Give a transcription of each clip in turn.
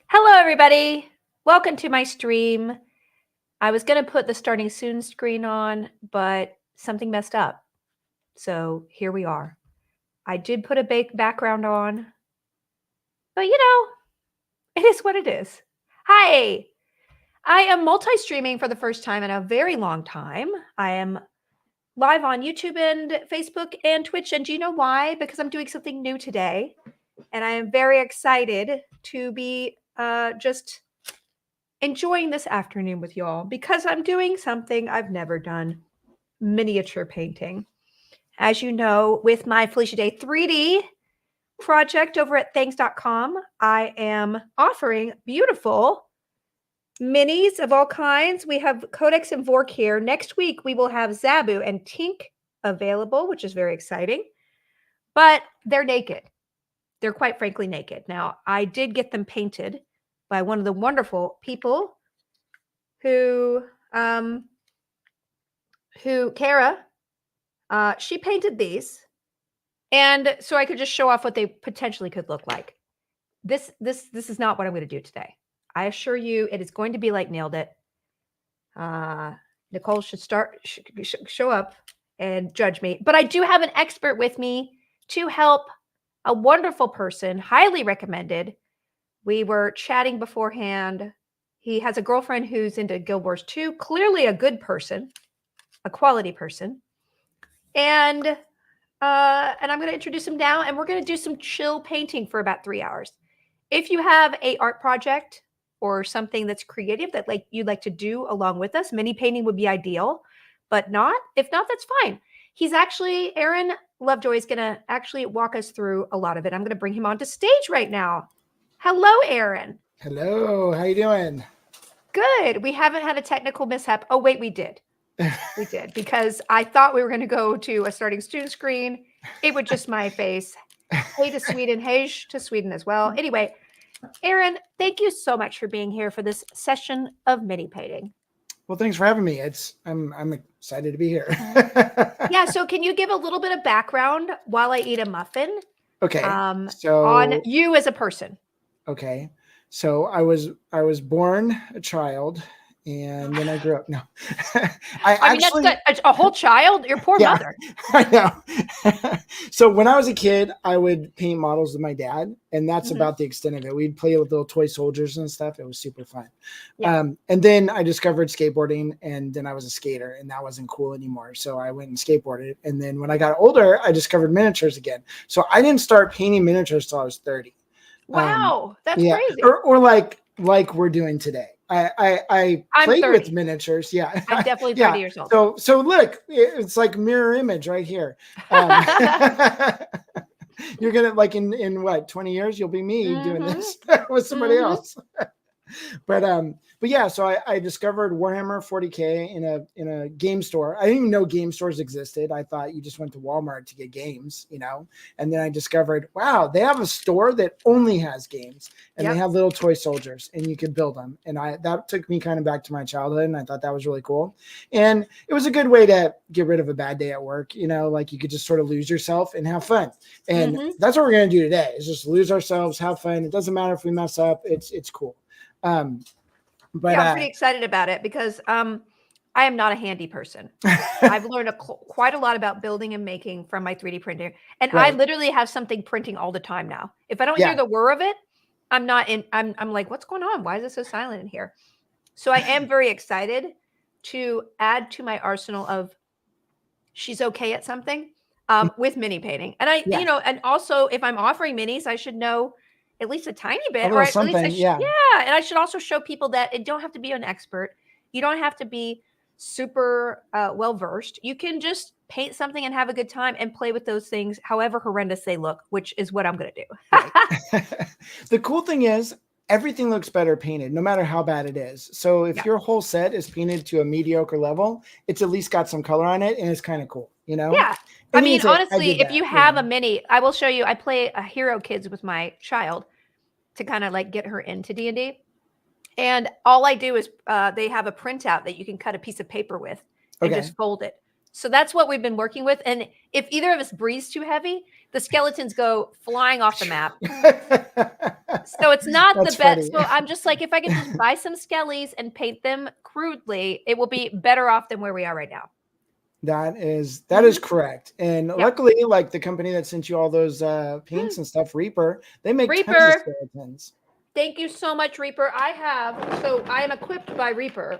Hello, everybody. Welcome to my stream. I was going to put the starting soon screen on, but something messed up. So here we are. I did put a background on, but it is what it is. Hi. I am multi-streaming for the first time in a very long time. I am live on YouTube and Facebook and Twitch. And do you know why? Because I'm doing something new today. And I am very excited to be just enjoying this afternoon with y'all because I'm doing something I've never done, miniature painting. As you know, with my Felicia Day 3D project over at thanks.com, I am offering beautiful minis of all kinds. We have Codex and Vork here. Next week, we will have Zabu and Tink available, which is very exciting, but they're naked. They're quite frankly naked. Now, I did get them painted by one of the wonderful people who Kara, she painted these, and so I could just show off what they potentially could look like. This is not what I'm going to do today. I assure you, it is going to be like Nailed It. Nicole should show up and judge me, but I do have an expert with me to help. A wonderful person, highly recommended. We were chatting beforehand. He has a girlfriend who's into Guild Wars 2, clearly a good person, a quality person. And I'm going to introduce him now, and we're going to do some chill painting for about 3 hours. If you have an art project or something that's creative that you'd like to do along with us, mini painting would be ideal, but not. If not, that's fine. He's actually, Aaron Lovejoy is going to actually walk us through a lot of it. I'm going to bring him onto stage right now. Hello, Aaron. Hello, how you doing? Good. We haven't had a technical mishap. Oh, wait, we did. We did, because I thought we were going to go to a starting student screen. It was just my face. Hey to Sweden. Hey to Sweden as well. Anyway, Aaron, thank you so much for being here for this session of mini painting. Well, thanks for having me. I'm excited to be here. Yeah. So can you give a little bit of background while I eat a muffin? Okay. So on you as a person. Okay. So I was born a child, and then I grew up. No, I mean, that's good. A whole child. Your poor mother. I know. So when I was a kid, I would paint models with my dad, and that's about the extent of it. We'd play with little toy soldiers and stuff. It was super fun. Yeah. And then I discovered skateboarding, and then I was a skater, and that wasn't cool anymore. So I went and skateboarded. And then when I got older, I discovered miniatures again. So I didn't start painting miniatures till I was 30. Wow, that's crazy. Or like we're doing today. I played 30. with miniatures. Yeah, I'm definitely 30 years old. So look, it's like mirror image right here. You're gonna like in what 20 years you'll be me doing this with somebody else. But yeah, so I discovered Warhammer 40K in a game store. I didn't even know game stores existed. I thought you just went to Walmart to get games, and then I discovered, wow, they have a store that only has games, and they have little toy soldiers, and you could build them. And that took me kind of back to my childhood, and I thought that was really cool. And it was a good way to get rid of a bad day at work, like you could just sort of lose yourself and have fun. And that's what we're going to do today, is just lose ourselves, have fun. It doesn't matter if we mess up. It's cool. But yeah, I'm pretty excited about it because I am not a handy person. I've learned quite a lot about building and making from my 3D printer, and I literally have something printing all the time now. If I don't hear the whir of it, I'm not in. I'm like, what's going on? Why is it so silent in here? So I am very excited to add to my arsenal of she's okay at something with mini painting, and and also if I'm offering minis, I should know at least a tiny bit, or at least and I should also show people that it don't have to be an expert. You don't have to be super well versed. You can just paint something and have a good time and play with those things, however horrendous they look, which is what I'm going to do. The cool thing is everything looks better painted, no matter how bad it is. So if your whole set is painted to a mediocre level, it's at least got some color on it, and it's kind of cool, Yeah. I mean, honestly, if you have a mini, I will show you. I play a Hero Kids with my child to kind of like get her into D&D. And all I do is they have a printout that you can cut a piece of paper with and just fold it. So that's what we've been working with. And if either of us breathes too heavy, the skeletons go flying off the map. So it's not the That's best. funny. So I'm just like, if I could just buy some skellies and paint them crudely, it will be better off than where we are right now. That is Mhm. correct. And Yep. luckily, like the company that sent you all those paints and stuff, Reaper, they make tons of Reaper, skeletons. thank you so much, Reaper. I am equipped by Reaper.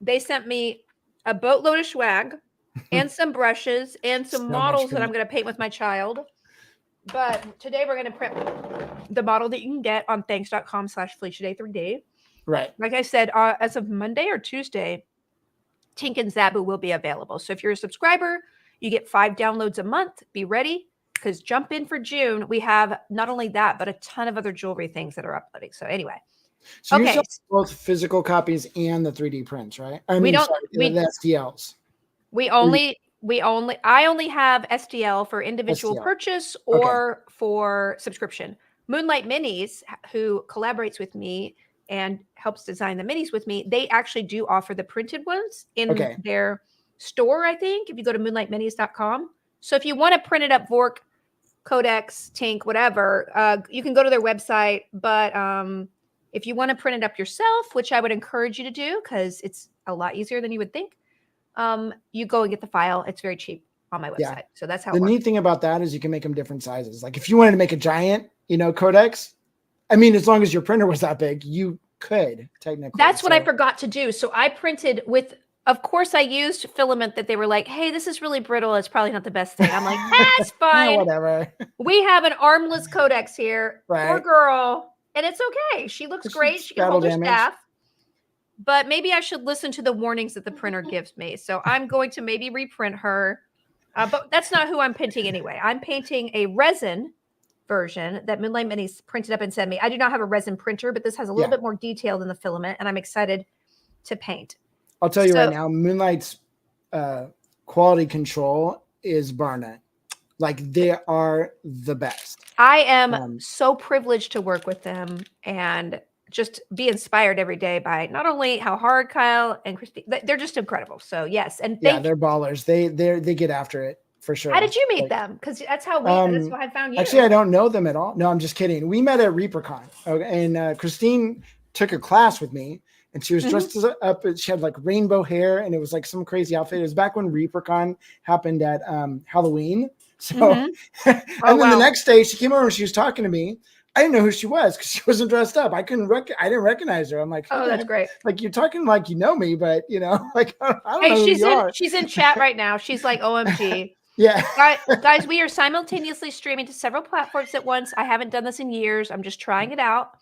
They sent me a boatload of swag and some brushes and some So models much that I'm paint. going to paint with my child. But today we're going to print the model that you can get on thanks.com/FeliciaDay3D. Right. Like I said, as of Monday or Tuesday, Tink and Zabu will be available. So if you're a subscriber, you get 5 downloads a month. Be ready, because jump in for June. We have not only that, but a ton of other jewelry things that are uploading. So anyway, So you okay. sell both physical copies and the 3D prints, right? I We mean, don't. sorry, We the STLs. I only have STL for individual STL. purchase Okay. or for subscription. Moonlight Minis, who collaborates with me and helps design the minis with me, they actually do offer the printed ones in their store, I think, if you go to moonlightminis.com. So if you want to print it up, Vork, Codex, Tink, whatever, you can go to their website. But if you want to print it up yourself, which I would encourage you to do because it's a lot easier than you would think, you go and get the file. It's very cheap on my website. Yeah. So that's how the it works. neat thing about that is you can make them different sizes. Like if you wanted to make a giant, Codex, I mean, as long as your printer was that big, you could technically. That's what I forgot to do. So I printed with, of course, I used filament that they were like, hey, this is really brittle. It's probably not the best thing. I'm like, that's fine. Whatever. We have an armless Codex here. Right. Poor girl. And it's okay. She looks great. She can hold her staff. But maybe I should listen to the warnings that the printer gives me. So I'm going to maybe reprint her. But that's not who I'm painting anyway. I'm painting a resin version that Moonlight Minis printed up and sent me. I do not have a resin printer, but this has a little bit more detail than the filament, and I'm excited to paint. I'll tell you right now, Moonlight's quality control is bar none. Like they are the best. I am so privileged to work with them and just be inspired every day by not only how hard Kyle and Christine, they're just incredible. So yes, and they're ballers. They get after it for sure. How did you meet them? Because that's how I found you. Actually, I don't know them at all. No, I'm just kidding. We met at ReaperCon, and Christine took a class with me, and she was dressed up. She had like rainbow hair, and it was like some crazy outfit. It was back when ReaperCon happened at Halloween. So, and then the next day she came over and she was talking to me. I didn't know who she was because she wasn't dressed up. I didn't recognize her. I'm like, oh, that's great. Like you're talking like you know me, but like I don't know who you are. She's in chat right now. She's like, OMG. Yeah. Guys, we are simultaneously streaming to several platforms at once. I haven't done this in years. I'm just trying it out.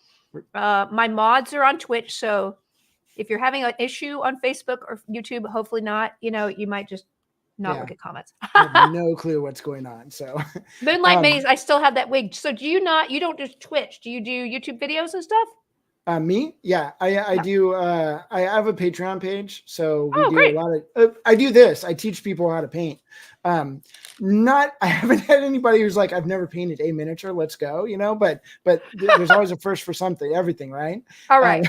My mods are on Twitch, so if you're having an issue on Facebook or YouTube, hopefully not, you might just not look at comments. I have no clue what's going on. So Moonlight Minis, I still have that wig. So you don't do Twitch. Do you do YouTube videos and stuff? Me? Yeah, I do. I have a Patreon page. So we do great. a lot of, I do this. I teach people how to paint. I haven't had anybody who's like, I've never painted a miniature. Let's go, but there's always a first for everything, right? All right.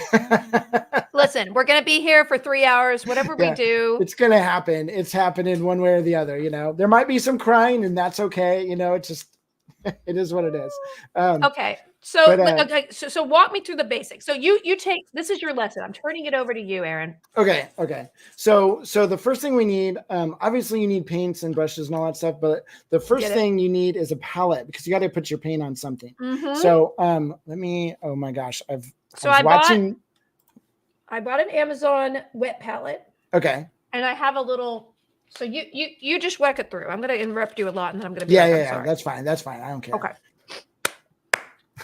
Listen, we're going to be here for 3 hours, whatever we do. It's going to happen. It's happening one way or the other, there might be some crying and that's okay. It's just, it is what it is. Okay. So walk me through the basics. So you take, this is your lesson. I'm turning it over to you, Aaron. Okay. So the first thing we need, obviously you need paints and brushes and all that stuff, but the first thing you need is a palette because you got to put your paint on something. So oh my gosh, I bought an Amazon wet palette. Okay. And I have a little, so you just whack it through. I'm going to interrupt you a lot and then I'm going to be yeah. That's fine. I don't care. Okay.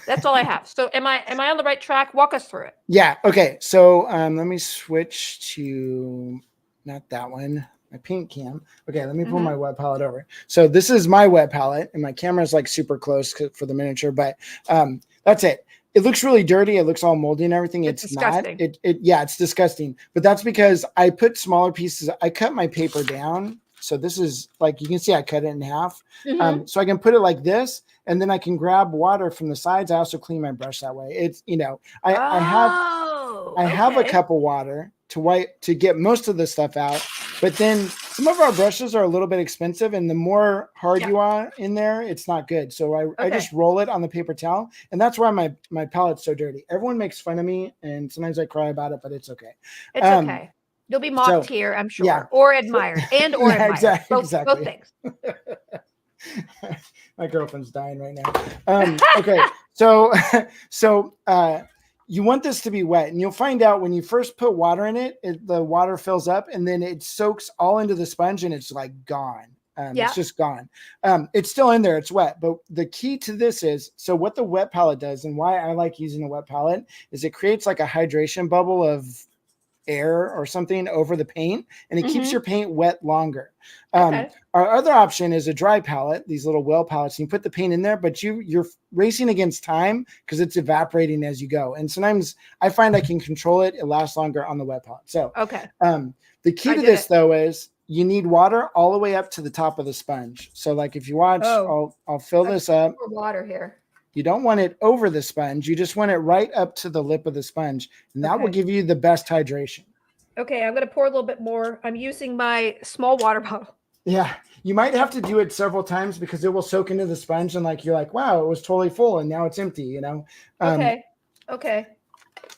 That's all I have. So am I on the right track? Walk us through it. Yeah. Okay. So let me switch to not that one, my paint cam. Okay. Let me pull my wet palette over. So this is my wet palette and my camera is like super close for the miniature, but that's it. It looks really dirty. It looks all moldy and everything. It's disgusting. Not. It's disgusting. But that's because I put smaller pieces. I cut my paper down. So this is like, you can see I cut it in half. So I can put it like this. And then I can grab water from the sides. I also clean my brush that way. It's, I have a cup of water to get most of the stuff out. But then some of our brushes are a little bit expensive, and the more hard Yeah. you are in there, it's not good. So I Okay. just roll it on the paper towel, and that's why my palette's so dirty. Everyone makes fun of me, and sometimes I cry about it, but it's okay. It's okay. You'll be mocked So here, I'm yeah, sure, or admired, or yeah, admired. Both exactly. things. My girlfriend's dying right now. Okay, so you want this to be wet, and you'll find out when you first put water in it, the water fills up, and then it soaks all into the sponge, and it's like gone. Yeah. It's just gone. It's still in there. It's wet. But the key to this is, so what the wet palette does, and why I like using a wet palette, is it creates like a hydration bubble of air or something over the paint, and it keeps your paint wet longer. Okay. Our other option is a dry palette, these little well palettes, and you put the paint in there, but you're racing against time because it's evaporating as you go. And sometimes I find I can control it. It lasts longer on the wet palette. So Okay. The key to this though is you need water all the way up to the top of the sponge. So like if you watch, I'll fill this up. More water here. You don't want it over the sponge. You just want it right up to the lip of the sponge. And that will give you the best hydration. Okay, I'm going to pour a little bit more. I'm using my small water bottle. Yeah, you might have to do it several times because it will soak into the sponge, and like you're like, wow, it was totally full and now it's empty, you know? Okay.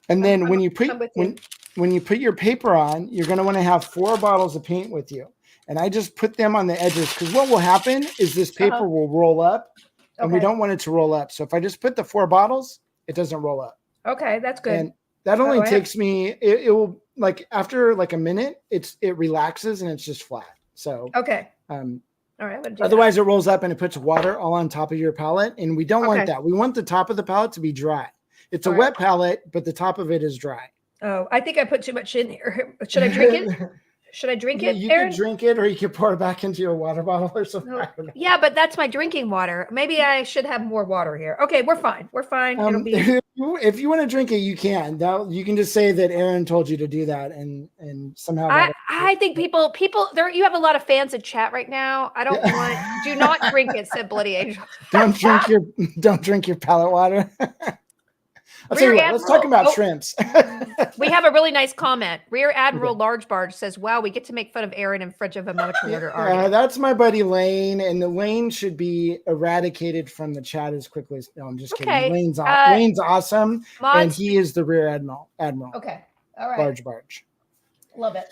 And then when you put your paper on, you're going to want to have 4 bottles of paint with you. And I just put them on the edges because what will happen is this paper will roll up. And we don't want it to roll up. So if I just put the 4 bottles, it doesn't roll up. Okay, that's good. And that only takes me, it will like after like a minute, it relaxes and it's just flat. So okay. All right. Otherwise it rolls up and it puts water all on top of your palette. And we don't want that. We want the top of the palette to be dry. It's a wet palette, but the top of it is dry. Oh, I think I put too much in here. Should I drink it? Should I drink it, You Aaron? could drink it, or you could pour it back into your water bottle or something. Yeah, but that's my drinking water. Maybe I should have more water here. Okay, we're fine. We're fine. It'll be... If you want to drink it, you can. You can just say that Aaron told you to do that, and somehow. I think people there. You have a lot of fans in chat right now. I don't want. Do not drink it, said Bloody Angel. Don't drink your palette water. I'll tell you what, let's talk about shrimps. We have a really nice comment. Rear Admiral Large Barge says, wow, we get to make fun of Aaron in Fridge of Emotion Order. That's my buddy Lane, and the Lane should be eradicated from the chat as quickly as... No, I'm just kidding. Lane's awesome, and he is the Rear Admiral. Okay. All right. Large Barge. Love it.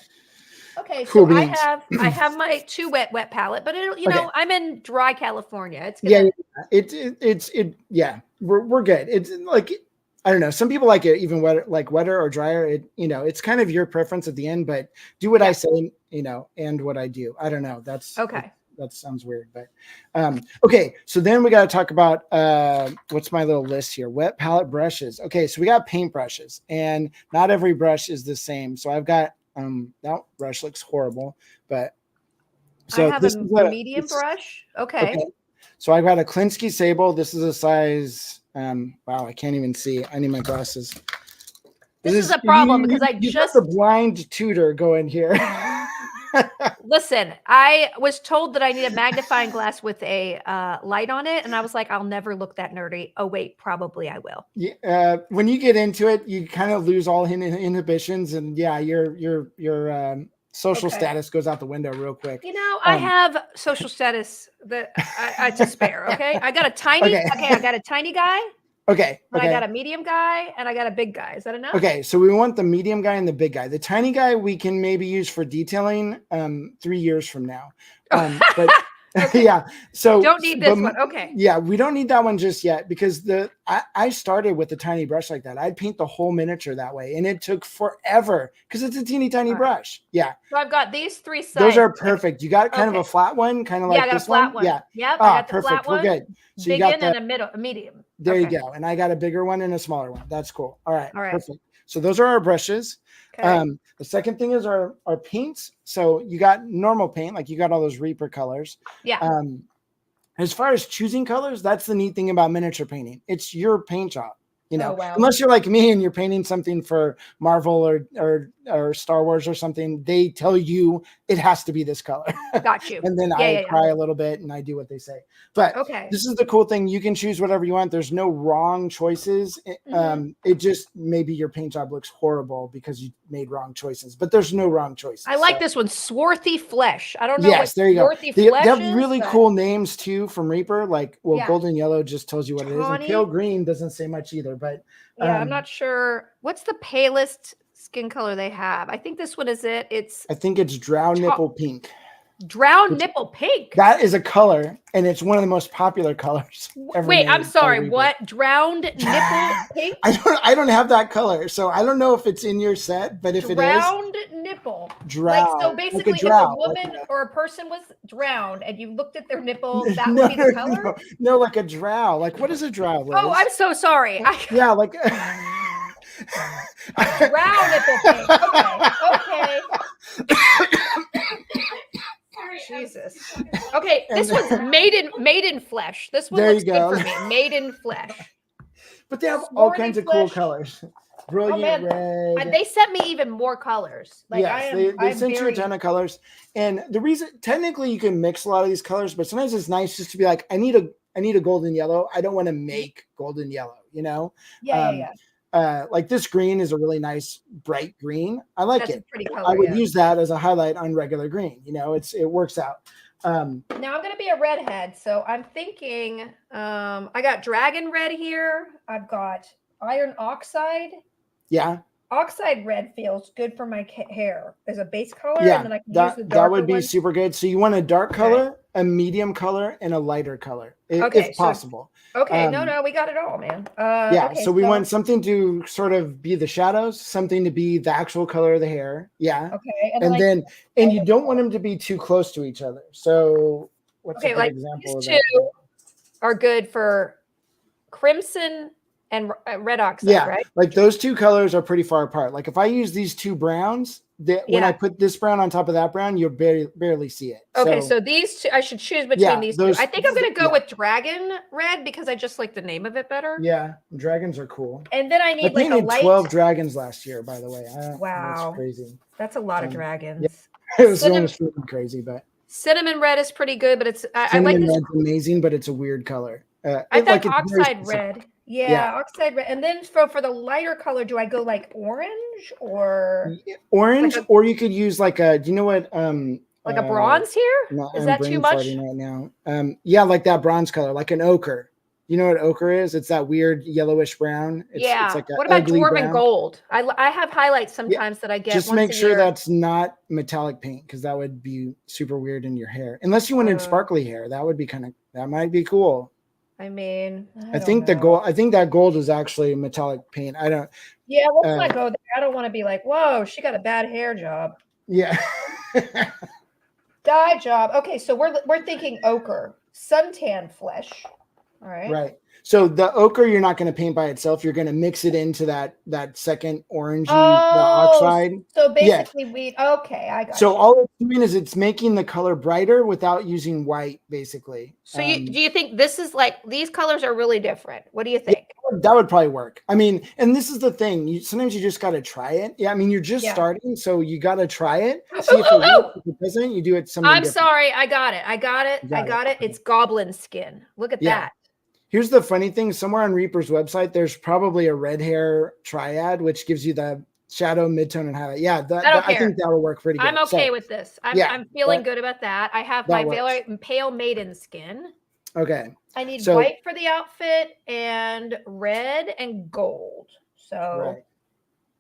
Okay, cool so beans. I have my 2 wet palette, but it'll, know, I'm in dry California. It's gonna... We're good. It's like... I don't know. Some people like it even wetter or drier. It's kind of your preference at the end, but do what I say, and what I do. I don't know. That's okay. That sounds weird, but okay. So then we got to talk about what's my little list here? Wet palette brushes. Okay, so we got paint brushes, and not every brush is the same. So I've got that brush looks horrible, but so I have a medium brush. Okay. So I've got a Klinsky Sable. This is a size. Wow, I can't even see. I need my glasses. This is a problem because I just a blind tutor going here. Listen, I was told that I need a magnifying glass with a light on it, and I was like, I'll never look that nerdy. Oh wait, probably I will. Yeah, when you get into it, you kind of lose all inhibitions, and your social status goes out the window real quick. I have social status that I to spare. Okay, I got a tiny. I got a tiny guy. Okay. I got a medium guy and I got a big guy. Is that enough? Okay, so we want the medium guy and the big guy. The tiny guy we can maybe use for detailing 3 years from now. But yeah, so don't need this one. Okay. Yeah, we don't need that one just yet because I started with a tiny brush like that. I'd paint the whole miniature that way, and it took forever because it's a teeny tiny brush. Yeah. So I've got these 3 sides. Those are perfect. You got kind of a flat one, kind of like I got this a flat one. Yeah. Yep. I got the perfect. Flat one, we're good. So big you got and a medium. There you go. And I got a bigger one and a smaller one. That's cool. All right. Perfect. So those are our brushes. Okay. The second thing is our paints. So you got normal paint, like you got all those Reaper colors. Yeah. As far as choosing colors, that's the neat thing about miniature painting. It's your paint job. You know, Oh, wow. unless you're like me and you're painting something for Marvel or Star Wars or something, they tell you it has to be this color. Got you. And then Yeah, I yeah, yeah. cry a little bit and I do what they say. But Okay. this is the cool thing. You can choose whatever you want. There's no wrong choices. It just, maybe your paint job looks horrible because you made wrong choices, but there's no wrong choices. I like this one, Swarthy Flesh. I don't know Yes, there you go. Swarthy They Flesh have is, really but cool names too from Reaper. Like, well, Yeah. golden yellow just tells you what it is, and Tawny. pale green doesn't say much either. But yeah, I'm not sure. What's the palest skin color they have? I think this one is it. It's I think it's drow nipple pink. Drow nipple pink. That is a color, and it's one of the most popular colors ever. Wait, made I'm by sorry. Reaper. What? Drowned nipple pink? I don't have that color, so I don't know if it's in your set. But if Drowned nipple. drow, Like, so like basically, a drow, if a woman like or a person was drowned and you looked at their nipple, that would be the color? No, like a drow. Like, what is a drow? Liz? Oh, I'm so sorry. Yeah, like Drow nipple pink. Okay. Jesus. Okay, this one's maiden flesh. This one There looks you go. good for me. Maiden flesh. But they have all Swarthy kinds of cool flesh. colors. Oh, Brilliant man. red. They sent me even more colors. Like, Yes, they sent you a ton of colors. And the reason, technically, you can mix a lot of these colors, but sometimes it's nice just to be like, I need a golden yellow. I don't want to make golden yellow, you know? Yeah. Like this green is a really nice bright green. I like That's it. a pretty color. I would use that as a highlight on regular green. You know, it works out. Now I'm going to be a redhead. So I'm thinking, I got dragon red here. I've got iron oxide. Yeah. Oxide red feels good for my hair as a base color. Yeah, And then I can use the darker that would be one. super good. So you want a dark color, a medium color, and a lighter color, if possible. Okay, no, we got it all, man. Yeah, okay, so we want something to sort of be the shadows, something to be the actual color of the hair. Yeah. Okay. And you don't want them to be too close to each other. So what's a good like example of these that? two are good for crimson and red oxide, Yeah, right? like those two colors are pretty far apart. Like if I use these two browns, when I put this brown on top of that brown, you'll barely see it. Okay, so these two, I should choose between these two. I think I'm going to go with dragon red because I just like the name of it better. Yeah, dragons are cool. And then I need like a light. 12 dragons last year, by the way. Wow, that's crazy. That's a lot of dragons. Yeah. It was almost really crazy, but cinnamon red is pretty good, but it's I like this. Red's amazing, but it's a weird color. I think oxide red. Yeah, oxide red. And then for the lighter color, do I go like orange or or you could use like a, do you know what like a bronze here? No, is that too much right now? Yeah, like that bronze color, like an ochre. You know what ochre is? It's that weird yellowish brown. It's like what about dwarven gold? I have highlights sometimes that I get. Just make sure that's not metallic paint, because that would be super weird in your hair. Unless you wanted sparkly hair, that would be that might be cool. I mean, I think the gold. I think that gold is actually metallic paint. I don't. Yeah, let's not go there. I don't want to be like, whoa, she got a bad hair job. Yeah. Dye job. Okay, so we're thinking ochre, suntan flesh. All right. Right. So the ochre you're not going to paint by itself. You're going to mix it into that second orangey the oxide. So basically I got So all it's doing is it's making the color brighter without using white, basically. So do you think this is like, these colors are really different? What do you think? Yeah, that would probably work. I mean, and this is the thing. Sometimes you just got to try it. Yeah. I mean, you're just starting, so you got to try it. See if it works. If it doesn't, you do it something different. Sorry. I got it. It's goblin skin. Look at that. Here's the funny thing. Somewhere on Reaper's website, there's probably a red hair triad, which gives you the shadow, midtone, and highlight. Yeah, I think that will work pretty good. I'm okay with this. I'm feeling good about that. I have my pale maiden skin. Okay. I need white for the outfit and red and gold. So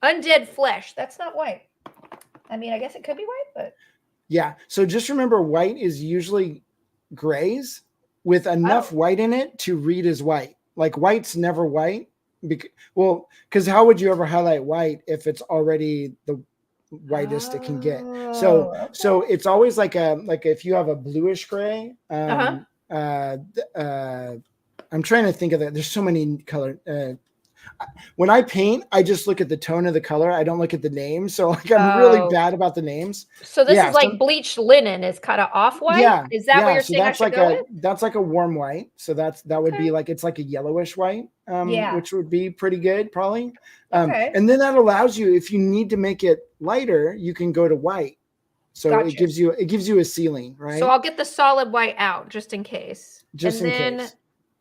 undead flesh. That's not white. I mean, I guess it could be white, but. Yeah. So just remember, white is usually grays with enough white in it to read as white. Like white's never white. Because how would you ever highlight white if it's already the whitest it can get? So it's always like if you have a bluish gray. I'm trying to think of that. There's so many color. when I paint, I just look at the tone of the color. I don't look at the name. So like I'm really bad about the names. So this is like bleached linen is kind of off-white. Yeah. Is that what you're so saying I that's should like go with? that's like a warm white. So that would be like, it's like a yellowish white, which would be pretty good probably. And then that allows you, if you need to make it lighter, you can go to white. So it gives you a ceiling, right? So I'll get the solid white out just in case. Just in case.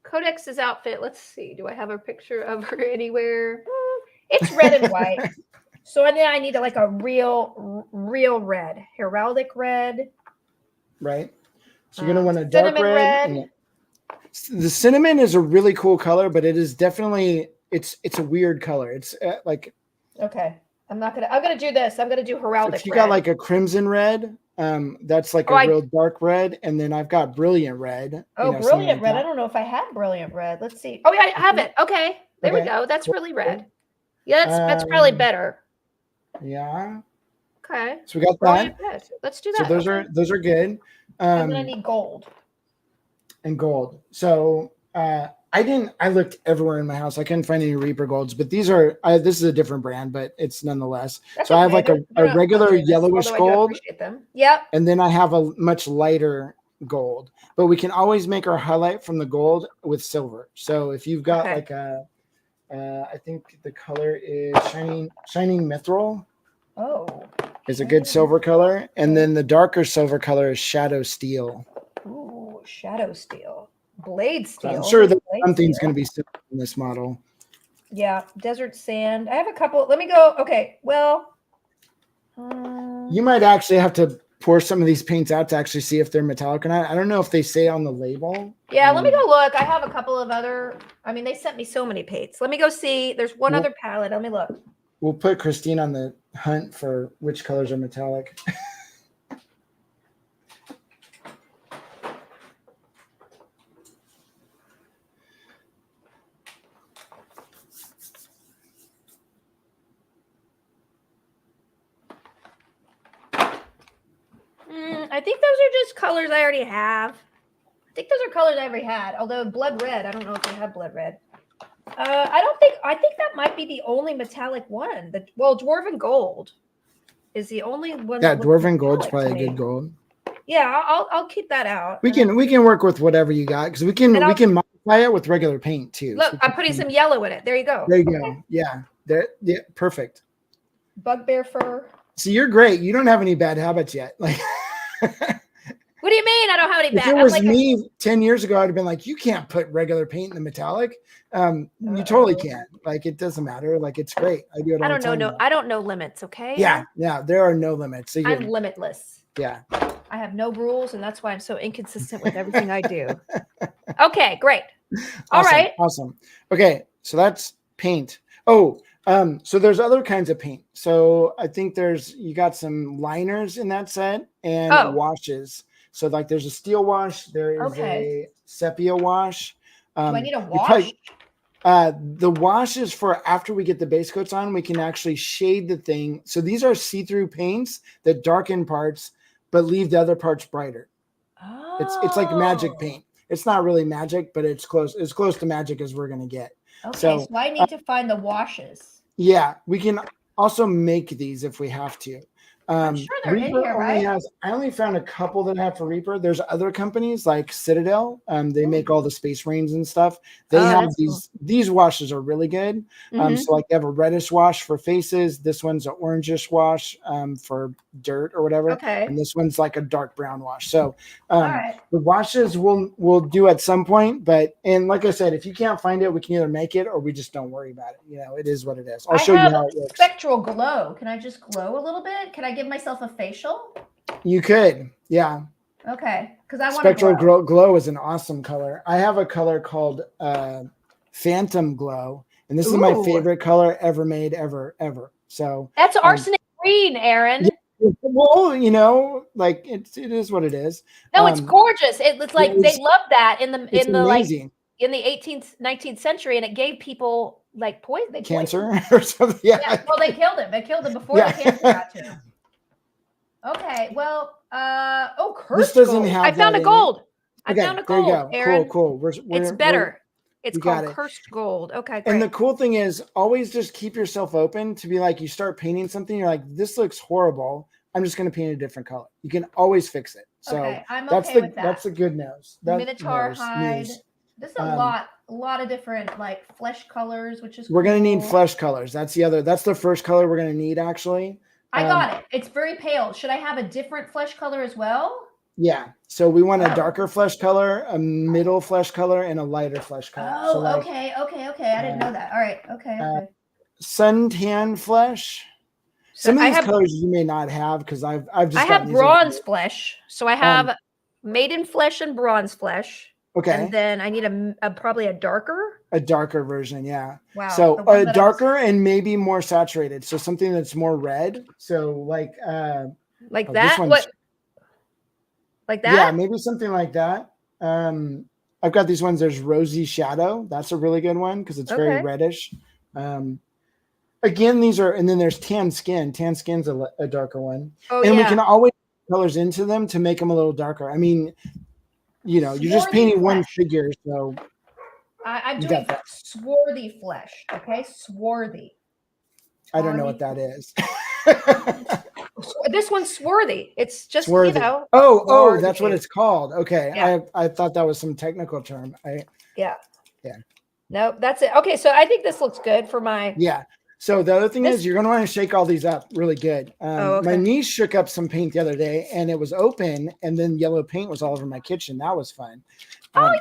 Codex's outfit, let's see. Do I have a picture of her anywhere? It's red and white. So and then I need like a real red, heraldic red. Right. So you're gonna want a dark red. The cinnamon is a really cool color, but it is definitely it's a weird color. It's like. Okay. I'm gonna do this. I'm gonna do heraldic red. If you got like a crimson red, that's like a real dark red, and then I've got brilliant red. Brilliant red. I don't know if I have brilliant red. Let's see. Oh yeah, I have it. Okay, there we go. That's really red. Yeah, that's probably better. Yeah. Okay. So we got that. Let's do that. So those are good. And then I need gold. And gold. So I looked everywhere in my house. I couldn't find any Reaper golds, but these are this is a different brand, but it's nonetheless. So I have like a regular yellowish gold. Appreciate them. Yep. And then I have a much lighter gold, but we can always make our highlight from the gold with silver. So if you've got like I think the color is shining mithril. Oh. Is a good silver color, and then the darker silver color is shadow steel. Ooh, shadow steel. Blade steel. So I'm sure that something's going to be similar in this model. Yeah, desert sand. I have a couple. Let me go. Okay, well. You might actually have to pour some of these paints out to actually see if they're metallic or not. I don't know if they say on the label. Yeah, let me go look. I have a couple of other. I mean, they sent me so many paints. Let me go see. There's one other palette. Let me look. We'll put Christine on the hunt for which colors are metallic. I think those are just colors I already have. I think those are colors I already had. Although blood red, I don't know if they have blood red. I think that might be the only metallic one. Dwarven gold is the only one. Yeah, Dwarven gold's probably a good gold. Yeah, I'll keep that out. We can work with whatever you got, because we can modify it with regular paint too. Look, I'm putting some yellow in it. There you go. There you go. Yeah. Yeah, perfect. Bugbear fur. See, you're great. You don't have any bad habits yet. Like what do you mean? I don't have any bad? If it was me 10 years ago, I'd have been like, you can't put regular paint in the metallic. You totally can. Like, it doesn't matter. Like, it's great. I do it all the time. I don't know limits. Okay. Yeah. There are no limits. So I'm limitless. Yeah. I have no rules, and that's why I'm so inconsistent with everything I do. Okay, great. All right. Awesome. Okay, so that's paint. Oh, so there's other kinds of paint. So I think you got some liners in that set and washes. So like there's a steel wash, there is a sepia wash. Do I need a wash? The wash is for after we get the base coats on, we can actually shade the thing. So these are see-through paints that darken parts but leave the other parts brighter. Oh. It's like magic paint. It's not really magic, but it's close to magic as we're gonna get. Okay, so I need to find the washes. Yeah, we can also make these if we have to. I'm sure they're in here, right? I only found a couple that have for Reaper. There's other companies like Citadel. They make all the Space Marines and stuff. They have these. Cool. These washes are really good. So like they have a reddish wash for faces. This one's an orangish wash for dirt or whatever. Okay. And this one's like a dark brown wash. So the washes we'll do at some point. And like I said, if you can't find it, we can either make it or we just don't worry about it. You know, it is what it is. I'll show you how it works. Spectral glow. Can I just glow a little bit? Can I give myself a facial? You could, yeah. Okay, because I want spectral glow is an awesome color. I have a color called Phantom Glow, and this is my favorite color ever made, ever. So that's arsenic green, Aaron. Yeah, well, you know, like it is what it is. No, it's gorgeous. It's like they loved that in the amazing. In the 18th, 19th century, and it gave people like poison, cancer or something. Yeah. Well, they killed him. They killed him before the cancer got to him. Okay, well, cursed this doesn't gold. have. I found a gold. I found a gold. There you go. Aaron. Cool. It's better. It's You called got it. Cursed Gold. Okay, And the great. cool thing is always just keep yourself open to be like, you start painting something, you're like, this looks horrible. I'm just going to paint a different color. You can always fix it. So Okay, I'm that's okay with that. that's the good news. Minotaur hide. News. This is a lot of different like flesh colors, which is We're cool. going to need flesh colors. That's the first color we're going to need, actually. I got it. It's very pale. Should I have a different flesh color as well? Yeah. So we want a darker flesh color, a middle flesh color, and a lighter flesh color. Oh, so like, okay. I didn't know that. All right. Okay. Suntan flesh. So Some of these colors you may not have because I have bronze flesh. So I have maiden flesh and bronze flesh. Okay. And then I need probably a darker version. Yeah. Wow. So a darker and maybe more saturated. So something that's more red. So like that. What? Like that? Yeah, maybe something like that. I've got these ones. There's Rosy Shadow. That's a really good one because it's very reddish. Again, these are, and then there's Tan Skin. Tan Skin's a darker one. Oh, and we can always put colors into them to make them a little darker. I mean, you know, you're just painting one figure. So I'm doing swarthy flesh. Okay. Swarthy. I don't know what that is. This one's swarthy. It's just, swarthy. You know. Oh, that's what it's called. Okay. Yeah. I thought that was some technical term. Yeah. No, that's it. Okay. So I think this looks good for my. Yeah. So the other thing is you're going to want to shake all these up really good. My niece shook up some paint the other day and it was open and then yellow paint was all over my kitchen. That was fun. Oh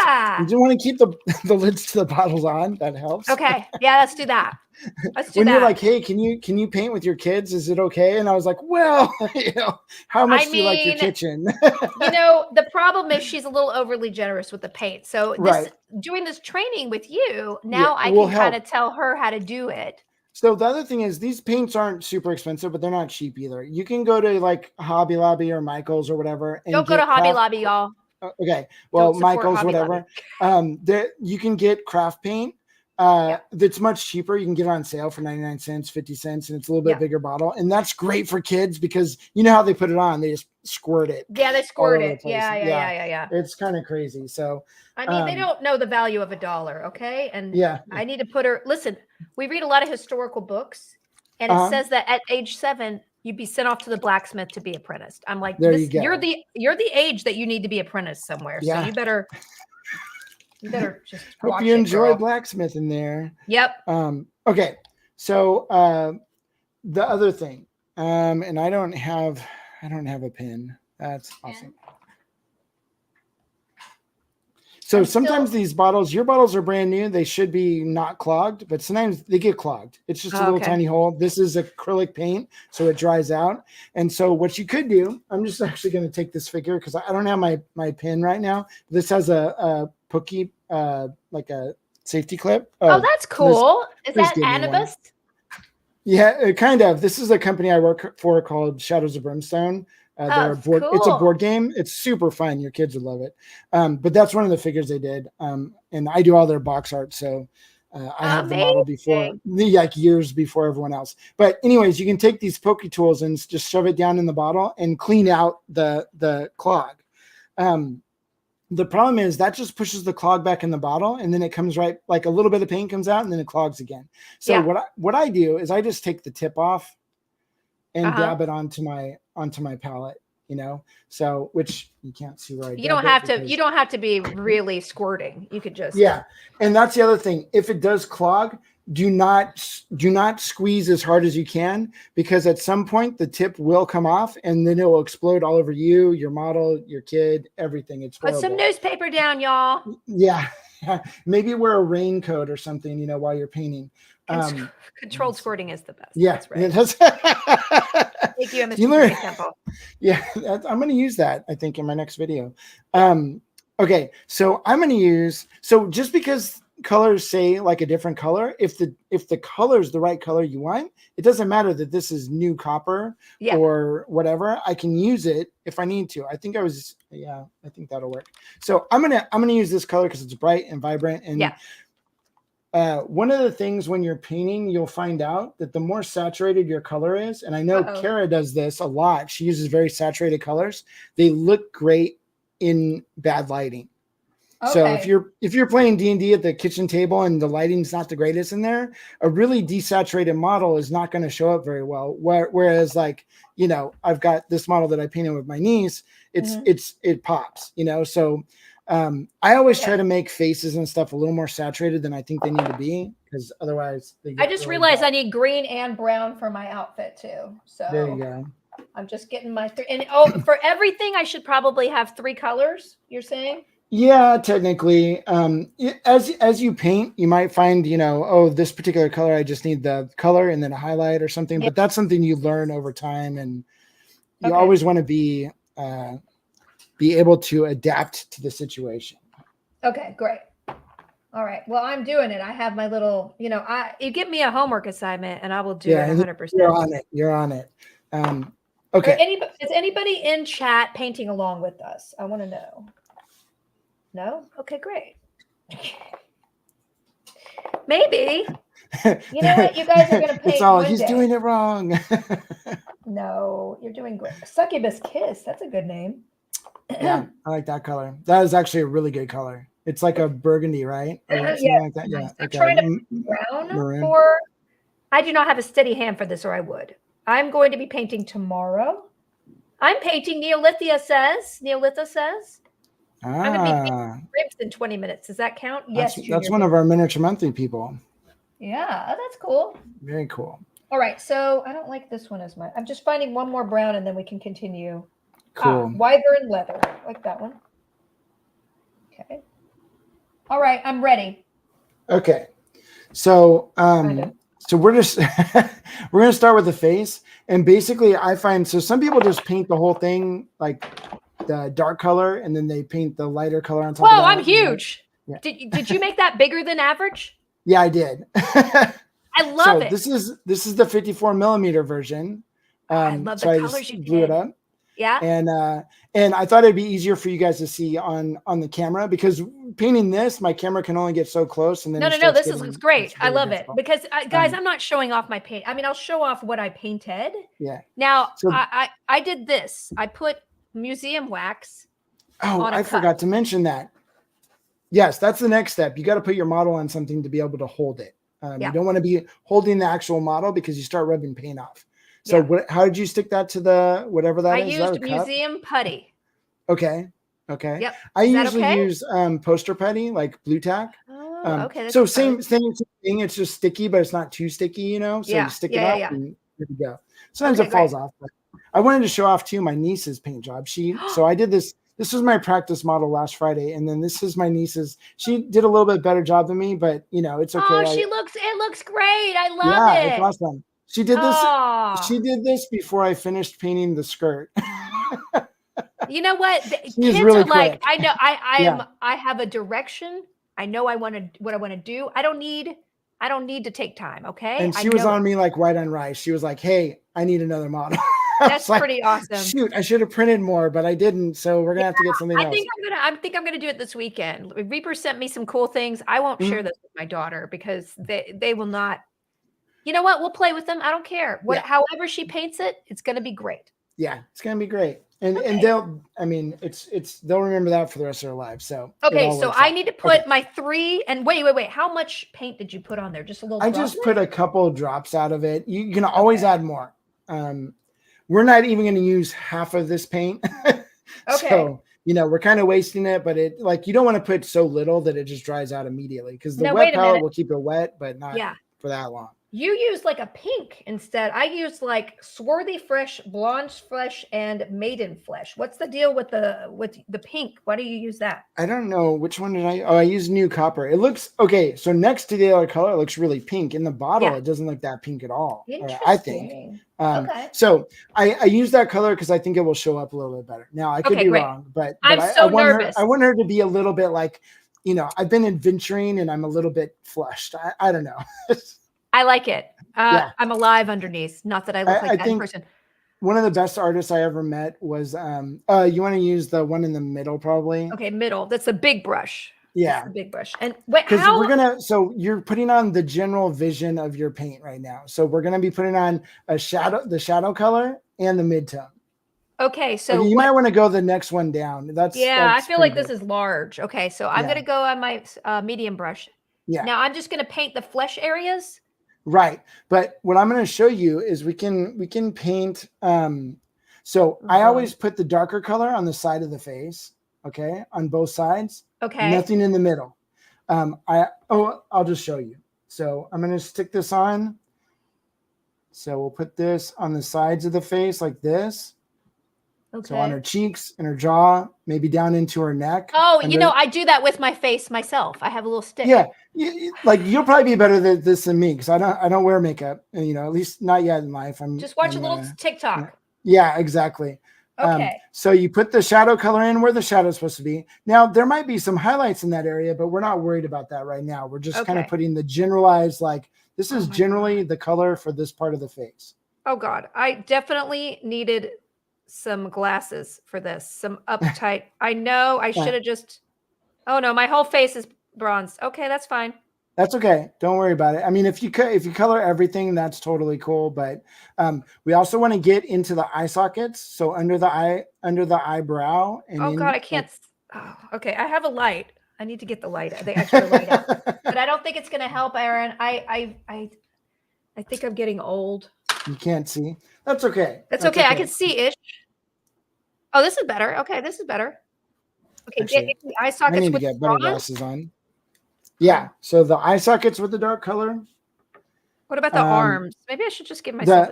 yeah. You do want to keep the lids to the bottles on. That helps. Okay. Yeah. Let's do that. When you're like, hey, can you paint with your kids? Is it okay? And I was like, well, you know, how much do you like your kitchen? You know, the problem is she's a little overly generous with the paint. So doing this training with you, now I can kind of tell her how to do it. So the other thing is these paints aren't super expensive, but they're not cheap either. You can go to like Hobby Lobby or Michael's or whatever. And don't go to Hobby Lobby, y'all. Okay. Well, Michael's, whatever. You can get craft paint. That's much cheaper. You can get it on sale for 99 cents, 50 cents, and it's a little bit bigger bottle. And that's great for kids because you know how they put it on. They just squirt it. Yeah, they squirt it. Yeah. It's kind of crazy. So I mean, they don't know the value of $1, okay? And I need to put her. Listen, we read a lot of historical books, and it says that at age 7, you'd be sent off to the blacksmith to be apprenticed. I'm like, you're the age that you need to be apprenticed somewhere. So you better just hope you enjoy blacksmithing there. Yep. Okay. So the other thing, and I don't have a pin. That's awesome. So sometimes these bottles, your bottles are brand new. They should be not clogged, but sometimes they get clogged. It's just a little tiny hole. This is acrylic paint, so it dries out. And so what you could do, I'm just actually going to take this figure because I don't have my pin right now. This has a Pookie, like a safety clip. Oh, that's cool. Is that Anubis? Yeah, kind of. This is a company I work for called Shadows of Brimstone. It's a board game. It's super fun. Your kids would love it. But that's one of the figures they did. And I do all their box art. So I have the model before, like years before everyone else. But anyways, you can take these Pokey tools and just shove it down in the bottle and clean out the clog. The problem is that just pushes the clog back in the bottle and then it comes right, like a little bit of paint comes out and then it clogs again. So what I do is I just take the tip off and dab it onto my palette, you know, so which you can't see right. You don't have to be really squirting. You could just and that's the other thing. If it does clog, do not squeeze as hard as you can because at some point the tip will come off and then it will explode all over you, your model, your kid, everything. It's horrible. Put some newspaper down, y'all. Yeah. Maybe wear a raincoat or something, you know, while you're painting. Controlled squirting is the best. Yeah, that's right. Thank you, Mr. Temple. Yeah, I'm going to use that, I think, in my next video. Okay, so I'm going to use, so just because colors say like a different color, if the color is the right color you want, it doesn't matter that this is new copper or whatever. I can use it if I need to. I think that'll work. So I'm gonna use this color because it's bright and vibrant. And one of the things when you're painting, you'll find out that the more saturated your color is, and I know Kara does this a lot. She uses very saturated colors. They look great in bad lighting. So Okay. if you're playing D&D at the kitchen table and the lighting's not the greatest in there, a really desaturated model is not going to show up very well. Whereas like, you know, I've got this model that I painted with my niece, it pops, you know? So I always try to make faces and stuff a little more saturated than I think they need to be, because otherwise they get I just really realized dark. I need green and brown for my outfit too. So There you go. I'm just getting my three. And for everything, I should probably have 3 colors, you're saying? Yeah, technically. As you paint, you might find, you know, oh, this particular color, I just need the color and then a highlight or something. Yeah. But that's something you learn over time, and you always want to be able to adapt to the situation. Okay, great. All right. Well, I'm doing it. I have my little, you know, you give me a homework assignment and I will do it 100%. You're on it. You're on it. Okay. Is anybody in chat painting along with us? I want to know. No? Okay, great. Maybe. You know what? You guys are going to paint It's all, one he's day. doing it wrong. No, you're doing great. Succubus Kiss. That's a good name. Yeah, I like that color. That is actually a really good color. It's like a burgundy, right? Or something like that. Yeah. I'm trying to brown maroon. I do not have a steady hand for this, or I would. I'm going to be painting tomorrow. I'm painting, Neolitha says. I'm going to be painting ribs in 20 minutes. Does that count? Yes. That's one of our miniature monthly people. Yeah, that's cool. Very cool. All right, so I don't like this one as much. I'm just finding one more brown, and then we can continue. Cool. Wyvern leather. I like that one. Okay. All right, I'm ready. Okay. So so we're just we're gonna start with the face. And basically I find, so some people just paint the whole thing like the dark color and then they paint the lighter color on top of that. Whoa, I'm huge. Yeah. Did you make that bigger than average? Yeah, I did. I love it. This is the 54 millimeter version. I love the colors you blew it up. Yeah. And I thought it'd be easier for you guys to see on the camera, because painting this, my camera can only get so close. And then no, this looks great. I love it because guys, I'm not showing off my paint. I mean, I'll show off what I painted. Yeah. Now I did this. I put museum wax. Oh, I forgot to mention that. Yes, that's the next step. You got to put your model on something to be able to hold it. You don't want to be holding the actual model because you start rubbing paint off. So how did you stick that to the whatever that is? I used museum putty. Okay. Yep. I usually use poster putty, like blue tack. Oh, okay. So same thing. It's just sticky, but it's not too sticky, you know. So you stick it up and here we go. Sometimes it falls off. But I wanted to show off too my niece's paint job. So I did this. This was my practice model last Friday, and then this is my niece's. She did a little bit better job than me, but you know it's okay. Oh, it looks great. I love it. It's awesome. She did this. Oh. She did this before I finished painting the skirt. You know what? Kids really are like, quick. I know. I have a direction. I know what I want to do. I don't need to take time. Okay. And she was on me like white on rice. She was like, "Hey, I need another model." That's pretty awesome. Shoot, I should have printed more, but I didn't. So we're gonna have to get something else. I think I'm gonna do it this weekend. Reaper sent me some cool things. I won't share this with my daughter because they will not. You know what? We'll play with them. I don't care. However she paints it, it's gonna be great. Yeah, it's gonna be great. And they'll remember that for the rest of their lives. So okay, so I need to put my 3 and wait. How much paint did you put on there? Just a little. I just put a couple drops out of it. You can always add more. We're not even going to use half of this paint. Okay. So, you know, we're kind of wasting it, but you don't want to put so little that it just dries out immediately, because the wet palette will keep it wet, but not for that long. You use like a pink instead. I use like swarthy flesh, blonde flesh, and maiden flesh. What's the deal with the pink? Why do you use that? I don't know. Which one did I? Oh, I used new copper. It looks okay. So next to the other color, it looks really pink. In the bottle, it doesn't look that pink at all. I think. Okay. So I use that color because I think it will show up a little bit better. Now I could be wrong, but I'm so nervous. I want her to be a little bit like, you know, I've been adventuring and I'm a little bit flushed. I don't know. I like it. I'm alive underneath. Not that I look like that person. One of the best artists I ever met was, you want to use the one in the middle, probably. Okay. Middle. That's the big brush. Yeah. The big brush. And so you're putting on the general vision of your paint right now. So we're going to be putting on the shadow color and the midtone. Okay, so Okay, you might want to go the next one down. yeah, I That's feel like pretty this big. is large. Okay, so I'm Yeah. gonna go on my medium brush. Yeah. Now I'm just gonna paint the flesh areas. Right. But what I'm going to show you is we can paint. So Oh I God. always put the darker color on the side of the face. Okay, on both sides. Okay. Nothing in the middle. I'll just show you. So I'm going to stick this on. So we'll put this on the sides of the face like this. Okay. So on her cheeks and her jaw, maybe down into her neck. Oh, you know, I do that with my face myself. I have a little stick. Yeah, like you'll probably be better at this than me because I don't wear makeup, and at least not yet in life. Just watch a little TikTok. Yeah, exactly. Okay. So you put the shadow color in where the shadow is supposed to be. Now there might be some highlights in that area, but we're not worried about that right now. We're just kind of putting the generalized, like this is generally the color for this part of the face. Oh God, I definitely needed some glasses for this, some uptight. I know I should have just, oh no, my whole face is bronzed. Okay, that's fine. That's okay. Don't worry about it. I mean, if you color everything, that's totally cool. But we also want to get into the eye sockets. So under the eyebrow. And oh God, I can't. Oh, okay, I have a light. I need to get the light, the extra light out. But I don't think it's going to help, Aaron. I think I'm getting old. You can't see. That's okay. That's okay. I can see ish. Oh, this is better. Okay, this is better. Okay, actually, get the eye sockets. I need to get better glasses on. Yeah. So the eye sockets with the dark color. What about the arms? Maybe I should just give myself.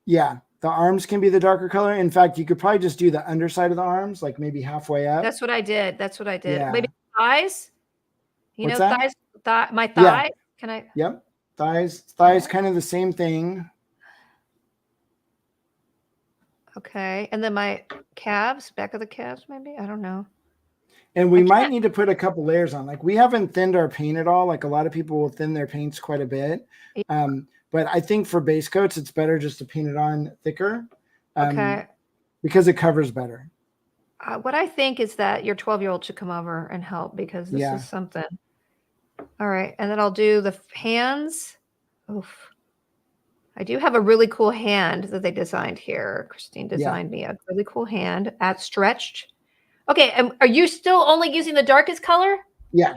Yeah, the arms can be the darker color. In fact, you could probably just do the underside of the arms, like maybe halfway up. That's what I did. That's what I did. Yeah. Maybe thighs. You What's know, that? my thigh. Yeah. Can I? Yep. Thighs, kind of the same thing. Okay, and then my calves, back of the calves, maybe. I don't know. And we might need to put a couple layers on. Like we haven't thinned our paint at all. Like a lot of people will thin their paints quite a bit. But I think for base coats, it's better just to paint it on thicker. Okay. Because it covers better. What I think is that your 12-year-old should come over and help because this is something. All right, and then I'll do the hands. Oof. I do have a really cool hand that they designed here. Christine designed me a really cool hand at stretched. Okay, are you still only using the darkest color? Yeah.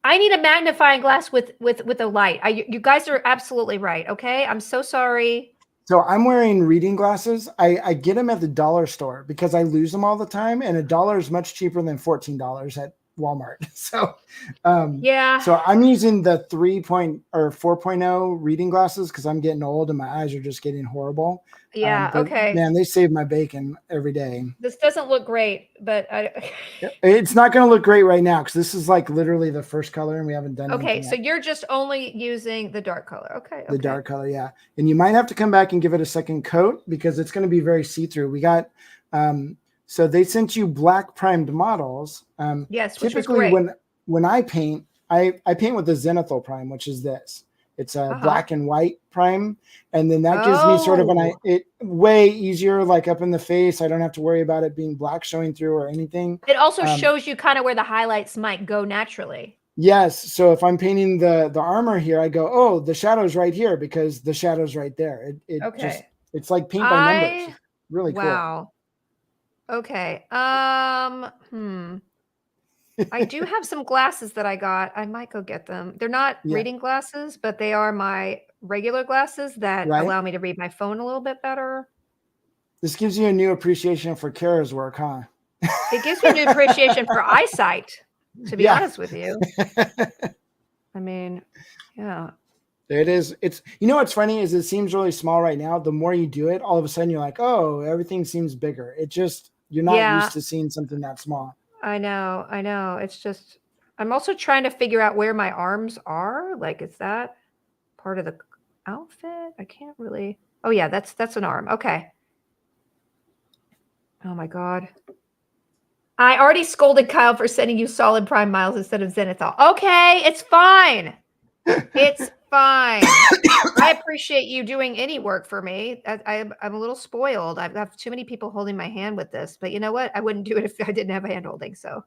I need a magnifying glass with a light. You guys are absolutely right. Okay, I'm so sorry. So I'm wearing reading glasses. I get them at the dollar store because I lose them all the time, and $1 is much cheaper than $14 at Walmart. So yeah. So I'm using the 4.0 reading glasses because I'm getting old and my eyes are just getting horrible. Yeah. Okay. Man, they save my bacon every day. This doesn't look great, but it's not going to look great right now because this is like literally the first color and we haven't done anything yet. So you're just only using the dark color. Okay. The dark color, yeah. And you might have to come back and give it a second coat because it's going to be very see-through. We got so they sent you black primed models. Yes, which typically was great. when I paint, I paint with the zenithal prime, which is this. It's a black and white prime, and then that gives me sort of it way easier, like up in the face. I don't have to worry about it being black showing through or anything. It also shows you kind of where the highlights might go naturally. Yes. So if I'm painting the armor here, I go, oh, the shadow's right here because the shadow's right there. It's like paint by numbers. It's really cool. Wow. Okay. I do have some glasses that I got. I might go get them. They're not reading glasses, but they are my regular glasses that allow me to read my phone a little bit better. This gives you a new appreciation for Kara's work, huh? It gives me a new appreciation for eyesight, to be honest with you. I mean, yeah. There it is. It's, what's funny is it seems really small right now. The more you do it, all of a sudden you're like, oh, everything seems bigger. It just, you're not used to seeing something that small. I know. It's just, I'm also trying to figure out where my arms are. Like, is that part of the outfit? I can't really. Oh yeah, that's an arm. Okay. Oh my God. I already scolded Kyle for sending you solid prime miles instead of zenithal. Okay, it's fine. It's fine. I appreciate you doing any work for me. I'm a little spoiled. I have too many people holding my hand with this, but you know what? I wouldn't do it if I didn't have hand holding. So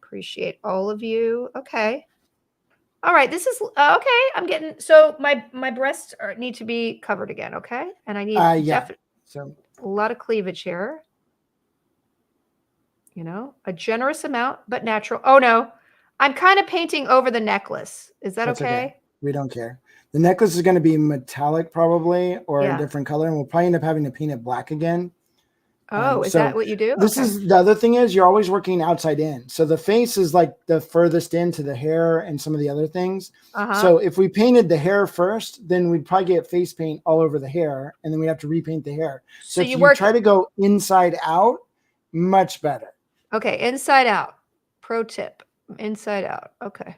appreciate all of you. Okay. All right. This is okay. I'm getting, so my breasts need to be covered again. Okay. And I need So a lot of cleavage here. You know, a generous amount, but natural. Oh no, I'm kind of painting over the necklace. Is that that's okay? We don't care. The necklace is going to be metallic probably, or a different color, and we'll probably end up having to paint it black again. Oh, is that what you do? This is the other thing is you're always working outside in. So the face is like the furthest into the hair and some of the other things. So if we painted the hair first, then we'd probably get face paint all over the hair, and then we'd have to repaint the hair. So if you try to go inside out, much better. Okay, inside out. Pro tip, inside out. Okay.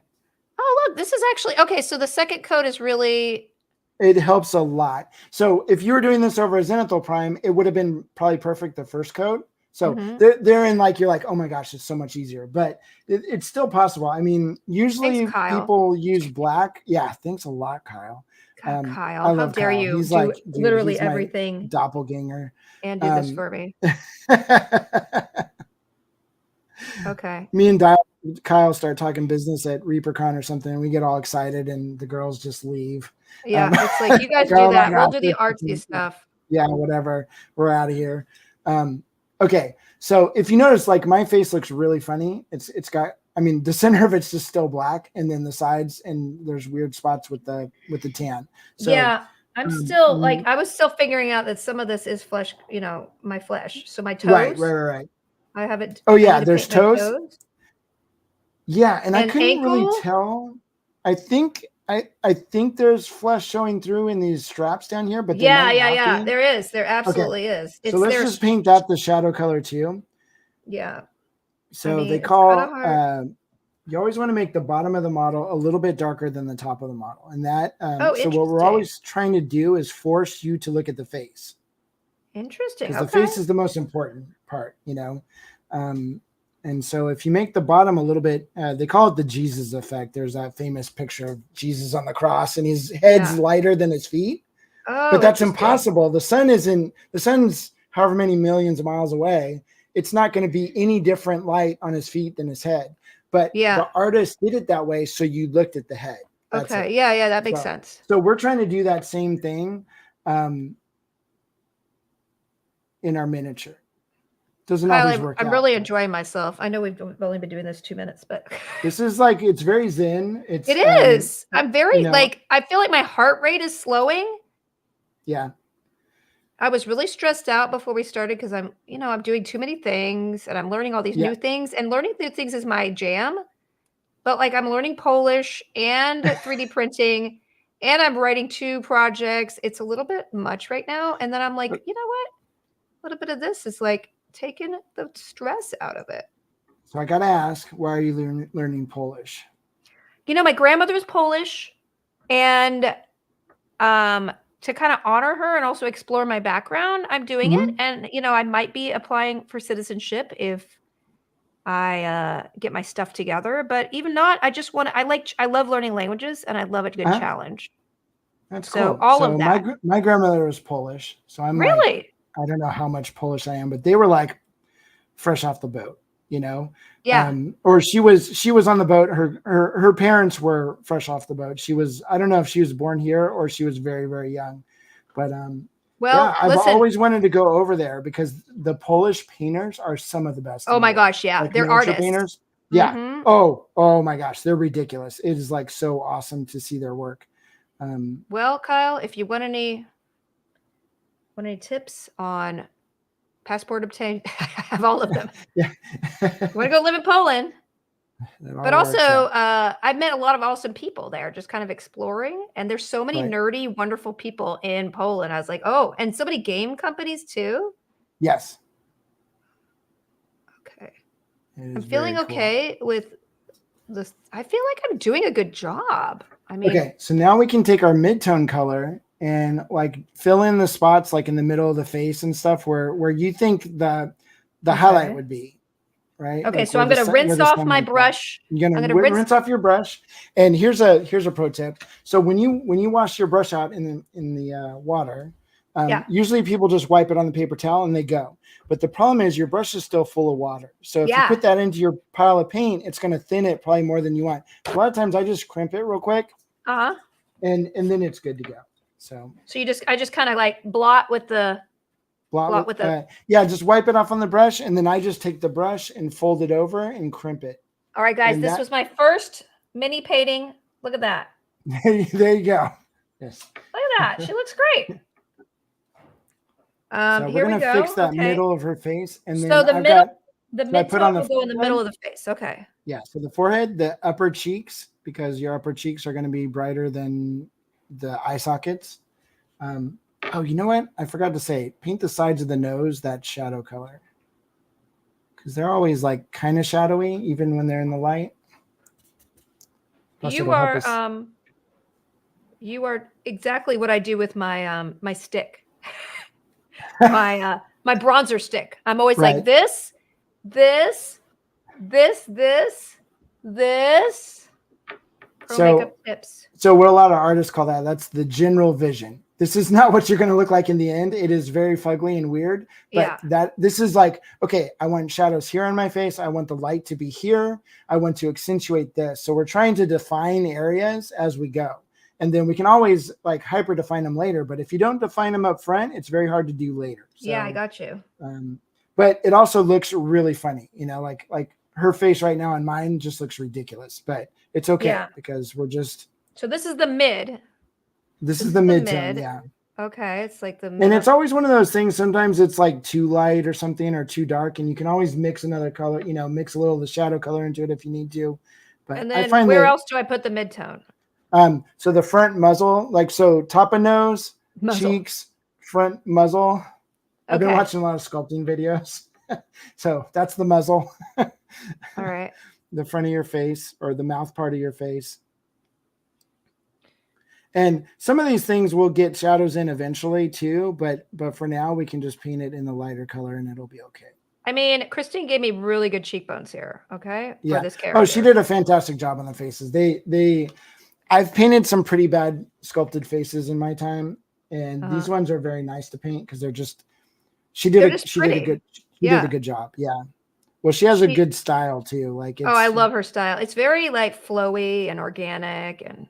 Oh, look, this is actually, okay, so the second coat is really... It helps a lot. So if you were doing this over a zenithal prime, it would have been probably perfect the first coat. So they're in like, you're like, oh my gosh, it's so much easier, but it's still possible. I mean, usually people use black. Yeah. Thanks a lot, Kyle. God, Kyle, I love how dare Kyle. You he's do like, dude, literally everything. Doppelganger. And do this for me. Okay. Me and Kyle start talking business at ReaperCon or something, and we get all excited, and the girls just leave. Yeah, it's like, you guys do that. We'll do the artsy stuff. Yeah, whatever. We're out of here. Okay, so if you notice, like my face looks really funny. It's got, I mean, the center of it's just still black, and then the sides and there's weird spots with the tan. So yeah, I'm still like, I was still figuring out that some of this is flesh, you know, my flesh. So my toes. Right. I haven't. Oh yeah, there's toes. Yeah, and I couldn't really tell. I think there's flesh showing through in these straps down here, but yeah, there is. There absolutely is. So let's just paint that the shadow color too. Yeah. So I mean, they call you always want to make the bottom of the model a little bit darker than the top of the model, and that. So what we're always trying to do is force you to look at the face. Interesting. Because the face is the most important part, you know. And so if you make the bottom a little bit, they call it the Jesus effect. There's that famous picture of Jesus on the cross and his head's lighter than his feet. Oh, but that's impossible. The sun's however many millions of miles away. It's not going to be any different light on his feet than his head. But the artist did it that way, so you looked at the head. That's okay. it. Yeah, that makes sense. So we're trying to do that same thing in our miniature. Doesn't always work out. I'm really enjoying myself. I know we've only been doing this 2 minutes, but this is like, it's very zen. It is. I'm very like, I feel like my heart rate is slowing. Yeah. I was really stressed out before we started because I'm doing too many things and I'm learning all these new things, and learning new things is my jam. But like, I'm learning Polish and 3D printing, and I'm writing 2 projects. It's a little bit much right now. And then I'm like, you know what? A little bit of this is like taking the stress out of it. So I got to ask, why are you learning Polish? You know, my grandmother was Polish, and to kind of honor her and also explore my background, I'm doing it. And, you know, I might be applying for citizenship if I get my stuff together, but even not, I just want to, I love learning languages, and I love a good challenge. That's so cool. All of that. My grandmother was Polish, so I'm really, like, I don't know how much Polish I am, but they were like fresh off the boat, you know? Yeah. Or she was on the boat. Her parents were fresh off the boat. I don't know if she was born here or she was very, very young, but, I've always wanted to go over there because the Polish painters are some of the best. Oh my gosh. Yeah. Like they're artists. Painters. Yeah. Oh my gosh. They're ridiculous. It is like so awesome to see their work. Well, Kyle, if you want any tips on passport obtain, I have all of them. Yeah. Want to go live in Poland? But also, I've met a lot of awesome people there, just kind of exploring. And there's so many nerdy, wonderful people in Poland. I was like, oh, and so many game companies too. Yes. Okay. I'm feeling okay with this. I feel like I'm doing a good job. I mean, okay. So now we can take our mid-tone color and like fill in the spots like in the middle of the face and stuff where you think the highlight would be. Right. Okay. Like so I'm going to rinse off my brush. You're going to rinse off your brush. And here's a pro tip. So when you wash your brush out in the water, usually people just wipe it on the paper towel and they go. But the problem is your brush is still full of water. So if you put that into your pile of paint, it's going to thin it probably more than you want. A lot of times I just crimp it real quick. And then it's good to go. So I just kind of like blot with the Blot with a. Yeah, just wipe it off on the brush, and then I just take the brush and fold it over and crimp it. All right, guys, And this was my first mini painting. Look at that. There you go. Yes. Look at that. She looks great. So Here we're gonna we go. fix that Okay. middle of her face, and then So the I've middle, got the so I put on midtone the will go in the middle of forehead. the face. Okay. Yeah, so the forehead, the upper cheeks, because your upper cheeks are going to be brighter than the eye sockets. Oh, you know what? I forgot to say, paint the sides of the nose that shadow color, because they're always like kind of shadowy, even when they're in the light. Plus You are exactly what I do with my my stick, my bronzer stick. I'm always Right. like this, this, this, this. Pro makeup tips. So what a lot of artists call that's the general vision. This is not what you're going to look like in the end. It is very fugly and weird, but this is like, okay, I want shadows here on my face. I want the light to be here. I want to accentuate this. So we're trying to define areas as we go. And then we can always like hyper define them later. But if you don't define them up front, it's very hard to do later. So, yeah, I got you. But it also looks really funny, like her face right now and mine just looks ridiculous, but it's okay because we're just. So this is the mid. This is the midtone, yeah. Okay, it's like the and it's always one of those things. Sometimes it's like too light or something or too dark, and you can always mix another color, mix a little of the shadow color into it if you need to. But and then I find where else do I put the midtone? So the front muzzle, top of nose, cheeks, front muzzle. Okay. I've been watching a lot of sculpting videos. So that's the muzzle. All right. The front of your face or the mouth part of your face. And some of these things will get shadows in eventually too, but for now we can just paint it in the lighter color and it'll be okay. I mean, Christine gave me really good cheekbones here. Okay. Yeah. For this character. Oh, she did a fantastic job on the faces. I've painted some pretty bad sculpted faces in my time, and these ones are very nice to paint because they're just. She did a good job. Yeah. Well, she has a good style too. I love her style. It's very like flowy and organic, and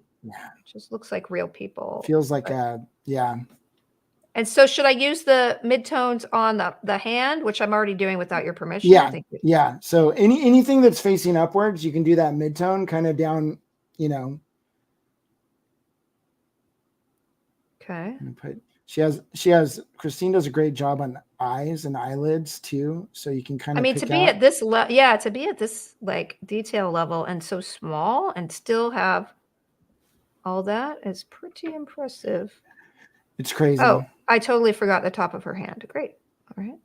just looks like real people. Feels like yeah. And so, should I use the midtones on the hand, which I'm already doing without your permission? Yeah. Yeah. So anything that's facing upwards, you can do that midtone kind of down. Okay. Christine does a great job on eyes and eyelids too. So you can kind of, to be at this like detail level and so small and still have all that is pretty impressive. It's crazy. Oh, I totally forgot the top of her hand. Great. All right.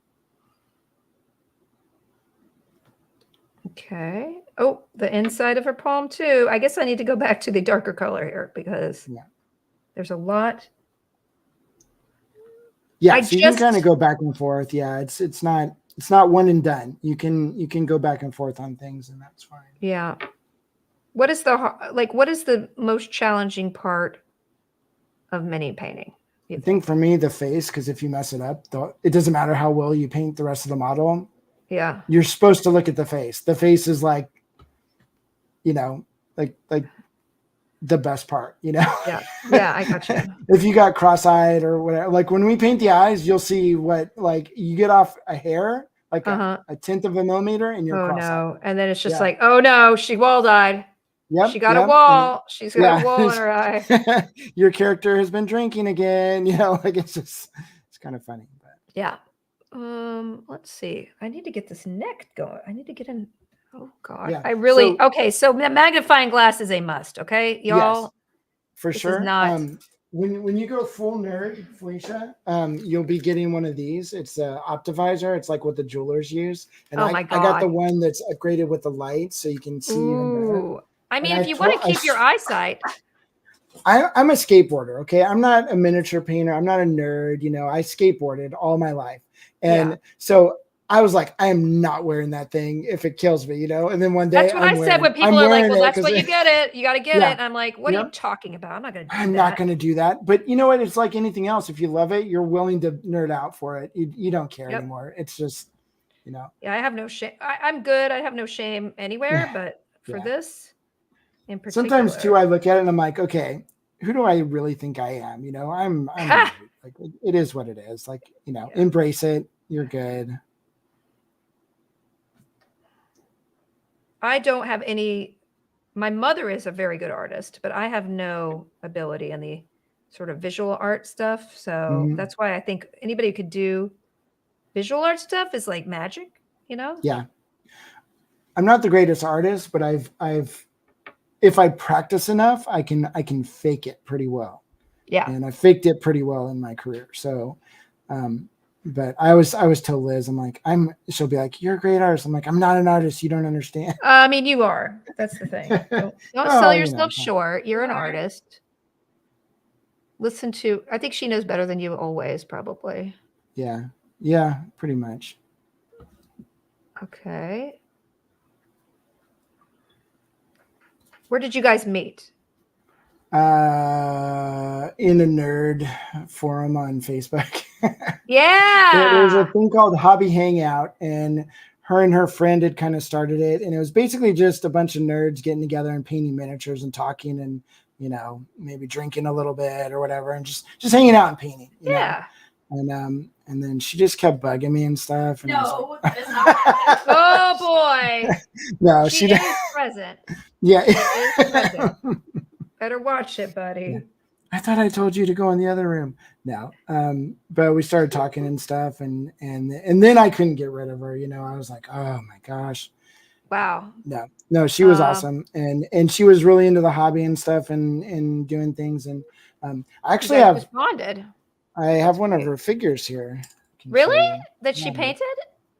Okay. Oh, the inside of her palm too. I guess I need to go back to the darker color here because there's a lot. Yeah, so you can kind of go back and forth. Yeah, it's not one and done. You can go back and forth on things, and that's fine. Yeah. What is the most challenging part of mini painting? I think for me, the face, because if you mess it up, it doesn't matter how well you paint the rest of the model. Yeah. You're supposed to look at the face. The face is like the best part, Yeah, I got you. If you got cross-eyed or whatever, like when we paint the eyes, you'll see what you get off a hair, like a tenth of a millimeter, and you're cross-eyed. No, and then it's just like, oh no, she wall-eyed. Yep, she got a wall. She's got a wall in her eye. Your character has been drinking again. It's kind of funny. But. Yeah. Let's see. I need to get this neck going. I need to get in. Oh God. Yeah. I really so the magnifying glass is a must. Okay, y'all. Yes, for sure. When you go full nerd, Felicia, you'll be getting one of these. It's a Optivisor. It's like what the jewelers use. And I got the one that's upgraded with the light, so you can see even better. I mean, if you want to keep your eyesight. I'm a skateboarder. Okay, I'm not a miniature painter. I'm not a nerd. I skateboarded all my life, and so I was like, I am not wearing that thing if it kills me, And then one day, that's what I said when people are like, "Well, that's what you get it. You got to get it." And I'm like, "What are you talking about? I'm not going to do that." I'm not going to do that. But you know what? It's like anything else. If you love it, you're willing to nerd out for it. You don't care anymore. It's just, Yeah, I have no shame. I'm good. I have no shame anywhere, but for this in particular. Sometimes too, I look at it and I'm like, okay, who do I really think I am? You know, I'm right. Like it is what it is. Like, you know, embrace it. You're good. I don't have any. My mother is a very good artist, but I have no ability in the sort of visual art stuff. So that's why I think anybody who could do visual art stuff is like magic, you know? Yeah. I'm not the greatest artist, but I've if I practice enough, I can fake it pretty well. Yeah. And I faked it pretty well in my career. So but I was told Liz, I'm like, she'll be like, you're a great artist. I'm like, I'm not an artist. You don't understand. I mean, you are. That's the thing. Don't sell yourself short. You're an artist. Listen to, I think she knows better than you always, probably. Yeah. Yeah, pretty much. Okay. Where did you guys meet? In a nerd forum on Facebook. Yeah. There's a thing called Hobby Hangout, and her friend had kind of started it, and it was basically just a bunch of nerds getting together and painting miniatures and talking and, you know, maybe drinking a little bit or whatever, and just hanging out and painting. You know? And then she just kept bugging me and stuff. And no, it's not. Oh boy. No, she is present. Yeah. She is present. Better watch it, buddy. Yeah. I thought I told you to go in the other room. No. But we started talking and stuff, and then I couldn't get rid of her. You know, I was like, oh my gosh. Wow. No, she was awesome. And she was really into the hobby and stuff and doing things. And I actually responded. I have one of her figures here. Really? That she painted?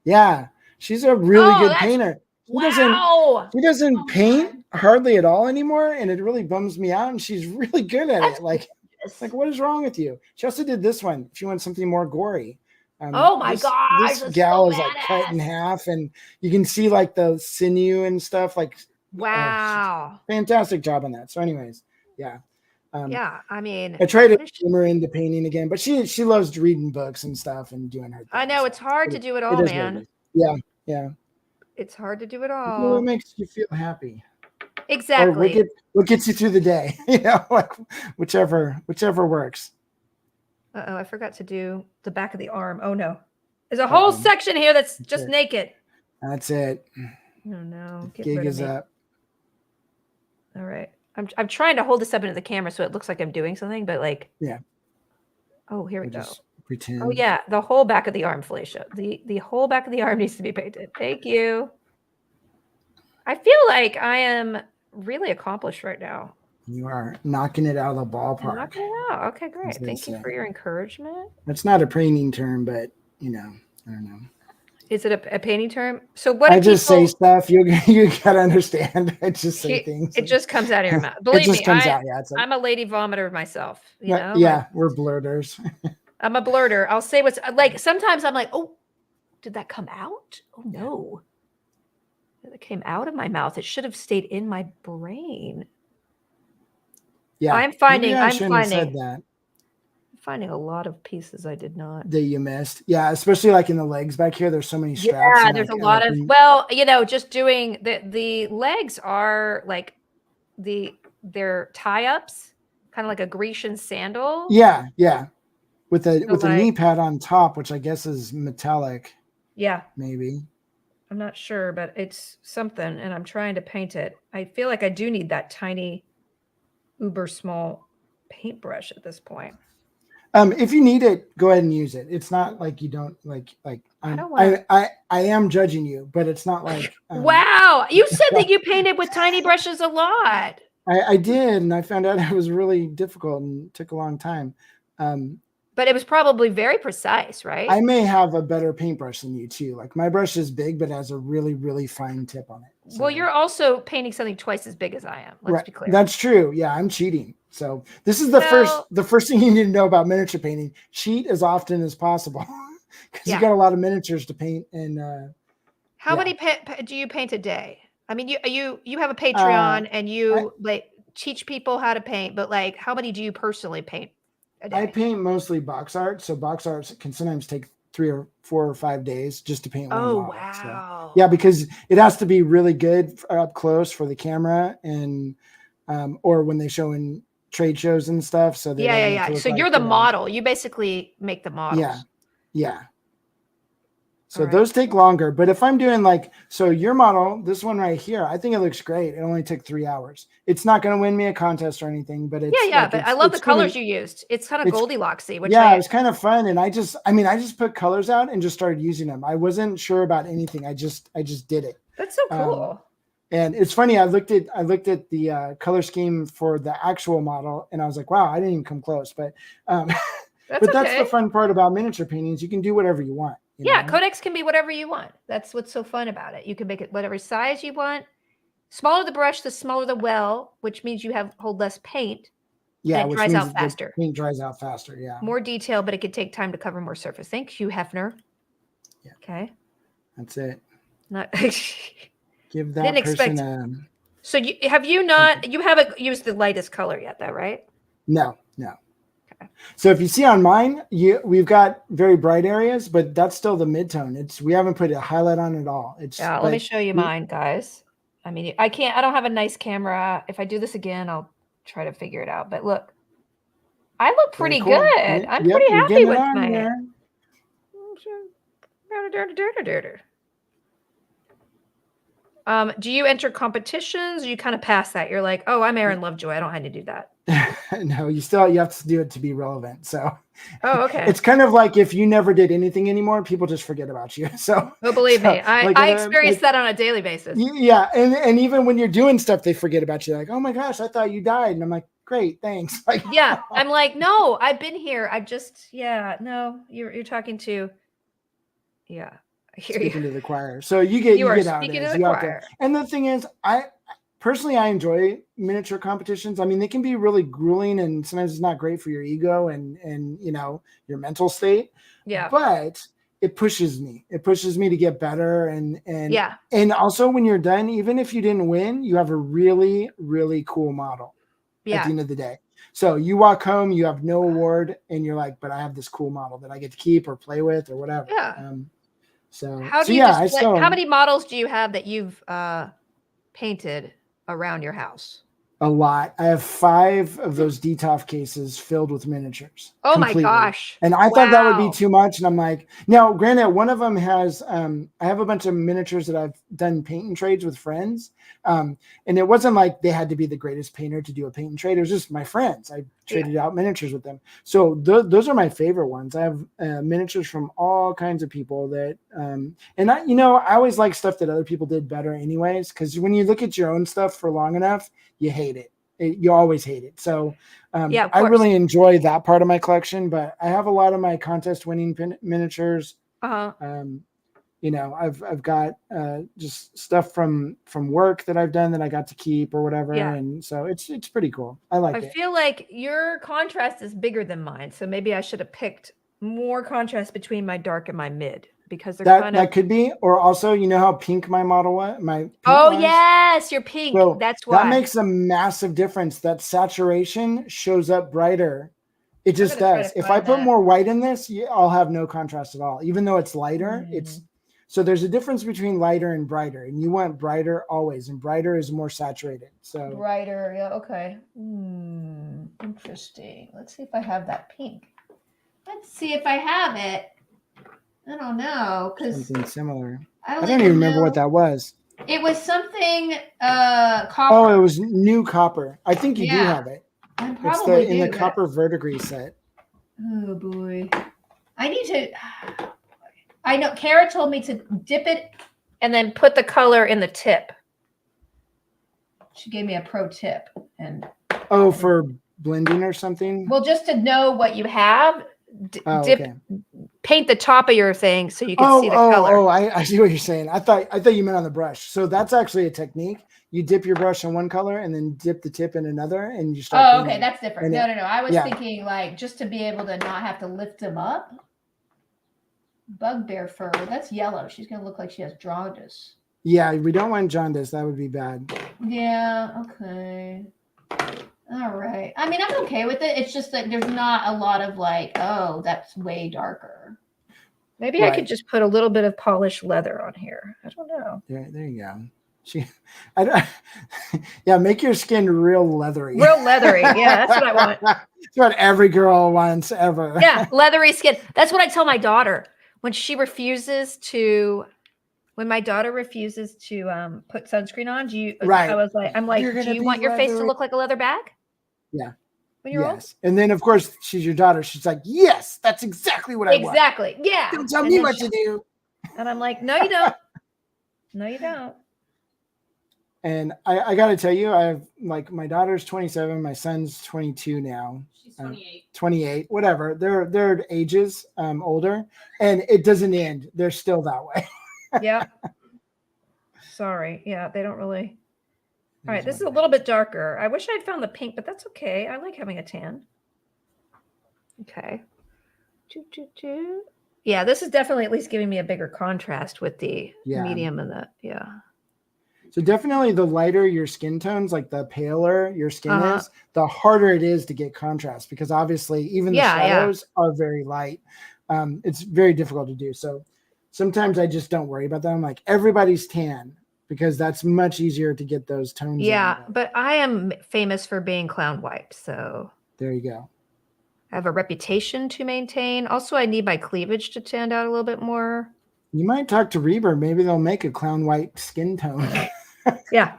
Yeah. She's a really good painter. She doesn't paint hardly at all anymore, and it really bums me out. And she's really good at it. Like what is wrong with you? She also did this one. She wants something more gory. Oh my gosh! This gal is like cut in half, and you can see like the sinew and stuff. Like, wow, fantastic job on that. So, anyways, yeah. Yeah, I mean, I tried to get her into painting again, but she loves reading books and stuff and doing her thing. I know it's hard to do it all, man. Yeah. It's hard to do it all. What makes you feel happy? Exactly. Or what gets you through the day? You know, like whichever works. Uh-oh, I forgot to do the back of the arm. Oh no. There's a whole section here that's just naked. That's it. Oh no. Get gig is up. All right. I'm trying to hold this up into the camera so it looks like I'm doing something, but like, yeah. Oh, here we go. Pretend. Oh yeah, the whole back of the arm, Felicia. The whole back of the arm needs to be painted. Thank you. I feel like I am really accomplished right now. You are knocking it out of the ballpark. Knocking it out. Okay, great. Thank you for your encouragement. That's not a painting term, but you know, I don't know. Is it a painting term? So what? I just say stuff. You gotta understand. I just say things. It just comes out of your mouth. Believe me, out. Yeah, I'm a lady vomiter myself. You know. Yeah, we're blurters. I'm a blurter. I'll say what's like. Sometimes I'm like, oh, did that come out? Oh no, it came out of my mouth. It should have stayed in my brain. Yeah, I'm finding a lot of pieces I did not. That you missed. Yeah, especially like in the legs back here. There's so many straps. Yeah, there's a lot of. Well, you know, just doing the legs are like they're tie-ups, kind of like a Grecian sandal. Yeah. With a knee pad on top, which I guess is metallic. Yeah. Maybe. I'm not sure, but it's something, and I'm trying to paint it. I feel like I do need that tiny, uber small paintbrush at this point. If you need it, go ahead and use it. It's not like you don't like. I am judging you, but it's not like. Wow, you said that you painted with tiny brushes a lot. I did, and I found out it was really difficult and took a long time. But it was probably very precise, right? I may have a better paintbrush than you too. Like my brush is big, but has a really, really fine tip on it. So. Well, you're also painting something twice as big as I am. Let's be clear. That's true. Yeah, I'm cheating. So this is the first thing you need to know about miniature painting. Cheat as often as possible because you got a lot of miniatures to paint. And how many do you paint a day? I mean, you have a Patreon and you like teach people how to paint, but like, how many do you personally paint? I paint mostly box art, so box art can sometimes take 3 or 4 or 5 days just to paint one model. Wow! So, yeah, because it has to be really good up close for the camera, and or when they show in trade shows and stuff. So they don't have to look So like, you're the model. You basically make the models. Yeah. So those take longer, but if I'm doing like, so your model, this one right here, I think it looks great. It only took 3 hours. It's not going to win me a contest or anything, but it's but I love the colors you used. It's kind of Goldilocks-y, which it was kind of fun. And I just put colors out and just started using them. I wasn't sure about anything. I just did it. That's so cool. And it's funny. I looked at the color scheme for the actual model, and I was like, wow, I didn't even come close. But that's the fun part about miniature paintings. You can do whatever you want. You know? Codex can be whatever you want. That's what's so fun about it. You can make it whatever size you want. Smaller the brush, the smaller the well, which means you hold less paint. Yeah, and it dries out faster. Paint dries out faster. Yeah. More detail, but it could take time to cover more surface. Thank you, Hefner. Yeah. Okay. That's it. Not give that person So you haven't used the lightest color yet, though, right? No. So if you see on mine, we've got very bright areas, but that's still the midtone. We haven't put a highlight on at all. Let me show you mine, guys. I mean, I don't have a nice camera. If I do this again, I'll try to figure it out. But look, I look pretty good. I'm pretty happy with mine. Do you enter competitions? Or you kind of pass that? You're like, oh, I'm Aaron Lovejoy. I don't have to do that. No, you have to do it to be relevant. So, okay. It's kind of like if you never did anything anymore, people just forget about you. So, believe me, I experience that on a daily basis. Yeah, and even when you're doing stuff, they forget about you. Like, oh my gosh, I thought you died, and I'm like, great, thanks. Like, I'm like, no, I've been here. I just, no, you're talking to, speaking to the choir. So you get out speaking to the choir. And the thing is, Personally, I enjoy miniature competitions. I mean, they can be really grueling, and sometimes it's not great for your ego and your mental state. Yeah. But it pushes me. It pushes me to get better, and also when you're done, even if you didn't win, you have a really, really cool model. At the end of the day. So you walk home, you have no award, and you're like, but I have this cool model that I get to keep or play with or whatever. Yeah. How many models do you have that you've painted around your house? A lot. I have 5 of those DTOF cases filled with miniatures. Oh completely. My gosh. And I thought that would be too much. And I'm like, now granted, one of them has, I have a bunch of miniatures that I've done paint and trades with friends. And it wasn't like they had to be the greatest painter to do a paint and trade. It was just my friends. I traded out miniatures with them. So those are my favorite ones. I have miniatures from all kinds of people that, and I always like stuff that other people did better anyways. Cause when you look at your own stuff for long enough, you hate it. You always hate it. So I really enjoy that part of my collection, but I have a lot of my contest winning miniatures. I've got just stuff from work that I've done that I got to keep or whatever. Yeah. And so it's pretty cool. I like it. I feel like your contrast is bigger than mine. So maybe I should have picked more contrast between my dark and my mid. Because they're that could be, or also, how pink my model was? Yes, you're pink. So that's why. That makes a massive difference. That saturation shows up brighter. It just does. If I put more white in this, I'll have no contrast at all. Even though it's lighter, so there's a difference between lighter and brighter, and you want brighter always, and brighter is more saturated. So brighter, yeah, okay. Interesting. Let's see if I have that pink. Let's see if I have it. I don't know, because something similar. I don't even remember what that was. It was something copper. Oh, it was new copper. I think you do have it. I probably in the copper verdigris set. Oh boy, I need to. I know Kara told me to dip it and then put the color in the tip. She gave me a pro tip for blending or something. Well, just to know what you have. Paint the top of your thing so you can see the color. I see what you're saying. I thought you meant on the brush. So that's actually a technique. You dip your brush in one color and then dip the tip in another, and you start. Oh, okay, that's different. No. I was thinking like just to be able to not have to lift them up. Bugbear fur. That's yellow. She's gonna look like she has jaundice. Yeah, we don't want jaundice. That would be bad. Yeah. Okay. All right. I mean, I'm okay with it. It's just that there's not a lot of like, oh, that's way darker. Maybe I could just put a little bit of polished leather on here. I don't know. There you go. I don't, yeah, make your skin real leathery. Real leathery. Yeah, that's what I want. That's what every girl wants ever. Yeah, leathery skin. That's what I tell my daughter when my daughter refuses to put sunscreen on. Right. I'm like, You're do gonna you be want your face to leathery. look like a leather bag? Yeah. When you're Yes. And then of course she's your daughter. She's like, yes, that's exactly what I want. Exactly. Yeah. Don't tell me what to do. And I'm like, no, you don't. No, you don't. And I got to tell you, I have like my daughter's 27, my son's 22 now. She's 28. 28, whatever. They're ages older, and it doesn't end. They're still that way. Yeah. Sorry. Yeah, they don't really. All right, this is a little bit darker. I wish I'd found the pink, but that's okay. I like having a tan. Okay. Yeah, this is definitely at least giving me a bigger contrast with the medium and the, So definitely the lighter your skin tones, like the paler your skin is, the harder it is to get contrast because obviously even the shadows are very light. It's very difficult to do. So sometimes I just don't worry about them. I'm like, everybody's tan because that's much easier to get those tones. Yeah, but I am famous for being clown white. So there you go. I have a reputation to maintain. Also, I need my cleavage to stand out a little bit more. You might talk to Reber. Maybe they'll make a clown white skin tone. Yeah.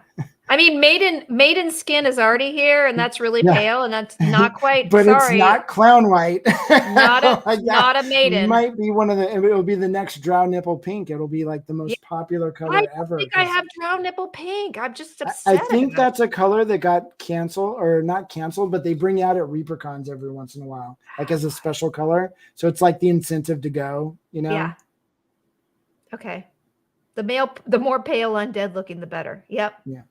I mean, maiden skin is already here, and that's really pale, and that's not quite. But sorry. It's not clown white. Not a maiden. It might be it'll be the next drow nipple pink. It'll be like the most popular color ever. I think I have drow nipple pink. I'm just upset. I think that's a color that got canceled, or not canceled, but they bring out at ReaperCons every once in a while, like as a special color. So it's like the incentive to go, you know? Yeah. Okay. The more pale undead looking, the better. Yep. Yeah.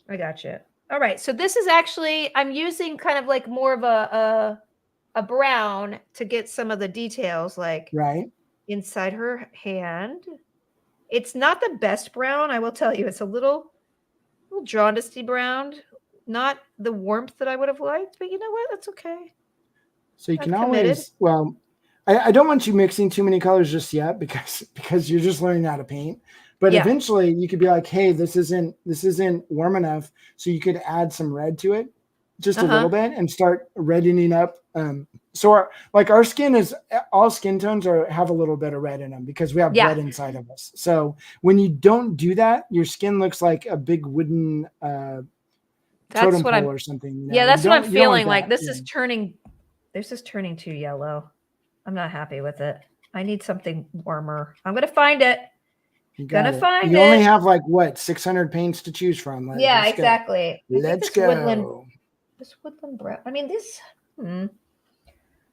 I got you. All right. So this is actually, I'm using kind of like more of a brown to get some of the details, like inside her hand. It's not the best brown, I will tell you. It's a little jaundicey brown, not the warmth that I would have liked, but you know what? That's okay. So you can always, I don't want you mixing too many colors just yet because you're just learning how to paint. But eventually you could be like, hey, this isn't warm enough. So you could add some red to it, just a little bit, and start reddening up. So our skin is, all skin tones have a little bit of red in them because we have red inside of us. So when you don't do that, your skin looks like a big wooden totem pole or something. You know? Yeah, that's what I'm feeling like. This is turning too yellow. I'm not happy with it. I need something warmer. I'm going to find it. You only have like 600 paints to choose from. Yeah, exactly. Let's go. This woodland brown. I mean, this.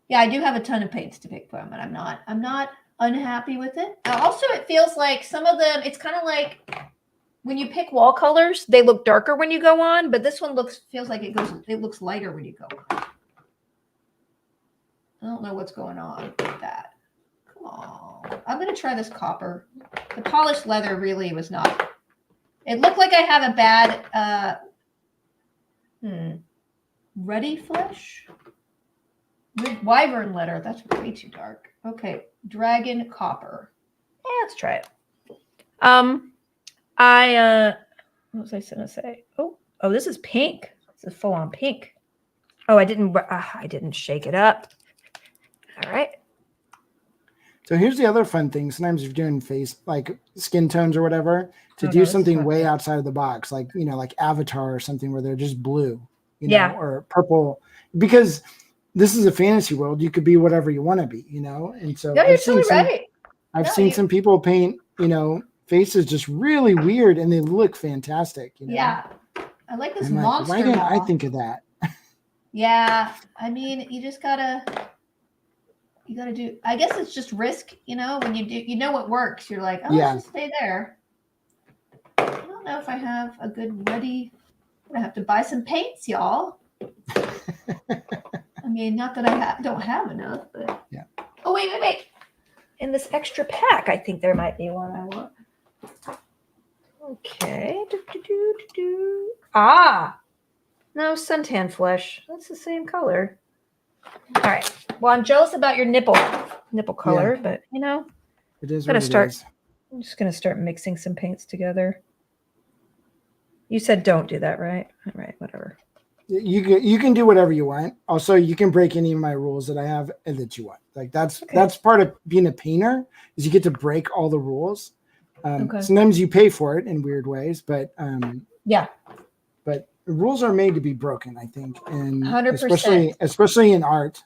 Yeah, I do have a ton of paints to pick from, and I'm not unhappy with it. Also, it feels like some of them. It's kind of like when you pick wall colors, they look darker when you go on, but this one feels like it looks lighter when you go on. I don't know what's going on with that. Come on. I'm going to try this copper. The polished leather really was not. It looked like I have a bad ruddy flesh. Wyvern leather. That's way too dark. Okay. Dragon copper. Yeah, let's try it. What was I going to say? Oh, this is pink. This is full on pink. Oh, I didn't shake it up. All right. So here's the other fun thing. Sometimes if you're doing face, like skin tones or whatever, to do something way outside of the box, like, like Avatar or something where they're just blue, know, or purple, because this is a fantasy world. You could be whatever you want to be, And so I've seen some people paint, faces just really weird and they look fantastic. Yeah. I like this monster. Why didn't I think of that? Yeah. I mean, you just gotta do, I guess it's just risk, when you do, what works. You're like, let's just stay there. I don't know if I have a good ready. I'm gonna have to buy some paints, y'all. I mean, not that I don't have enough, but oh, wait. In this extra pack, I think there might be one I want. Okay. No, suntan flesh. That's the same color. All right. Well, I'm jealous about your nipple color, but it is. I'm just gonna start mixing some paints together. You said don't do that, right? All right, whatever. You can do whatever you want. Also, you can break any of my rules that I have and that you want. Like that's part of being a painter is you get to break all the rules. Sometimes you pay for it in weird ways, but yeah. But rules are made to be broken, I think, and 100%. especially in art.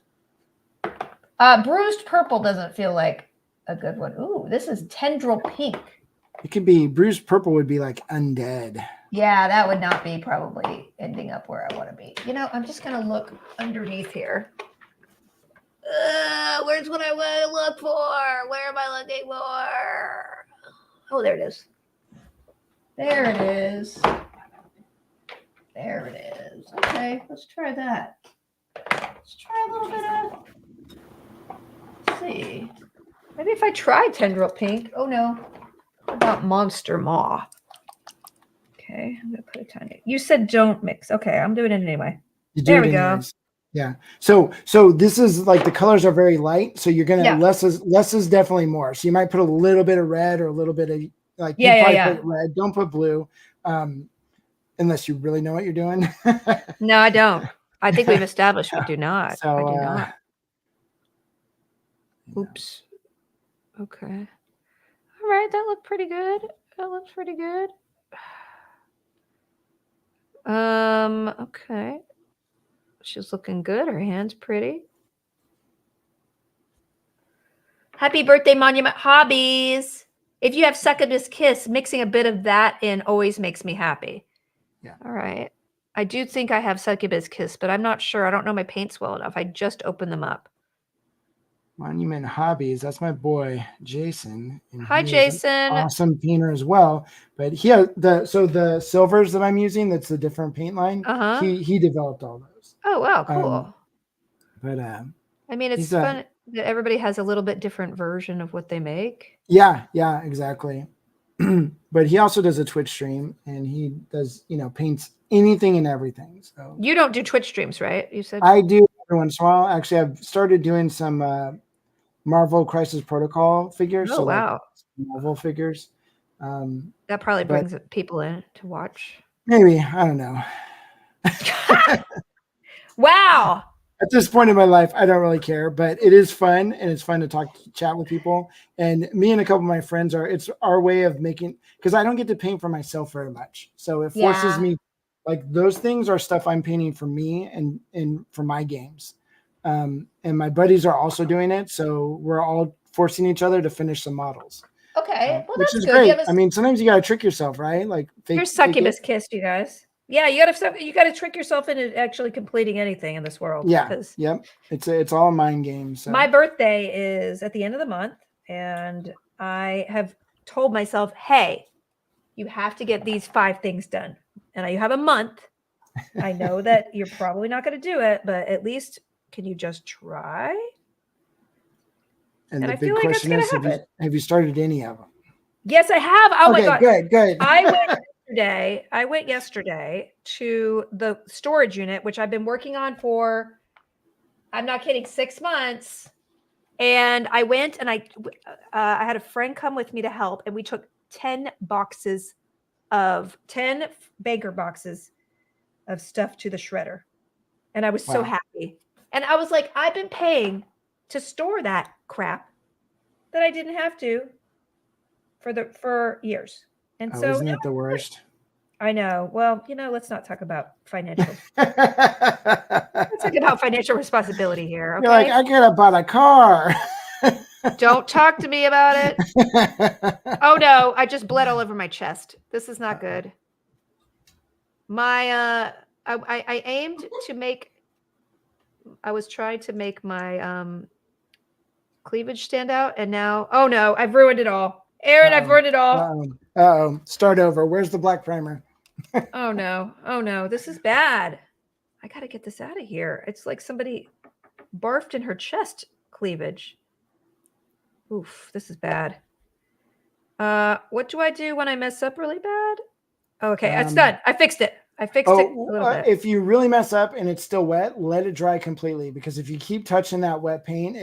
Bruised purple doesn't feel like a good one. Ooh, this is tendril pink. It could be bruised purple would be like undead. Yeah, that would not be probably ending up where I want to be. You know, I'm just going to look underneath here. Where's what I want to look for? Where am I looking for? Oh, there it is. There it is. There it is. Okay, let's try that. Let's try a little bit of... Let's see. Maybe if I try tendril pink. Oh, no. How about monster maw? Okay, I'm going to put a tiny... You said don't mix. Okay, I'm doing it anyway. There we go. Yeah. So this is like the colors are very light. So you're gonna less is definitely more. So you might put a little bit of red or a little bit of like put red. Don't put blue, unless you really know what you're doing. No, I don't. I think we've established we do not. So, I do not. Oops. Okay. All right, that looked pretty good. That looks pretty good. Okay. She's looking good. Her hand's pretty. Happy birthday, Monument Hobbies. If you have Succubus Kiss, mixing a bit of that in always makes me happy. Yeah. All right. I do think I have Succubus Kiss, but I'm not sure. I don't know my paints well enough. I just opened them up. Monument Hobbies. That's my boy, Jason. And hi, Jason. Awesome painter as well. But he has the silvers that I'm using, that's a different paint line. He developed all those. Oh, wow. Cool. But I mean, it's fun that everybody has a little bit different version of what they make. Yeah, exactly. But he also does a Twitch stream, and he does, paints anything and everything. So you don't do Twitch streams, right? You said I do every once in a while. Actually, I've started doing some Marvel Crisis Protocol figures. Oh, wow. Like Marvel figures. That probably brings people in to watch. Maybe, I don't know. Wow. At this point in my life, I don't really care, but it is fun, and it's fun to chat with people. And me and a couple of my friends it's our way of making, because I don't get to paint for myself very much. So it forces me, like those things are stuff I'm painting for me and for my games. And my buddies are also doing it. So we're all forcing each other to finish some models. Okay. Well, which that's is good. Great. I mean, sometimes you got to trick yourself, right? Like here's Succubus Kiss, you guys. Yeah, you gotta trick yourself into actually completing anything in this world. Yeah. Yep. It's all a mind game. So my birthday is at the end of the month, and I have told myself, hey, you have to get these 5 things done. And you have a month. I know that you're probably not going to do it, but at least can you just try? And the big question is, have you started any of them? Yes, I have. Oh my God. Good. I went yesterday to the storage unit, which I've been working on for, I'm not kidding, 6 months. And I went and I had a friend come with me to help, and we took 10 banker boxes of stuff to the shredder. And I was so happy. And I was like, I've been paying to store that crap that I didn't have to for years. And so isn't it the worst? I know. Well, let's not talk about financial. Let's talk about financial responsibility here. Okay? You're like, I could have bought a car. Don't talk to me about it. Oh no, I just bled all over my chest. This is not good. My I aimed to make. I was trying to make my cleavage stand out, and now, oh no, I've ruined it all. Aaron, I've ruined it all. Start over. Where's the black primer? Oh no, this is bad. I gotta get this out of here. It's like somebody barfed in her chest cleavage. Oof, this is bad. What do I do when I mess up really bad? Okay, it's done. I fixed it. I fixed it a little bit. If you really mess up and it's still wet, let it dry completely, because if you keep touching that wet paint,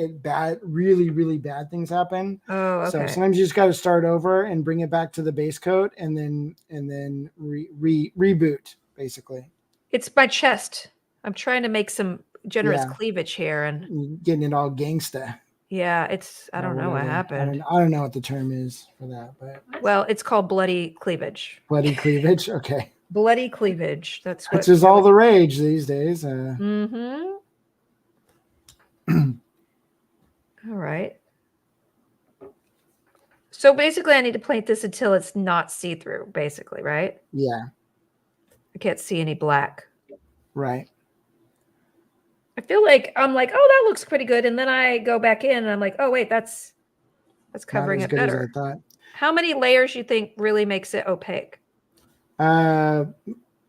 really, really bad things happen. Oh, okay. So sometimes you just got to start over and bring it back to the base coat, and then reboot basically. It's my chest. I'm trying to make some generous cleavage here, and getting it all gangsta. Yeah, I don't know what happened. I don't know what the term is for that, but well, it's called bloody cleavage. Bloody cleavage. Okay. Bloody cleavage. That's what. Which is all the rage these days. Mm-hmm. All right. So basically, I need to paint this until it's not see-through, basically, right? Yeah. I can't see any black. Right. I feel like I'm like, oh, that looks pretty good, and then I go back in, and I'm like, oh, wait, that's covering it better. As I thought. How many layers you think really makes it opaque? Well,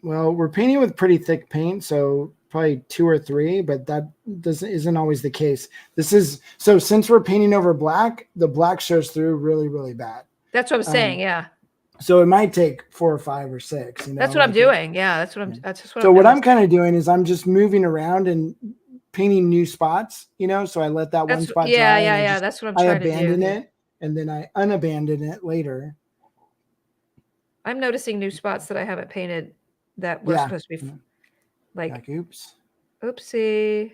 we're painting with pretty thick paint, so probably 2 or 3, but that isn't always the case. Since we're painting over black, the black shows through really, really bad. That's what I'm saying. Yeah. So it might take 4 or 5 or 6. That's what I'm doing. Yeah, that's what I'm. That's just what. So what I'm kind of doing is I'm just moving around and painting new spots. So I let that one spot dry. Yeah. That's what I'm trying to do. I abandon it, and then I unabandon it later. I'm noticing new spots that I haven't painted that were supposed to be like oops. Oopsie.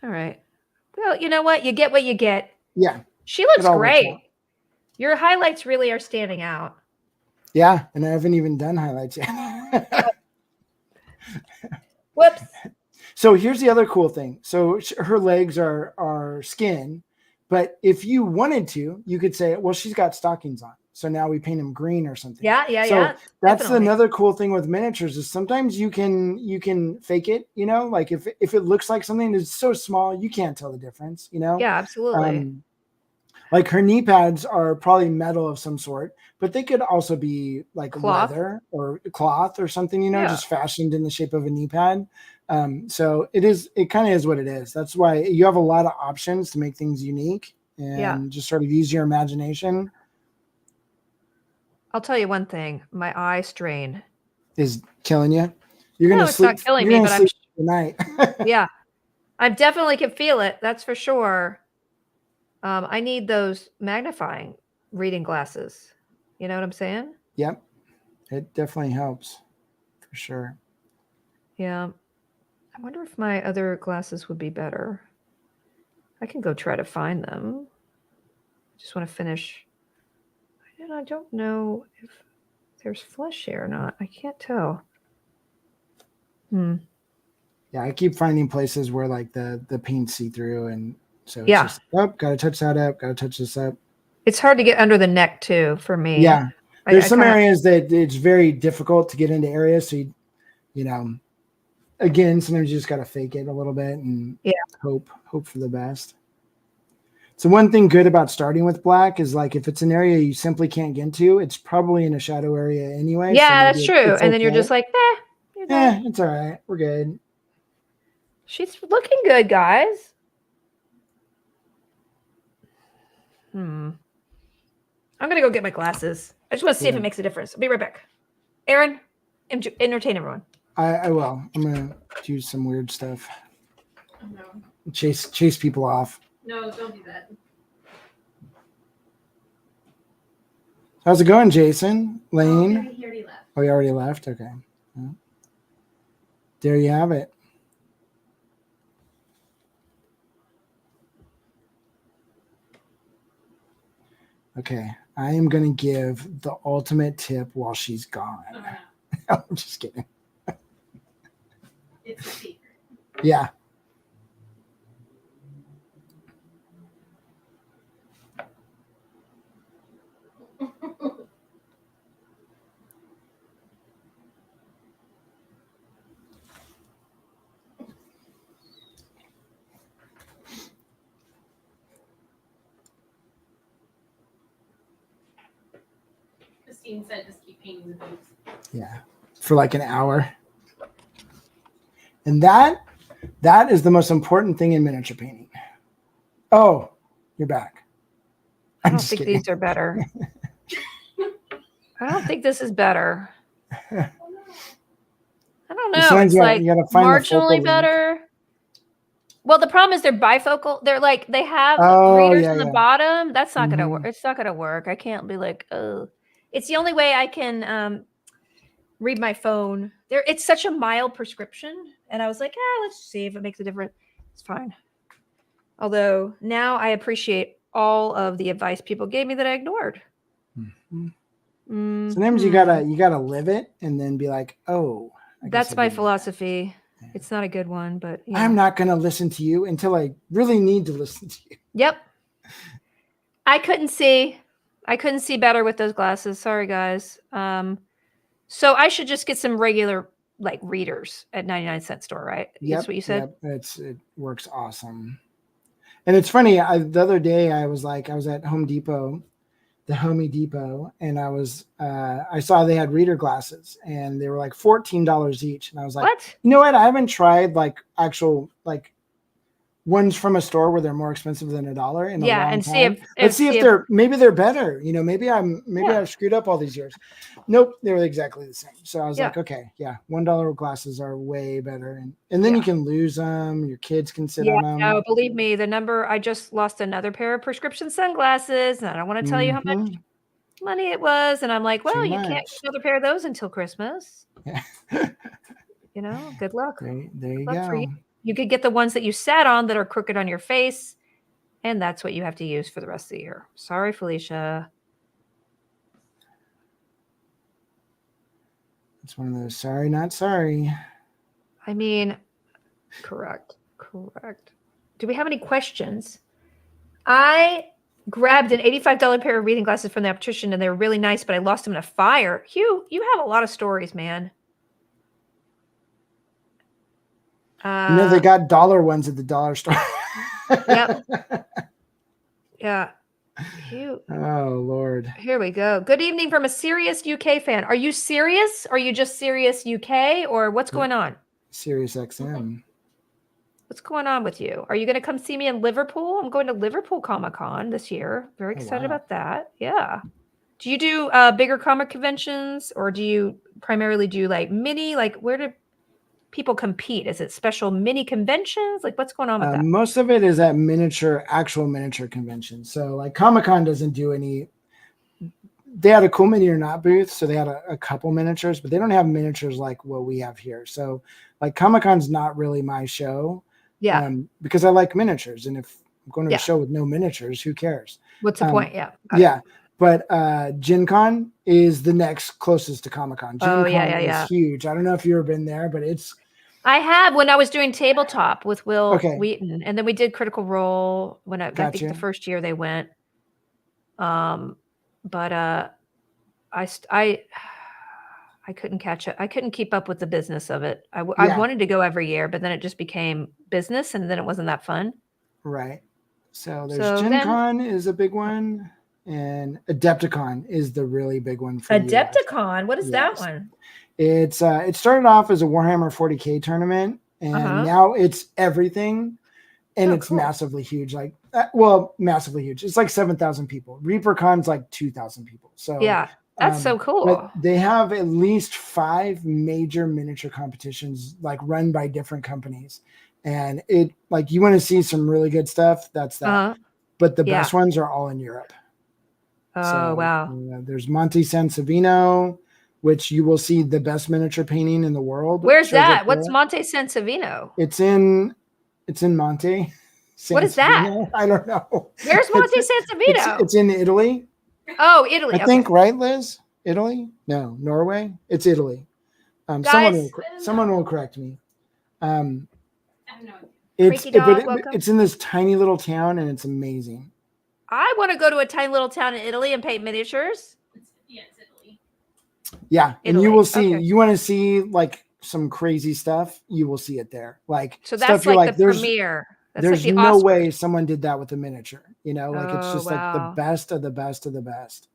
All right. Well, you know what? You get what you get. Yeah. She looks great. Your highlights really are standing out. Yeah, and I haven't even done highlights yet. Whoops. So here's the other cool thing. So her legs are skin, but if you wanted to, you could say, well, she's got stockings on, so now we paint them green or something. Yeah. That's another cool thing with miniatures, is sometimes you can fake it. Like if it looks like something that's so small, you can't tell the difference. Yeah, absolutely. Like her knee pads are probably metal of some sort, but they could also be like leather or cloth or something, just fashioned in the shape of a knee pad. So it kind of is what it is. That's why you have a lot of options to make things unique and just sort of use your imagination. I'll tell you one thing. My eye strain is killing you. You're going to sleep. It's not killing me, but I'm tonight. Yeah, I definitely can feel it. That's for sure. I need those magnifying reading glasses. You know what I'm saying? Yep. It definitely helps for sure. Yeah. I wonder if my other glasses would be better. I can go try to find them. I just want to finish. I don't know if there's flesh here or not. I can't tell. Yeah, I keep finding places where like the paint see through, and so it's just, gotta touch that up, gotta touch this up. It's hard to get under the neck too for me. Yeah. There's some areas that it's very difficult to get into areas. So again, sometimes you just gotta fake it a little bit and hope for the best. So one thing good about starting with black is like if it's an area you simply can't get into, it's probably in a shadow area anyway. Yeah, that's true. And then you're just like, it's all right. We're good. She's looking good, guys. I'm gonna go get my glasses. I just want to see if it makes a difference. I'll be right back. Aaron, entertain everyone. I will. I'm gonna do some weird stuff. Oh, no. Chase people off. No, don't do that. How's it going, Jason? Lane? He already left. Oh, he already left? Okay. Well, there you have it. Okay, I am going to give the ultimate tip while she's gone. I'm just kidding. It's a secret. Yeah. Christine said just keep painting the boots. Yeah, for like an hour. And that is the most important thing in miniature painting. Oh, you're back. I don't think these are better. I don't think this is better. I don't The know. signs, It's like you gotta find the focal marginally length. better. Well, the problem is they're bifocal. They're like they have Oh, readers yeah, on the yeah. bottom. That's not gonna work. Mhm. It's not gonna work. I can't be like, oh. It's the only way I can read my phone. There, it's such a mild prescription, and I was like, let's see if it makes a difference. It's fine. Although now I appreciate all of the advice people gave me that I ignored. Mhm. Sometimes you gotta live it and then be like, oh, I guess That's I my did that. philosophy. It's not a good one, but yeah. I'm not gonna listen to you until I really need to listen to you. Yep. I couldn't see better with those glasses. Sorry, guys. So I should just get some regular like readers at 99-cent store, right? That's what you said? Yep. It works awesome. And it's funny, the other day I was at Home Depot, the Homey Depot, and I saw they had reader glasses and they were like $14 each. And I was like, What? you know what? I haven't tried like actual like ones from a store where they're more expensive than $1 in a long and time. see if Let's see if maybe they're better. You know, maybe I've screwed up all these years. Nope, they were exactly the same. So I was like, okay, yeah, $1 glasses are way better, and then you can lose them. Your kids can sit on them. No, believe me, I just lost another pair of prescription sunglasses, and I don't want to tell you how much money it was. And I'm like, well, you can't get another pair of those until Christmas. Yeah. You know, good luck. There you good luck go. For you. You could get the ones that you sat on that are crooked on your face, and that's what you have to use for the rest of the year. Sorry, Felicia. It's one of those sorry, not sorry. I mean, correct. Do we have any questions? I grabbed an $85 pair of reading glasses from the optician, and they were really nice, but I lost them in a fire. Hugh, you have a lot of stories, man. They got dollar ones at the dollar store. Yep. Yeah. Hugh. Oh, Lord. Here we go. Good evening from a serious UK fan. Are you serious? Are you just serious UK, or what's going on? Sirius XM. What's going on with you? Are you going to come see me in Liverpool? I'm going to Liverpool Comic-Con this year. Very excited about that. Yeah. Do you do bigger comic conventions, or do you primarily do like mini? Like, where do people compete? Is it special mini conventions? Like, what's going on with that? Most of it is at actual miniature conventions. So like Comic-Con doesn't do any. They had a Cool Mini or Not booth, so they had a couple miniatures, but they don't have miniatures like what we have here. So like Comic-Con's not really my show. Yeah. Because I like miniatures, and if I'm going to a show with no miniatures, who cares? What's the point? Yeah. Yeah. But Gen Con is the next closest to Comic-Con. Gen Con is huge. I don't know if you've ever been there, but I have when I was doing tabletop with Will Wheaton, and then we did Critical Role when I think the first year they went. But I couldn't catch it. I couldn't keep up with the business of it. I wanted to go every year, but then it just became business, and then it wasn't that fun. Right. So there's Gen Con is a big one, and Adepticon is the really big one for Adepticon. What is that one? It started off as a Warhammer 40K tournament, and now it's everything, and it's massively huge. Like, massively huge. It's like 7,000 people. ReaperCon's like 2,000 people. So yeah, that's so cool. But they have at least 5 major miniature competitions, like run by different companies, and it like you want to see some really good stuff. That's that. But the best ones are all in Europe. Oh, wow. There's Monte Sansovino, which you will see the best miniature painting in the world. Where's that? What's Monte Sansovino? It's in Monte. What is that? I don't know. Where's Monte Sansovino? It's in Italy. Oh, Italy. I think, right, Liz? Italy? No, Norway. It's Italy. Someone will correct me. It's in this tiny little town, and it's amazing. I want to go to a tiny little town in Italy and paint miniatures. It's Italy. Yeah, Italy. And you will see. You want to see like some crazy stuff? You will see it there. Like, so that's like the premiere. There's like no way someone did that with a miniature. You know, like it's just like the best of the best of the best.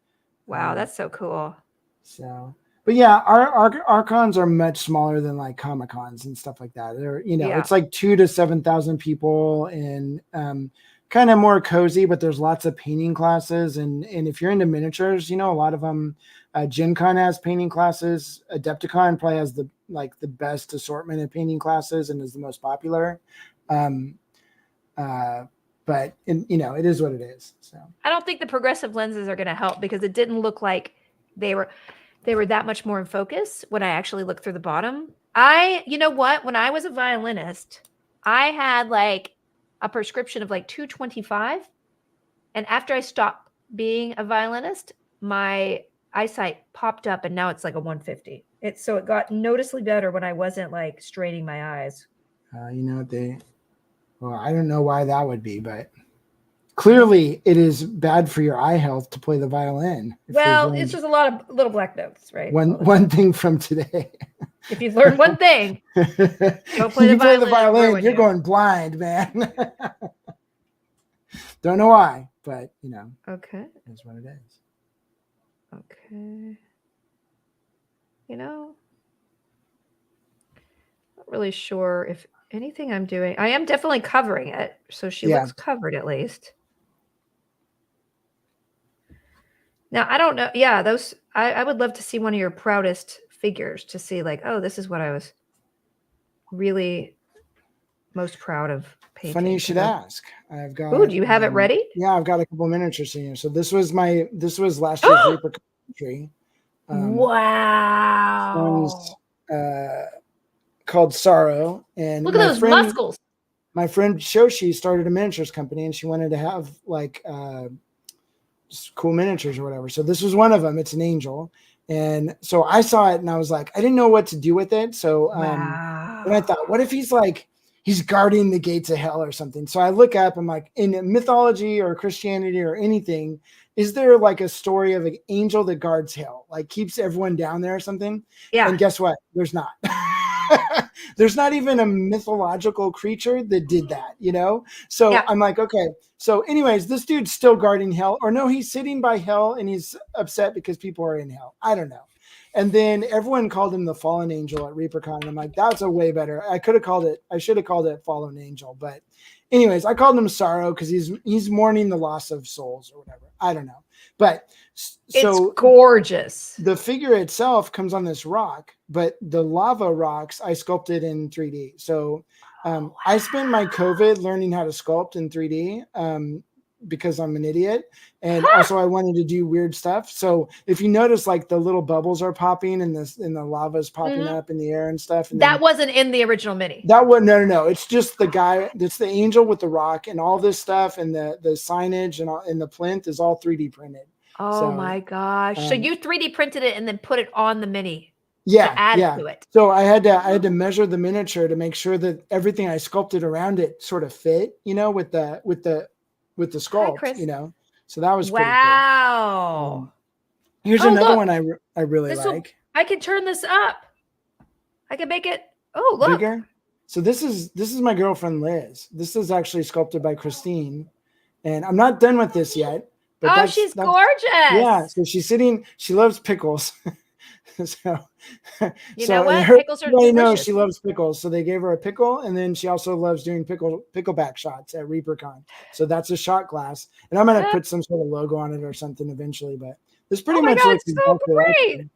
Wow, that's so cool. So, but yeah, our cons are much smaller than like Comic Cons and stuff like that. They're it's like 2,000 to 7,000 people, and kind of more cozy. But there's lots of painting classes, and if you're into miniatures, a lot of them. Gen Con has painting classes. Adepticon probably has the best assortment of painting classes and is the most popular. But it is what it is. So I don't think the progressive lenses are going to help because it didn't look like they were that much more in focus when I actually looked through the bottom. You know what? When I was a violinist, I had like a prescription of like 225. And after I stopped being a violinist, my eyesight popped up and now it's like a 150. So it got noticeably better when I wasn't like straining my eyes. Well, I don't know why that would be, but clearly it is bad for your eye health to play the violin. Well, it's just a lot of little black notes, right? One thing from today. If you've learned one thing, don't play the violin. You're going blind, man. Don't know why, but okay, that's what it is. Okay. Not really sure if anything I'm doing. I am definitely covering it, so she looks covered at least. Now I don't know. Yeah, those. I would love to see one of your proudest figures to see like, oh, this is what I was really most proud of painting. Funny you should ask. I've got. Oh, do you have it ready? Yeah, I've got a couple miniatures in here. So this was last year's Reaper country. Wow. One's called Sorrow, and look at those muscles. My friend Shoshi started a miniatures company, and she wanted to have like just cool miniatures or whatever. So this was one of them. It's an angel. And so I saw it and I was like, I didn't know what to do with it. So and I thought, what if he's guarding the gates of hell or something? So I look up, I'm like, in mythology or Christianity or anything, is there like a story of an angel that guards hell, like keeps everyone down there or something? Yeah. And guess what? There's not. There's not even a mythological creature that did that, So I'm like, okay. So anyways, this dude's still guarding hell, or no, he's sitting by hell and he's upset because people are in hell. I don't know. And then everyone called him the fallen angel at ReaperCon. And I'm like, that's a way better. I should have called it fallen angel. But anyways, I called him Sorrow because he's mourning the loss of souls or whatever. I don't know. But it's gorgeous. The figure itself comes on this rock, but the lava rocks I sculpted in 3D. So I spent my COVID learning how to sculpt in 3D because I'm an idiot. And also I wanted to do weird stuff. So if you notice, like the little bubbles are popping and the lava's popping up in the air and stuff. And that wasn't in the original mini. That was no. It's just the guy. It's the angel with the rock and all this stuff, and the signage and the plinth is all 3D printed. Oh my gosh! So you 3D printed it and then put it on the mini. Yeah, to add to it. So I had to measure the miniature to make sure that everything I sculpted around it sort of fit, with the sculpt, Hi, So that was pretty cool. Wow. Here's another one I really like. I can turn this up. I can make it. Oh, look. Bigger. So this is my girlfriend Liz. This is actually sculpted by Christine, and I'm not done with this yet. But she's gorgeous. Yeah. So she's sitting. She loves pickles. So you know what? Pickles are delicious. Know she loves pickles. So they gave her a pickle, and then she also loves doing pickleback shots at ReaperCon. So that's a shot glass, and I'm gonna put some sort of logo on it or something eventually. But this pretty much looks so great.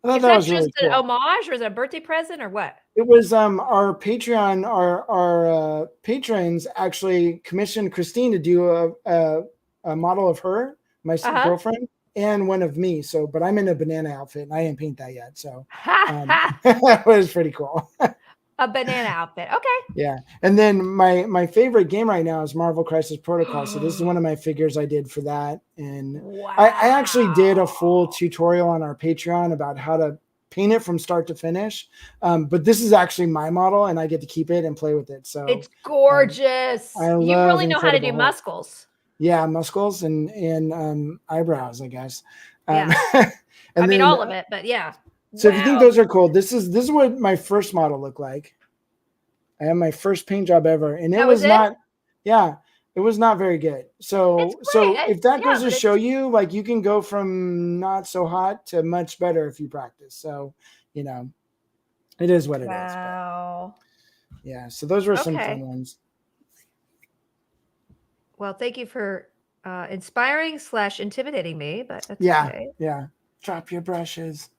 I thought that was really cool. An homage, or is it a birthday present, or what? It was our Patreon, our patrons actually commissioned Christine to do a model of her, my girlfriend, and one of me. So, but I'm in a banana outfit and I didn't paint that yet. So that was pretty cool. A banana outfit. Okay. Yeah. And then my favorite game right now is Marvel Crisis Protocol. So this is one of my figures I did for that. And I actually did a full tutorial on our Patreon about how to paint it from start to finish. But this is actually my model and I get to keep it and play with it. So it's gorgeous. You really know how to do muscles. Yeah, muscles and eyebrows, I guess. Yeah. I mean, all of it, but yeah. So if you think those are cool, this is what my first model looked like. I had my first paint job ever, and it was not. Yeah, it was not very good. So if that goes to show you, like you can go from not so hot to much better if you practice. So it is what it is. Wow. Yeah. So those were some fun ones. Well, thank you for inspiring / intimidating me, but that's okay. Yeah. Drop your brushes.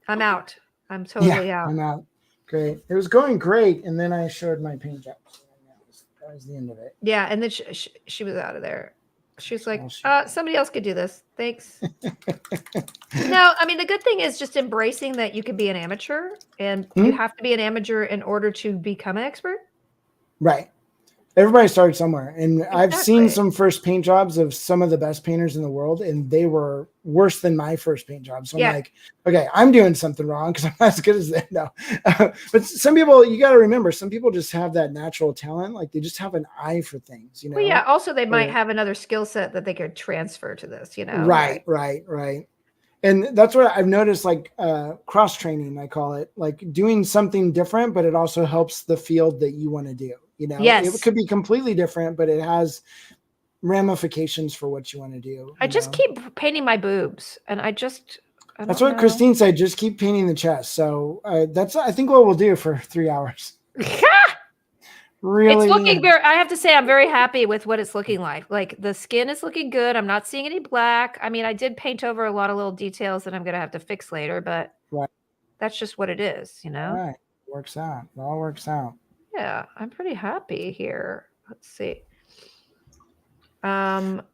I'm out. I'm totally out. I'm out. Great. It was going great, and then I showed my paint job. So that was the end of it. Yeah, and then she was out of there. She was like, Oh, somebody else could do this. Thanks. No, I mean, the good thing is just embracing that you can be an amateur, and you have to be an amateur in order to become an expert. Right. Everybody started somewhere. And I've seen some first paint jobs of some of the best painters in the world, and they were worse than my first paint job. So I'm like, okay, I'm doing something wrong because I'm not as good as them. No. But some people, you got to remember, some people just have that natural talent. Like they just have an eye for things, you know? Well, yeah. Also, they might have another skill set that they could transfer to this, you know? Right. And that's what I've noticed, like cross training, I call it, like doing something different, but it also helps the field that you want to do. You know, it could be completely different, but it has ramifications for what you want to do. I just keep painting my boobs, and that's what Christine said. Just keep painting the chest. So that's, I think, what we'll do for 3 hours. Really, it's looking I have to say, I'm very happy with what it's looking like. Like the skin is looking good. I'm not seeing any black. I mean, I did paint over a lot of little details that I'm going to have to fix later, but that's just what it is, you know? All right. Works out. It all works out. Yeah, I'm pretty happy here. Let's see. Let's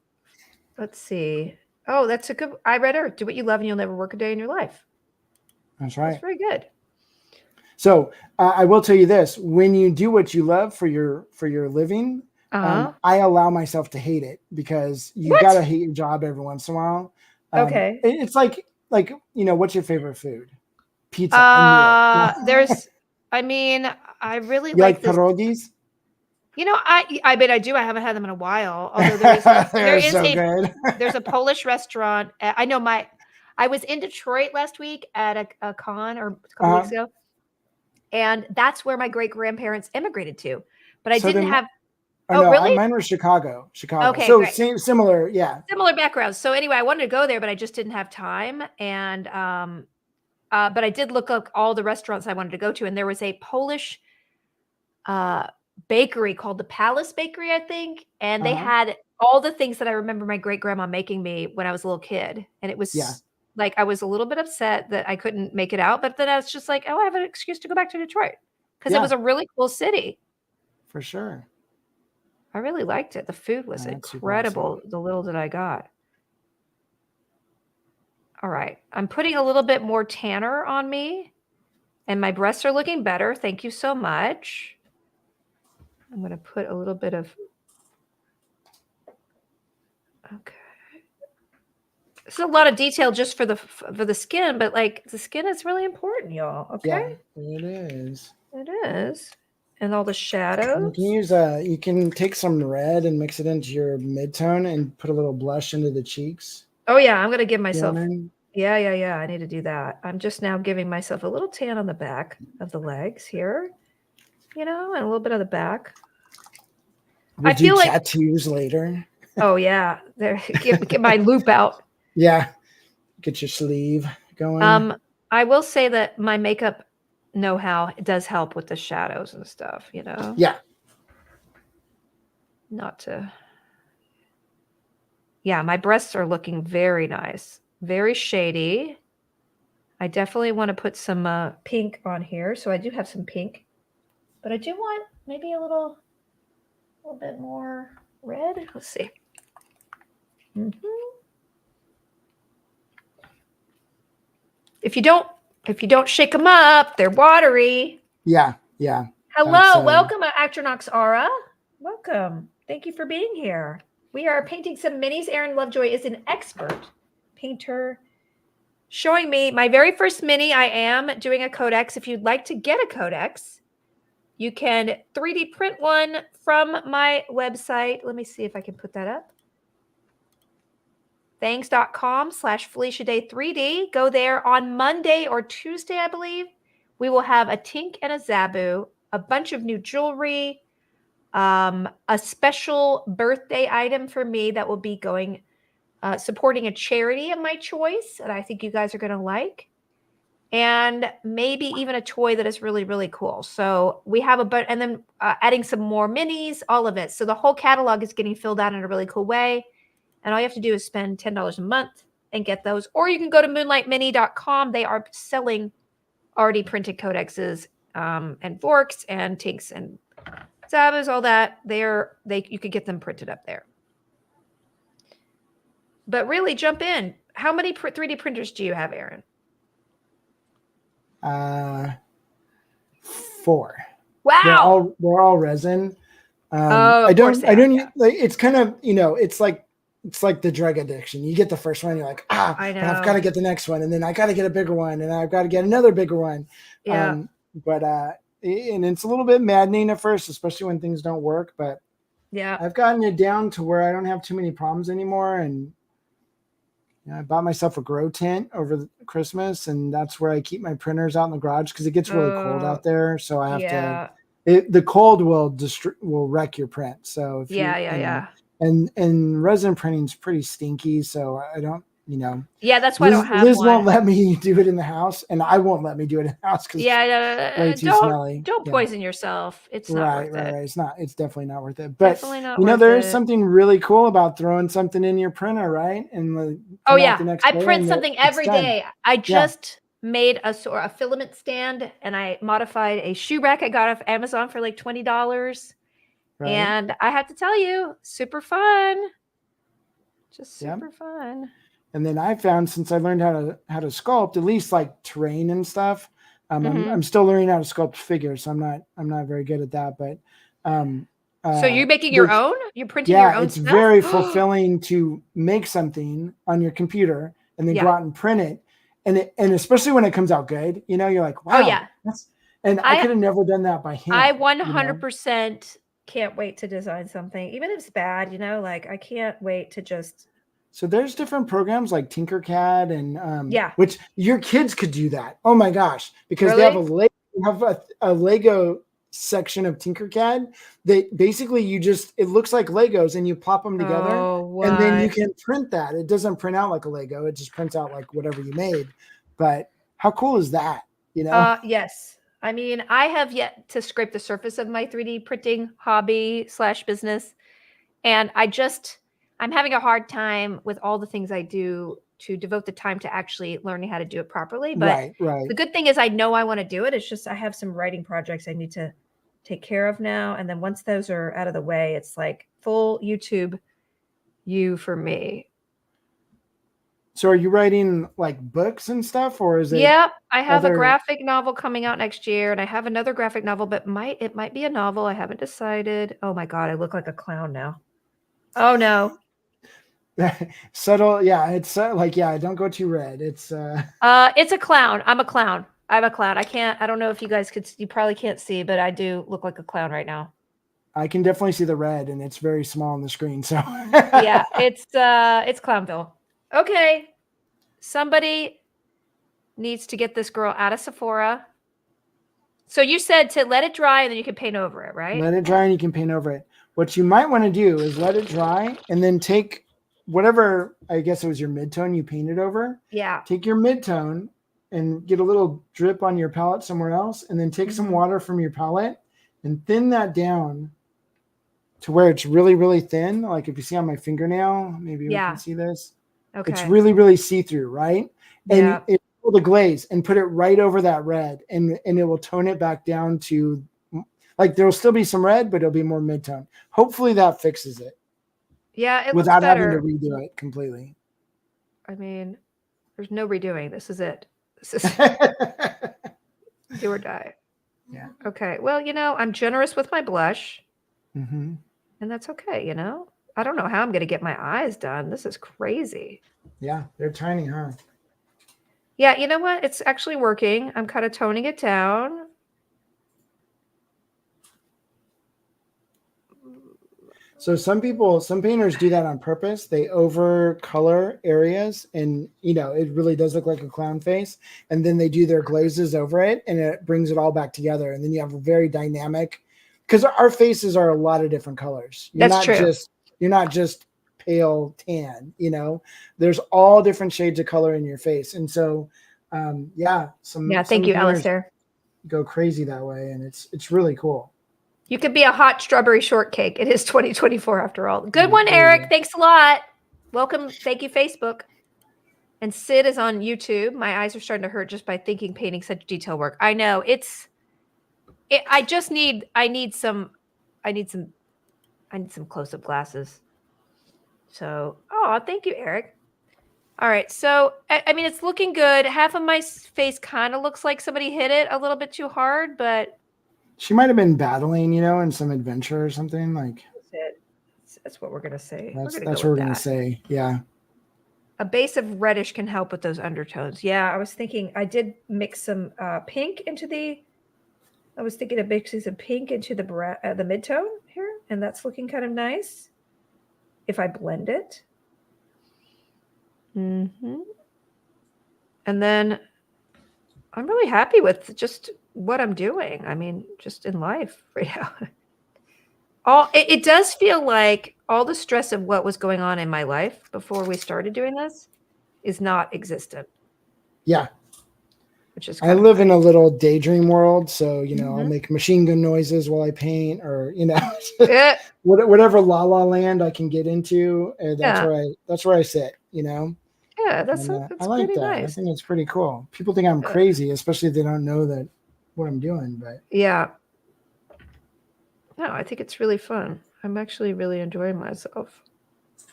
see. Oh, that's a good. I read her. Do what you love and you'll never work a day in your life. That's right. That's very good. So I will tell you this: when you do what you love for your living, I allow myself to hate it because you gotta hate your job every once in a while. Okay. It's like you know, what's your favorite food? Pizza. There's. I mean, I really like pierogies. You know, I bet I do. I haven't had them in a while. Although there's a Polish restaurant. I know I was in Detroit last week at a con or a couple weeks ago, and that's where my great grandparents immigrated to. But I didn't have. No, really? Mine was Chicago. Okay, so great. similar backgrounds. So anyway, I wanted to go there, but I just didn't have time. And but I did look up all the restaurants I wanted to go to, and there was a Polish bakery called the Palace Bakery, I think, and they had all the things that I remember my great grandma making me when I was a little kid, and it was like I was a little bit upset that I couldn't make it out, but then I was just like, oh, I have an excuse to go back to Detroit because it was a really cool city. For sure, I really liked it. The food was incredible. The little that I got. All right, I'm putting a little bit more tanner on me, and my breasts are looking better. Thank you so much. I'm going to put a little bit of, okay. This is a lot of detail just for the skin, but like the skin is really important, y'all. Okay. Yeah, it is. It is. And all the shadows. You can take some red and mix it into your mid-tone and put a little blush into the cheeks. Oh yeah. I'm going to give myself, yeah. I need to do that. I'm just now giving myself a little tan on the back of the legs here. You know, and a little bit of the back. I feel like tattoos later. Oh yeah, there. Get my loop out. Yeah, get your sleeve going. I will say that my makeup know-how does help with the shadows and stuff. You know. Yeah. Not to. Yeah, my breasts are looking very nice, very shady. I definitely want to put some pink on here, so I do have some pink. But I do want maybe a little bit more red. Let's see. If you don't shake them up, they're watery. Yeah. Hello, welcome, Actronox Aura. Welcome. Thank you for being here. We are painting some minis. Aaron Lovejoy is an expert painter, showing me my very first mini. I am doing a codex. If you'd like to get a codex, you can 3D print one from my website. Let me see if I can put that up. Thanks.com/FeliciaDay3D. Go there on Monday or Tuesday, I believe. We will have a Tink and a Zabu, a bunch of new jewelry, a special birthday item for me that will be going, supporting a charity of my choice that I think you guys are going to like. And maybe even a toy that is really, really cool. So we have and then adding some more minis, all of it. So the whole catalog is getting filled out in a really cool way. And all you have to do is spend $10 a month and get those. Or you can go to moonlightmini.com. They are selling already printed codexes and forks and tinks and sabas, all that. You could get them printed up there. But really jump in. How many 3D printers do you have, Aaron? 4. Wow. They're all resin. I don't like, it's kind of, it's like the drug addiction. You get the first one, you're like, I know. and I've got to get the next one, and then I got to get a bigger one, and I've got to get another bigger one. Yeah. And it's a little bit maddening at first, especially when things don't work, but yeah, I've gotten it down to where I don't have too many problems anymore. And I bought myself a grow tent over Christmas, and that's where I keep my printers out in the garage because it gets really cold out there. So I have to. The cold will wreck your print. So if and resin printing is pretty stinky. So I don't. Yeah, that's why I don't have Liz one. won't let me do it in the house, and I won't let me do it in the house because way too smelly. Don't poison yourself. It's not worth it. Right. It's not. It's definitely not worth it. But there is something really cool about throwing something in your printer, right? And I print something every day. I just made a filament stand, and I modified a shoe rack I got off Amazon for like $20. Right. And I have to tell you, super fun. Just super fun. And then I found, since I learned how to sculpt, at least like terrain and stuff. I'm still learning how to sculpt figures, so I'm not very good at that. But so you're making your own? You're printing your own it's stuff? Very fulfilling to make something on your computer and then go out and print it. And especially when it comes out good, you're like, wow. Oh yeah. I could have never done that by hand. I 100% can't wait to design something, even if it's bad. Like I can't wait to just. So there's different programs like Tinkercad and which your kids could do that. Oh my gosh, because they have a Lego section of Tinkercad that basically it looks like Legos and you plop them together and then you can print that. It doesn't print out like a Lego. It just prints out like whatever you made. I'm how cool is that? Yes. I mean, I have yet to scrape the surface of my 3D printing hobby / business. And I'm having a hard time with all the things I do to devote the time to actually learning how to do it properly. But the good thing is I know I want to do it. It's just I have some writing projects I need to take care of now. And then once those are out of the way, it's like full YouTube for me. So are you writing like books and stuff, or is it? Yep. I have a graphic novel coming out next year, and I have another graphic novel, but it might be a novel. I haven't decided. Oh my God, I look like a clown now. Oh no. Subtle, it's don't go too red. It's a clown. I'm a clown. I don't know if you guys you probably can't see, but I do look like a clown right now. I can definitely see the red, and it's very small on the screen. So yeah, it's Clownville. Okay, somebody needs to get this girl out of Sephora. So you said to let it dry and then you can paint over it, right? Let it dry and you can paint over it. What you might want to do is let it dry and then take whatever, I guess it was your midtone you painted over. Yeah. Take your midtone and get a little drip on your palette somewhere else, and then take some water from your palette and thin that down to where it's really, really thin. Like if you see on my fingernail, maybe you can see this. Okay. It's really, really see-through, right? And it will the glaze and put it right over that red, and it will tone it back down to, like, there will still be some red, but it'll be more mid-tone. Hopefully that fixes it. Yeah, without having to redo it completely. I mean, there's no redoing. This is it. This is do or die. Yeah. Okay. Well, I'm generous with my blush, and that's okay. I don't know how I'm going to get my eyes done. This is crazy. Yeah, they're tiny, huh? Yeah, you know what? It's actually working. I'm kind of toning it down. So some painters do that on purpose. They over color areas, and it really does look like a clown face. And then they do their glazes over it, and it brings it all back together. And then you have a very dynamic, because our faces are a lot of different colors. That's true. You're not just pale tan, there's all different shades of color in your face. And so, thank you, Alistair. Go crazy that way. And it's really cool. You could be a hot strawberry shortcake. It is 2024 after all. Good one, Eric. Thanks a lot. Welcome. Thank you, Facebook. And Sid is on YouTube. My eyes are starting to hurt just by thinking painting such detail work. I know I need some close-up glasses. So, oh, thank you, Eric. All right. So, I mean, it's looking good. Half of my face kind of looks like somebody hit it a little bit too hard, but She might have been battling, in some adventure or something like. That's what we're going to say. That's what we're going to say. Yeah. A base of reddish can help with those undertones. Yeah, I was thinking I did mix some pink into the. I was thinking of mixing some pink into the midtone here, and that's looking kind of nice. If I blend it. Mm-hmm. And then I'm really happy with just what I'm doing. I mean, just in life right now. It does feel like all the stress of what was going on in my life before we started doing this is not existent. Yeah. Which is I live in a little daydream world, so I'll make machine gun noises while I paint, or whatever la la land I can get into. That's where I sit. Yeah, that's I like that. nice. I think it's pretty cool. People think I'm crazy, especially if they don't know that what I'm doing. But yeah, no, I think it's really fun. I'm actually really enjoying myself.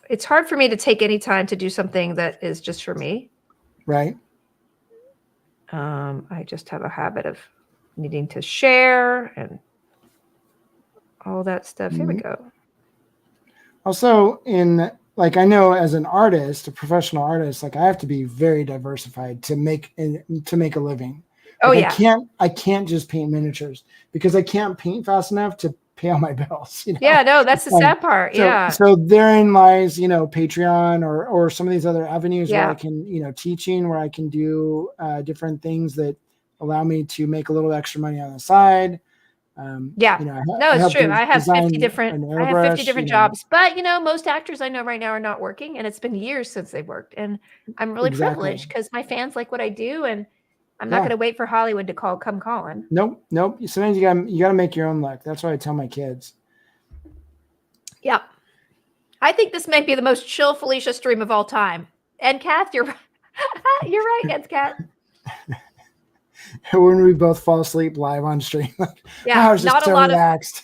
It's hard for me to take any time to do something that is just for me. Right. I just have a habit of needing to share and all that stuff. Here we go. Also, I know as an artist, a professional artist, I have to be very diversified to make a living. I can't just paint miniatures because I can't paint fast enough to pay all my bills. Yeah, no, that's the sad part. So therein lies, Patreon or some of these other avenues where I can, teaching, where I can do different things that allow me to make a little extra money on the side. It's true. I have 50 different jobs, but most actors I know right now are not working, and it's been years since they've worked, and I'm really privileged because my fans like what I do, and I'm not going to wait for Hollywood to come calling. Nope. Sometimes you got to make your own luck. That's what I tell my kids. Yeah, I think this might be the most chill Felicia stream of all time. And Kath, you're right. You're right, yes, Kath. When we both fall asleep live on stream. I was just not so relaxed.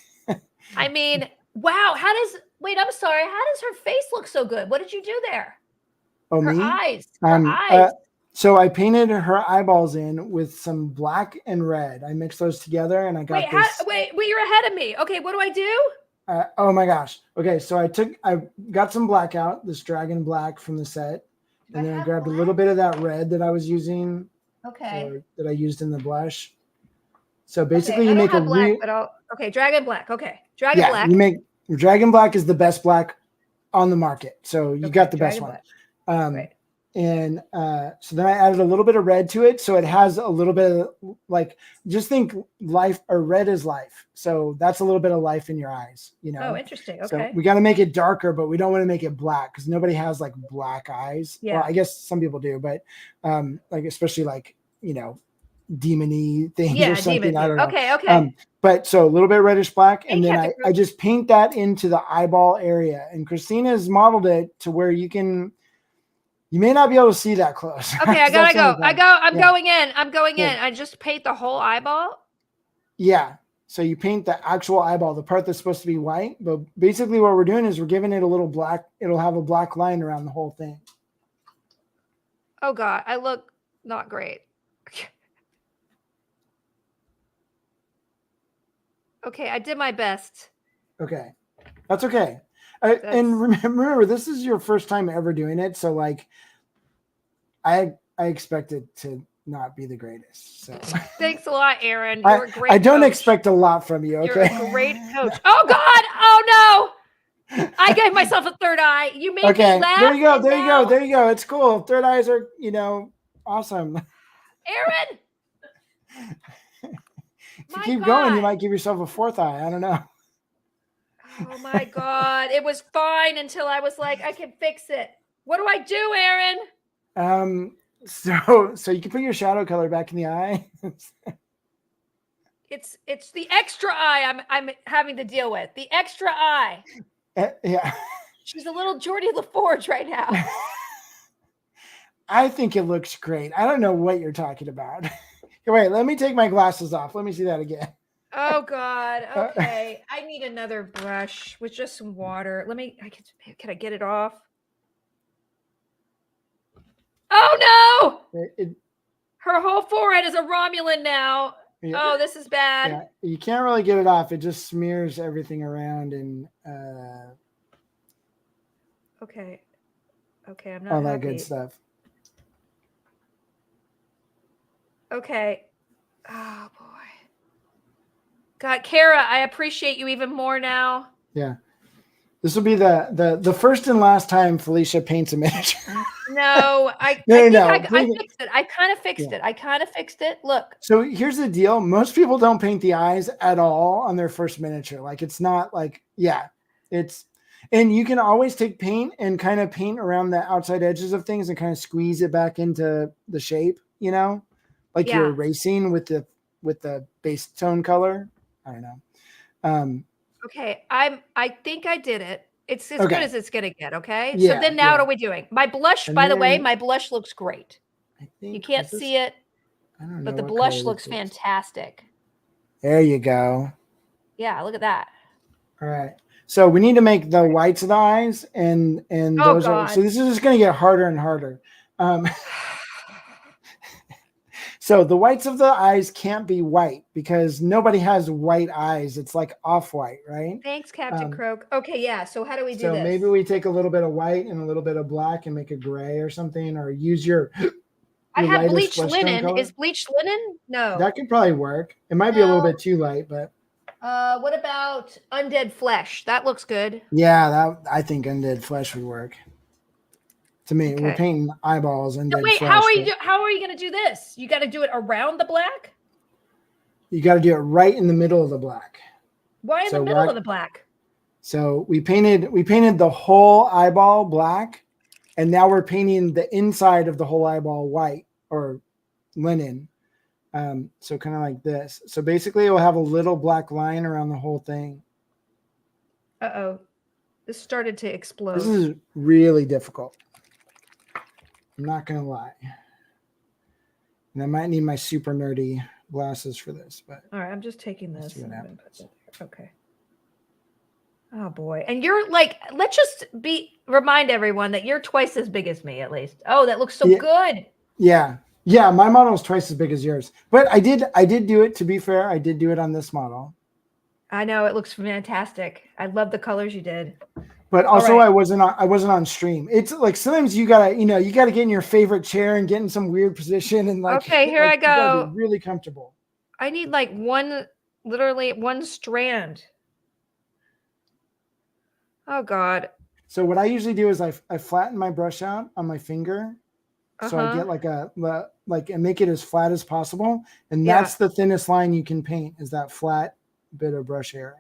I mean, wow. I'm sorry. How does her face look so good? What did you do there? Oh, her me? Eyes. Her eyes. So I painted her eyeballs in with some black and red. I mixed those together and I got wait, you're ahead of me. Okay, what do I do? Oh my gosh. Okay, so I got some black out, this dragon black from the set. And then I grabbed a little bit of that red that I was using. Okay. That I used in the blush. So basically you make dragon black. Okay. Black. You make dragon black is the best black on the market. So you got the best one. Right. And so then I added a little bit of red to it. So it has a little bit of just think life, or red is life. So that's a little bit of life in your eyes, Oh, interesting. Okay. So we got to make it darker, but we don't want to make it black because nobody has black eyes. Yeah. Well, I guess some people do, but especially demon-y things or something. I don't know. Okay. But so a little bit reddish black, and then I just paint that into the eyeball area. And Christina's modeled it to where you may not be able to see that close. Okay, I gotta go. I'm going in. I just paint the whole eyeball. Yeah. So you paint the actual eyeball, the part that's supposed to be white. But basically what we're doing is we're giving it a little black. It'll have a black line around the whole thing. Oh God, I look not great. Okay, I did my best. Okay. That's okay. And remember, this is your first time ever doing it. So I expect it to not be the greatest. So thanks a lot, Aaron. You're a great I don't coach. expect a lot from you. Okay. You're a great coach. Oh God. Oh no. I gave myself a third eye. You made me laugh. There you go. It's cool. Third eyes are, awesome. Aaron. If you keep going, you might give yourself a fourth eye. I don't know. Oh my God. It was fine until I was like, I can fix it. What do I do, Aaron? So you can put your shadow color back in the eye. It's the extra eye I'm having to deal with. The extra eye. Yeah. She's a little Geordie LaForge right now. I think it looks great. I don't know what you're talking about. Wait, let me take my glasses off. Let me see that again. Oh God. Okay. I need another brush with just some water. Can I get it off? Oh no! Her whole forehead is a Romulan now. Yeah, Oh, this is bad. yeah, you can't really get it off. It just smears everything around and Okay. Okay, I'm not all that happy. good stuff. Okay. Oh boy. God, Kara, I appreciate you even more now. Yeah. This will be the first and last time Felicia paints a miniature. No, I fixed it. I kind of fixed it. Look. So here's the deal. Most people don't paint the eyes at all on their first miniature. Like it's not like, and you can always take paint and kind of paint around the outside edges of things and kind of squeeze it back into the shape, like you're erasing with the base tone color. I don't know. Okay, I think I did it. It's as good as it's gonna get. Okay. So Yeah, then now what are we doing? My blush, by the way, my blush looks great. You can't see it, I don't know, but the blush looks fantastic. There you go. Yeah, look at that. All right. So we need to make the whites of the eyes and those are, so this is just going to get harder and harder. So the whites of the eyes can't be white because nobody has white eyes. It's like off-white, right? Thanks, Captain Croak. Okay, yeah. So how do we do this? So maybe we take a little bit of white and a little bit of black and make a gray or something, or use your I have bleached linen. Is bleached linen? No. That could probably work. It might be a little bit too light, but what about undead flesh? That looks good. Yeah, I think undead flesh would work. To me, we're painting eyeballs and wait, flesh, how are you going to do this? You got to do it around the black? You got to do it right in the middle of the black. Why in the middle of the black? So we painted the whole eyeball black, and now we're painting the inside of the whole eyeball white or linen. So kind of like this. So basically it will have a little black line around the whole thing. Uh-oh. This started to explode. This is really difficult. I'm not going to lie. And I might need my super nerdy glasses for this, but all right, I'm just taking this. Okay. Oh boy. And you're like, let's just remind everyone that you're twice as big as me at least. Oh, that looks so good. Yeah. Yeah, my model is twice as big as yours. But I did do it, to be fair. I did do it on this model. I know, it looks fantastic. I love the colors you did. But also I wasn't on stream. It's like sometimes you gotta get in your favorite chair and get in some weird position and like okay, here I go. You gotta be really comfortable. I need like literally one strand. Oh God. So what I usually do is I flatten my brush out on my finger. So I get and make it as flat as possible. And that's the thinnest line you can paint is that flat bit of brush area.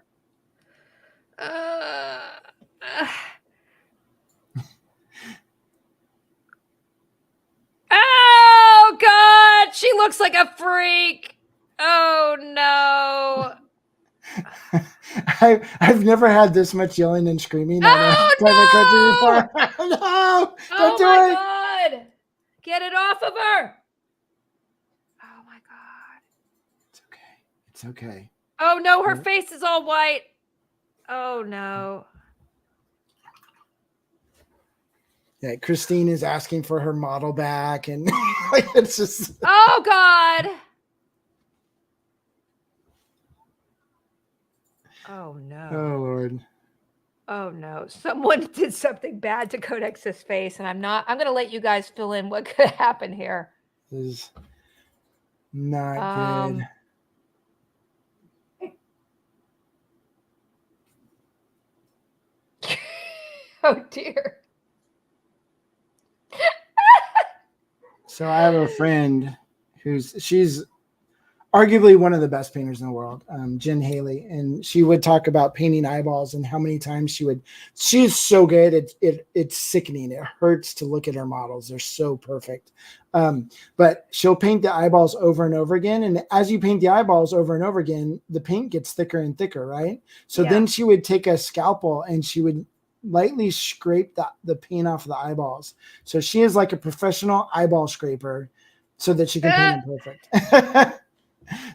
Oh God, she looks like a freak. Oh no. I've never had this much yelling and screaming on a private country before. No, don't do it. God. Get it off of her. Oh my God. It's okay. It's okay. Oh no, her face is all white. Oh no. Yeah, Christine is asking for her model back, and it's just. Oh God. Oh no. Oh Lord. Oh no. Someone did something bad to Codex's face, and I'm going to let you guys fill in what could happen here. This is not good. Oh dear. So I have a friend she's arguably one of the best painters in the world, Jen Haley, and she would talk about painting eyeballs and how many times she's so good. It's sickening. It hurts to look at her models. They're so perfect. But she'll paint the eyeballs over and over again. And as you paint the eyeballs over and over again, the paint gets thicker and thicker, right? So then she would take a scalpel and she would lightly scrape the paint off the eyeballs. So she is like a professional eyeball scraper so that she can paint them perfect.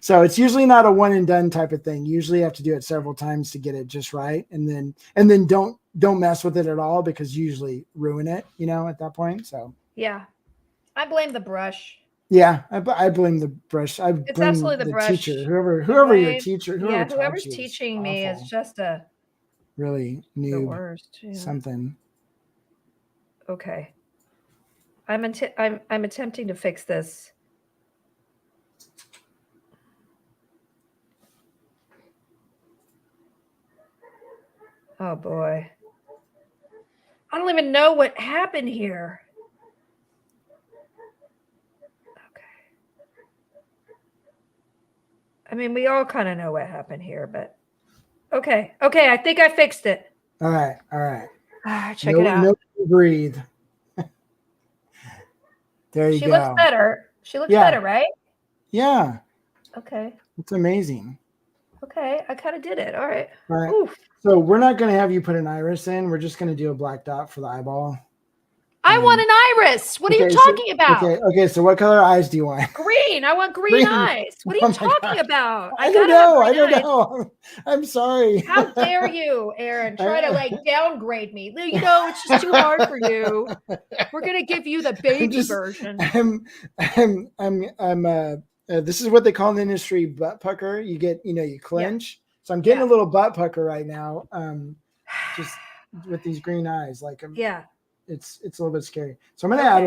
So it's usually not a one and done type of thing. Usually you have to do it several times to get it just right. And then don't mess with it at all because you usually ruin it, at that point. So yeah, I blame the brush. yeah, I blame the brush. I It's blame absolutely the brush. teacher, whoever your teacher, whoever Yeah, taught whoever's you is teaching me is awful. just really the noob worst. Yeah. something. Okay. I'm attempting to fix this. Oh boy. I don't even know what happened here. Okay. I mean, we all kind of know what happened here, but okay. Okay, I think I fixed it. All right. Check it out. No, breathe. There you She go. looks better. She looks better, right? Yeah. Okay. It's amazing. Okay, I kind of did it. All right. All right. Oof. So we're not going to have you put an iris in. We're just going to do a black dot for the eyeball. I want an iris. What are you talking about? Okay. So what color eyes do you want? Green. I want green eyes. What are you talking about? I don't know. I'm sorry. How dare you, Aaron, try to downgrade me? It's just too hard for you. We're going to give you the baby version. This is what they call in the industry butt pucker. You get, you clench. Yeah. So I'm getting a little butt pucker right now. Just with these green eyes, it's a little bit scary. So I'm going to add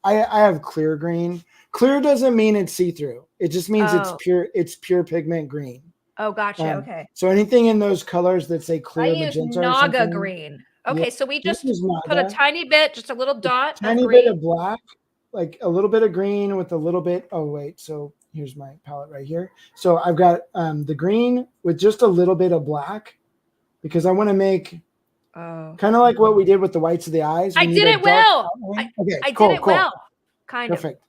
I have clear green. Clear doesn't mean it's see-through. It just means it's pure pigment green. Oh, gotcha. Okay. So anything in those colors that say clear, I use Naga green. Okay, so we just put a tiny bit, just a little dot of green. Bit of black, like a little bit of green with a little bit. Oh, wait. So here's my palette right here. So I've got the green with just a little bit of black because I want to make kind of like what we did with the whites of the eyes. I did it well. I did it well. Kind of. Perfect.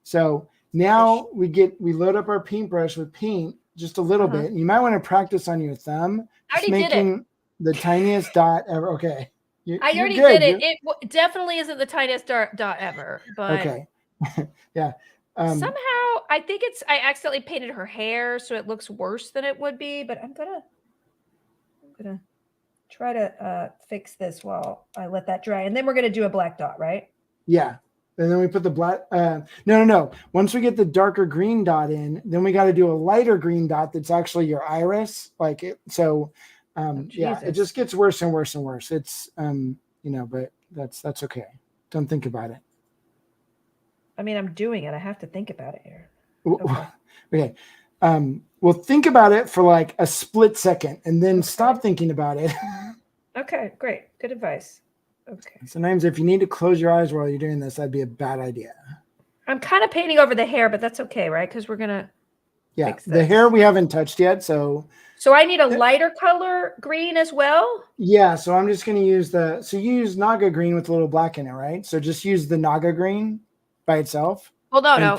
So now we load up our paintbrush with paint just a little bit. You might want to practice on your thumb. I already did it. The tiniest dot ever. Okay. I already did it. It definitely isn't the tiniest dot ever. But okay. Yeah. Somehow I think I accidentally painted her hair, so it looks worse than it would be. But I'm gonna try to fix this while I let that dry, and then we're gonna do a black dot, right? Yeah. And then we put the black. No. Once we get the darker green dot in, then we got to do a lighter green dot that's actually your iris. Yeah, it just gets worse and worse and worse. It's but that's okay. Don't think about it. I mean, I'm doing it. I have to think about it here. Okay. Well, think about it for like a split second and then stop thinking about it. Okay, great. Good advice. Okay. Sometimes if you need to close your eyes while you're doing this, that'd be a bad idea. I'm kind of painting over the hair, but that's okay, right? Because we're going to fix this. The hair we haven't touched yet, so I need a lighter color green as well? Yeah, so I'm just going to use you use Naga green with a little black in it, right? So just use the Naga green by itself. Well, no.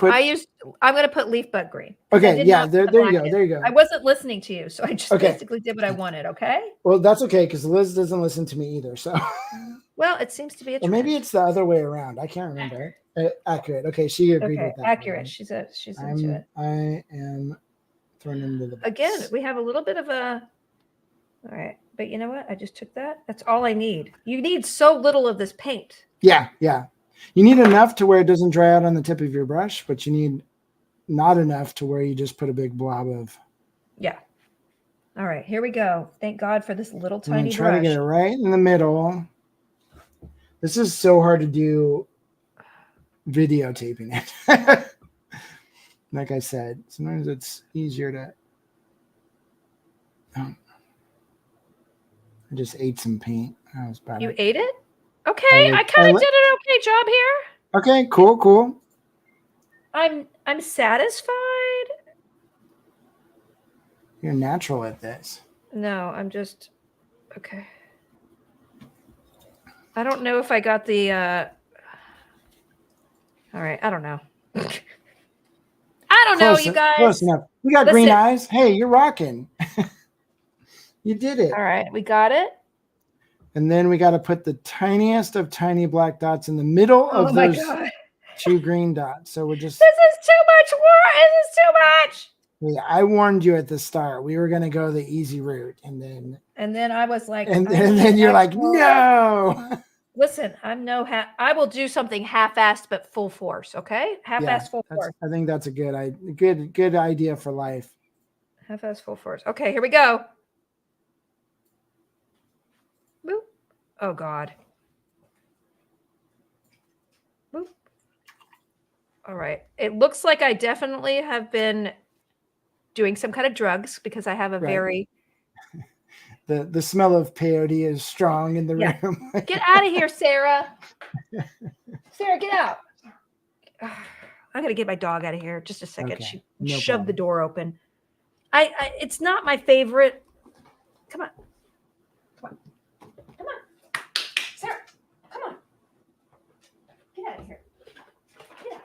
I'm going to put leaf bud green. Okay, yeah, there you go. I wasn't listening to you, so I just basically did what I wanted, okay? Well, that's okay, because Liz doesn't listen to me either, so. Well, it seems to be a trend. Or maybe it's the other way around. I can't remember. Accurate. Okay, she agreed with that. Accurate. Right? She's into it. I am thrown into the box. Again, we have a little bit of a. All right, but you know what? I just took that. That's all I need. You need so little of this paint. Yeah. You need enough to where it doesn't dry out on the tip of your brush, but you need not enough to where you just put a big blob of. Yeah. All right, here we go. Thank God for this little tiny brush. Try to get it right in the middle. This is so hard to do videotaping it. Like I said, sometimes it's easier to. I just ate some paint. That was bad. You ate it? Okay, I kind of did an okay job here. Okay, cool. I'm satisfied. You're natural at this. No, I'm just okay. I don't know if I got the all right, I don't know. I don't know, you guys. Close enough. We got green eyes. Hey, you're rocking. You did it. All right, we got it. And then we got to put the tiniest of tiny black dots in the middle Oh of my those God. 2 green dots. So we're just, This is too much work. This is too much. yeah, I warned you at the start. We were going to go the easy route. And then I was like, and I then need you're like, actual- no. Listen, I will do something half-assed but full force, okay? Half-assed full force. I think that's a good idea for life. Half-assed full force. Okay, here we go. Boop. Oh God. Boop. All right. It looks like I definitely have been doing some kind of drugs because I have a Right. very The smell of peyote is strong in the Yeah. room. Get out of here, Sarah. Sarah, get out. I'm gonna get my dog out of here. Just a second. Okay, She no shoved the problem. door open. It's not my favorite. Come on. Come on. Come on. Sarah, come on. Get out of here. Get out.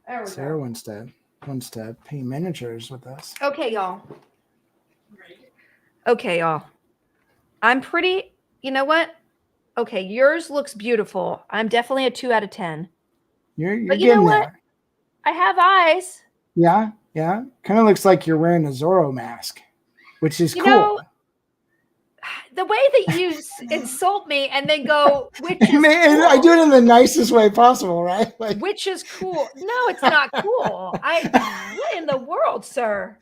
There we Sarah go. wants to paint miniatures with us. Okay, y'all. Right. Okay, y'all. I'm pretty, you know what? Okay, yours looks beautiful. I'm definitely a 2 out of 10. You're But you know getting what? there. I have eyes. Yeah. Kind of looks like you're wearing a Zorro mask, which is You cool. know, the way that you insult me and then go, which is Man, cool. I do it in the nicest way possible, right? Like, Which is cool. No, it's not cool. What in the world, sir?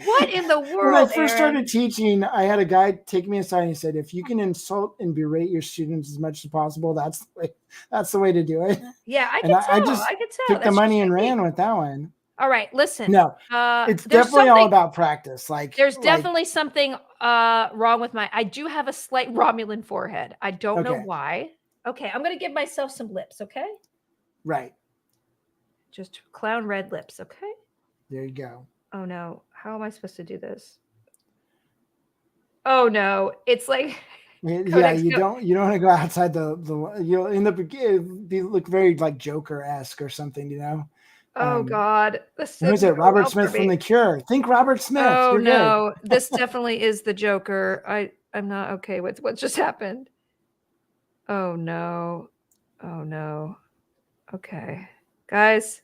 What in the world, when I first Aaron? started teaching, I had a guy take me aside and he said, if you can insult and berate your students as much as possible, that's the way to do it. Yeah, I And can tell. I just I can tell. took the That's money just and technique. ran with that one. All right, listen. No, it's there's definitely all something- about practice. Like There's like, definitely something wrong with I do have a slight Romulan forehead. I don't know Okay. why. Okay, I'm gonna give myself some lips, okay? right. Just clown red lips, okay? There you go. Oh no, how am I supposed to do this? Oh no, it's like Yeah, Codex you go- don't want to go outside the you'll end up look very like Joker-esque or something, you know. oh god. This Who is didn't it? go Robert well Smith for from me. The Cure. Think Robert Smith. Oh You're no, this definitely is the Joker. I'm not okay with what just happened. Oh no. Oh no. Okay. Guys,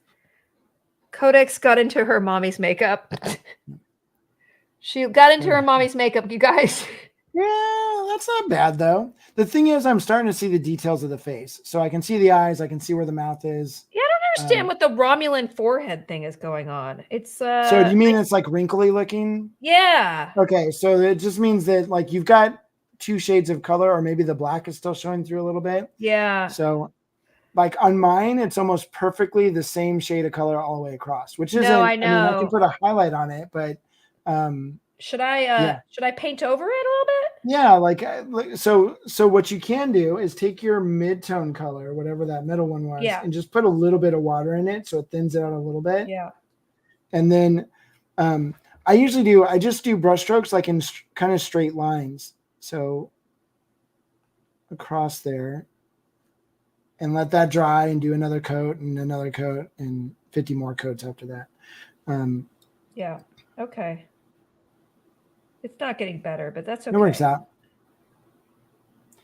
Codex got into her mommy's makeup. She got into her mommy's makeup, you guys. Yeah, that's not bad though. The thing is, I'm starting to see the details of the face, so I can see the eyes. I can see where the mouth is. Yeah, I don't understand what the Romulan forehead thing is going on. It's So do you mean it's like wrinkly looking? yeah. Okay, so it just means that like you've got 2 shades of color, or maybe the black is still showing through a little bit. Yeah. So like on mine, it's almost perfectly the same shade of color all the way across, which isn't, No, I I mean, I know. can put a highlight on it, but Should I paint over it a little bit? yeah, so what you can do is take your mid-tone color, whatever that middle one was, Yeah. and just put a little bit of water in it so it thins it out a little bit. Yeah. And then I just do brush strokes like in kind of straight lines. So across there, and let that dry and do another coat and 50 more coats after that. Yeah. Okay. It's not getting better, but that's okay. It works out.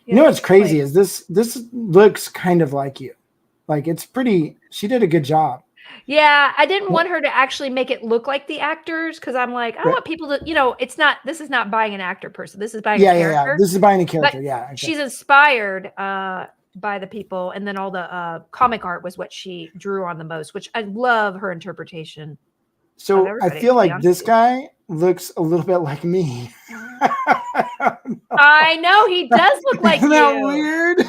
Yeah, You know what's crazy like- is this looks kind of like you. Like it's pretty, she did a good job. Yeah, I didn't want her to actually make it look like the actors because I'm like, I Right. want people to, this is not buying an actor person. This is buying Yeah, a character. This is buying a character. But Yeah. Okay. She's inspired by the people, and then all the comic art was what she drew on the most, which I love her interpretation. So I everybody, feel to be like honest this with you. guy looks a little bit like me. I know he does look like Isn't that you. weird?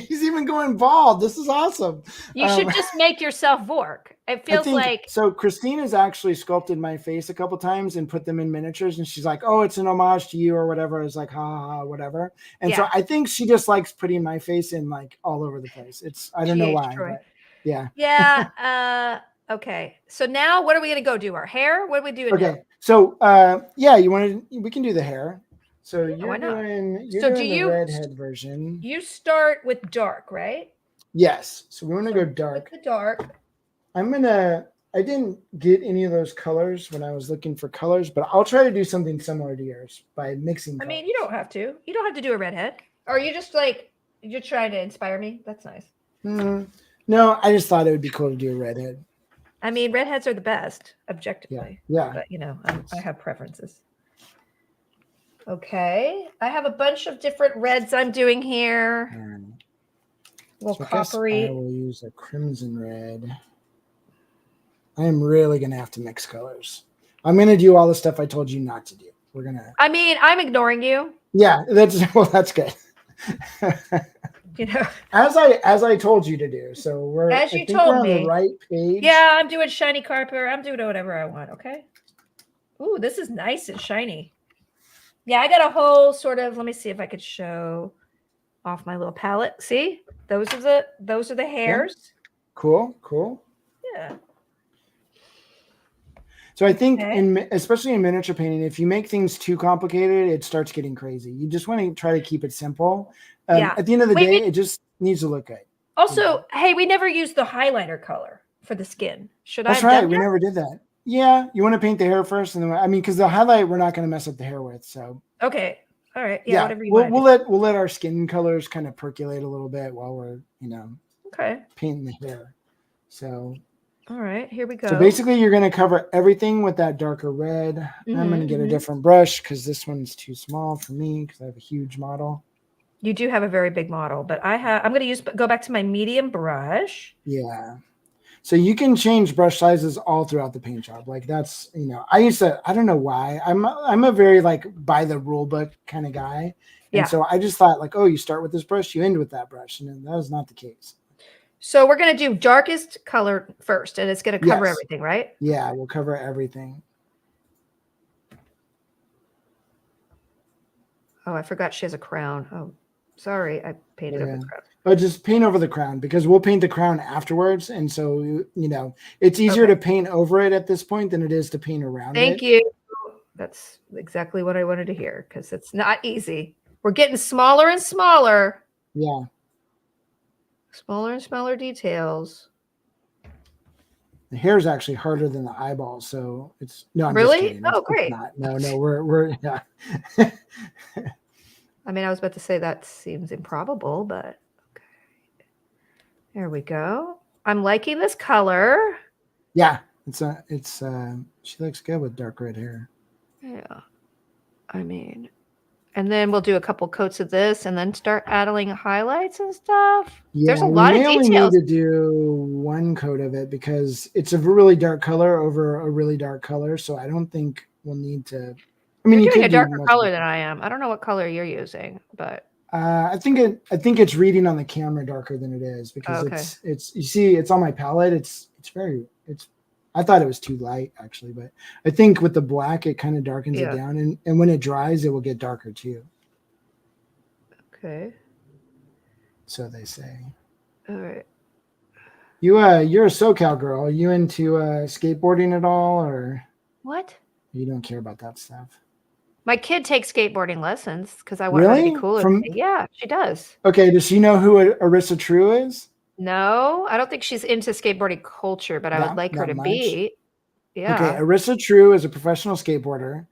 He's even going bald. This is awesome. You should just make yourself Vork. It I feels think, like so. Christine has actually sculpted my face a couple times and put them in miniatures, and she's like, "Oh, it's an homage to you," or whatever. I was like, "Ha ha ha," whatever. And so Yeah. I think she just likes putting my face in like all over the place. I don't know GH why, Troy. but yeah. Yeah. Okay. So now what are we gonna go do? Our hair? What are we doing now? Okay. So yeah, we can do the hair. So you're why not? doing So do the you- redhead version. You start with dark, right? Yes. So we want to So go dark. With the dark. I I didn't get any of those colors when I was looking for colors, but I'll try to do something similar to yours by mixing I colors. mean, you don't have to. You don't have to do a redhead. Or you just like you're trying to inspire me. That's nice. No, I just thought it would be cool to do a redhead. I mean, redheads are the best, objectively. Yeah. But you know, I have preferences. Okay, I have a bunch of different reds I'm doing here. A little So I guess coppery. I will use a crimson red. I am really gonna have to mix colors. I'm gonna do all the stuff I told you not to do. We're gonna. I mean, I'm ignoring you. Yeah, that's good. You know, as I told you to do. So we're. As I you think told we're on me. the right page. Yeah, I'm doing shiny carpet. I'm doing whatever I want. Okay. Ooh, this is nice and shiny. Yeah, I got a whole sort of. Let me see if I could show off my little palette. See, those are the hairs. Cool. Yeah. So I think especially in miniature painting, if you make things too complicated, it starts getting crazy. You just want to try to keep it simple. Yeah. At the end of the day, it just needs to look good. Also, hey, we never used the highlighter color for the skin. Should I? That's right. We never did that. Yeah, you want to paint the hair first, and then because the highlight we're not going to mess up the hair with. So okay, all right, yeah, whatever you want. We'll let our skin colors kind of percolate a little bit while we're painting the hair. So. All right, here we go. So basically, you're going to cover everything with that darker red. I'm going to get a different brush because this one's too small for me because I have a huge model. You do have a very big model, but I'm going to go back to my medium brush. Yeah. So you can change brush sizes all throughout the paint job. Like that's, I don't know why. I'm a very like by the rule book kind of guy. And so I just thought like, oh, you start with this brush, you end with that brush. And that was not the case. So we're going to do darkest color first, and it's going to cover everything, right? Yeah, we'll cover everything. Oh, I forgot she has a crown. Oh, sorry. I painted over the crown. But just paint over the crown because we'll paint the crown afterwards. And so, it's easier to paint over it at this point than it is to paint around it. Thank you. That's exactly what I wanted to hear because it's not easy. We're getting smaller and smaller. Yeah. Smaller and smaller details. The hair is actually harder than the eyeball, so it's I'm really? Just kidding. Oh, great! No, we're yeah. I mean, I was about to say that seems improbable, but okay. There we go. I'm liking this color. Yeah, she looks good with dark red hair. Yeah, I mean. And then we'll do a couple coats of this and then start adding highlights and stuff. Yeah, there's a lot of details. We only need to do one coat of it because it's a really dark color over a really dark color. So I don't think we'll need to. I mean, you're doing a darker color than I am. I don't know what color you're using, but I think it's reading on the camera darker than it is because it's you see it's on my palette. It's I thought it was too light actually, but I think with the black, it kind of darkens it down. And when it dries, it will get darker too. Okay. So they say. All right. You're a SoCal girl. Are you into skateboarding at all or? What? You don't care about that stuff. My kid takes skateboarding lessons because I want her to be cooler. Yeah, she does. Okay. Does she know who Arissa True is? No, I don't think she's into skateboarding culture, but I would like her to be. Yeah. Okay. Arissa True is a professional skateboarder,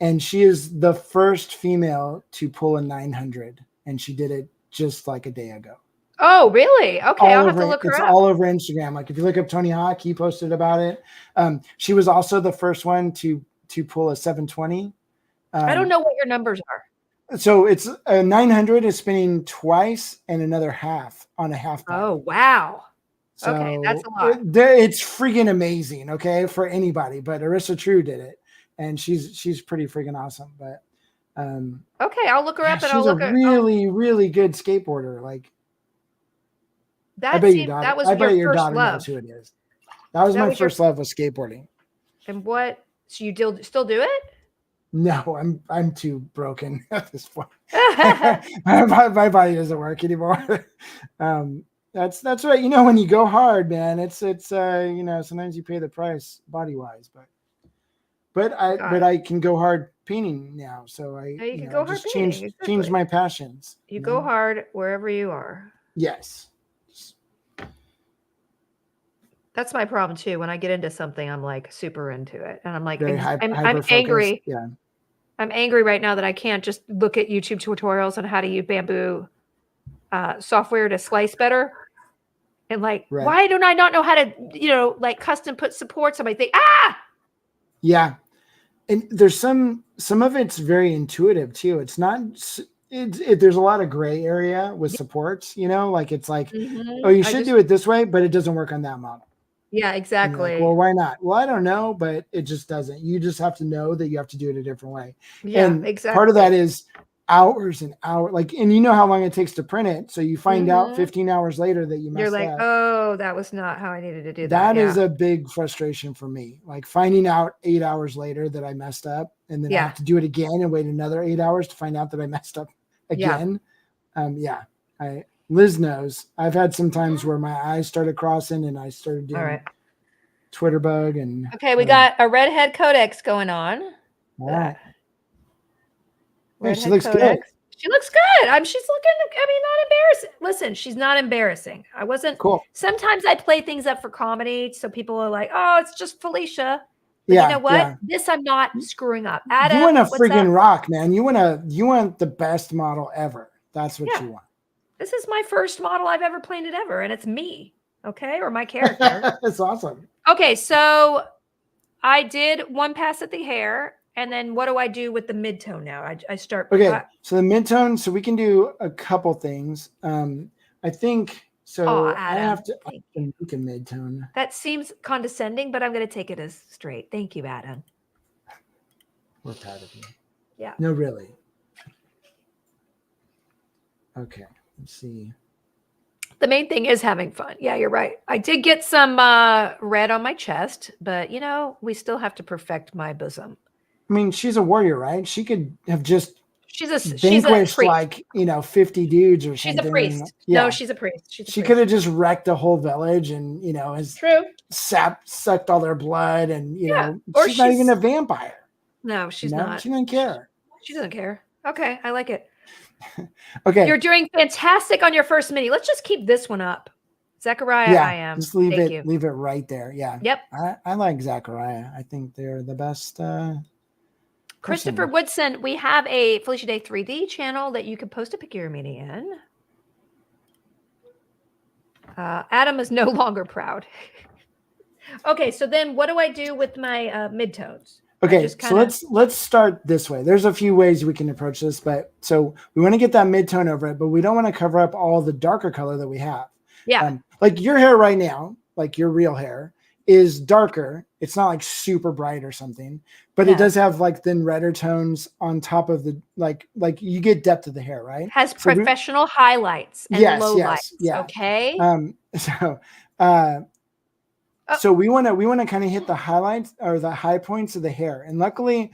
and she is the first female to pull a 900, and she did it just like a day ago. Oh, really? Okay, I'll have to look her up. It's all over Instagram. Like if you look up Tony Hawk, he posted about it. She was also the first one to pull a 720. I don't know what your numbers are. So it's a 900 is spinning twice and another half on a half pipe. Oh, wow. So okay, that's a lot. It's freaking amazing, okay, for anybody. But Arissa True did it, and she's pretty freaking awesome. But okay, I'll look her up and I'll look at. She's a really good skateboarder. Like that was your first love. Knows who it is. That was my first love with skateboarding. And what? So you still do it? No, I'm too broken at this point. my body doesn't work anymore. That's right. When you go hard, man, it's sometimes you pay the price body wise, but I can go hard painting now. So I just change my passions. You go hard wherever you are. Yes. That's my problem too. When I get into something, I'm like super into it, and I'm like, Very I'm hyper-focused. angry. Yeah. I'm angry right now that I can't just look at YouTube tutorials on how to use bamboo software to slice better. And like, Right. why don't I not know how to, like custom put supports on my thing? Ah! Yeah. And there's some of it's very intuitive too. It's not, there's a lot of gray area with supports, like it's like, oh, you should do it this way, but it doesn't work on that model. Yeah, exactly. Like, well, why not? Well, I don't know, but it just doesn't. You just have to know that you have to do it a different way. Yeah, and exactly. Part of that is hours and hours, and you know how long it takes to print it. So you find out 15 hours later that you messed up. You're like, oh, that was not how I needed to do that. That is a big frustration for me. Like finding out 8 hours later that I messed up, and then I have to do it again and wait another 8 hours to find out that I messed up again. Liz knows. I've had some times where my eyes started crossing and I started doing Twitter bug and okay, we got a redhead codex going on. Wow. Hey, she looks good. She looks good. She's looking, not embarrassing. Listen, she's not embarrassing. I wasn't cool. Sometimes I play things up for comedy, so people are like, oh, it's just Felicia. But you know what? This I'm not screwing up. Adam, you want a freaking rock, man. You want the best model ever. That's what you want. This is my first model I've ever painted ever, and it's me. Okay, or my character. That's awesome. Okay, so I did one pass at the hair, and then what do I do with the midtone now? I start. Okay, so the midtone. So we can do a couple things. I think so. Adam, I have to make a midtone. That seems condescending, but I'm going to take it as straight. Thank you, Adam. We're proud of you. Yeah. No, really. Okay. Let's see. The main thing is having fun. Yeah, you're right. I did get some red on my chest, but we still have to perfect my bosom. I mean, she's a warrior, right? She could have just vanquished 50 dudes or something. She's a priest. Yeah. No, she's a priest. She could have just wrecked a whole village and has sucked all their blood and she's not even a vampire. No, she's not. She doesn't care. She doesn't care. Okay, I like it. Okay. You're doing fantastic on your first mini. Let's just keep this one up. Zechariah, I am. Just leave it right there. Yeah. Yep. I like Zechariah. I think they're the best. Christopher Woodson, we have a Felicia Day 3D channel that you can post a picture of your mini in. Adam is no longer proud. Okay, so then what do I do with my midtones? Okay, so let's start this way. There's a few ways we can approach this, but so we want to get that mid-tone over it, but we don't want to cover up all the darker color that we have. Yeah. Like your hair right now, like your real hair is darker. It's not like super bright or something, but it does have like thin redder tones on top of the, like you get depth of the hair, right? Has professional highlights and low lights. Yeah. Okay. So we want to kind of hit the highlights or the high points of the hair. And luckily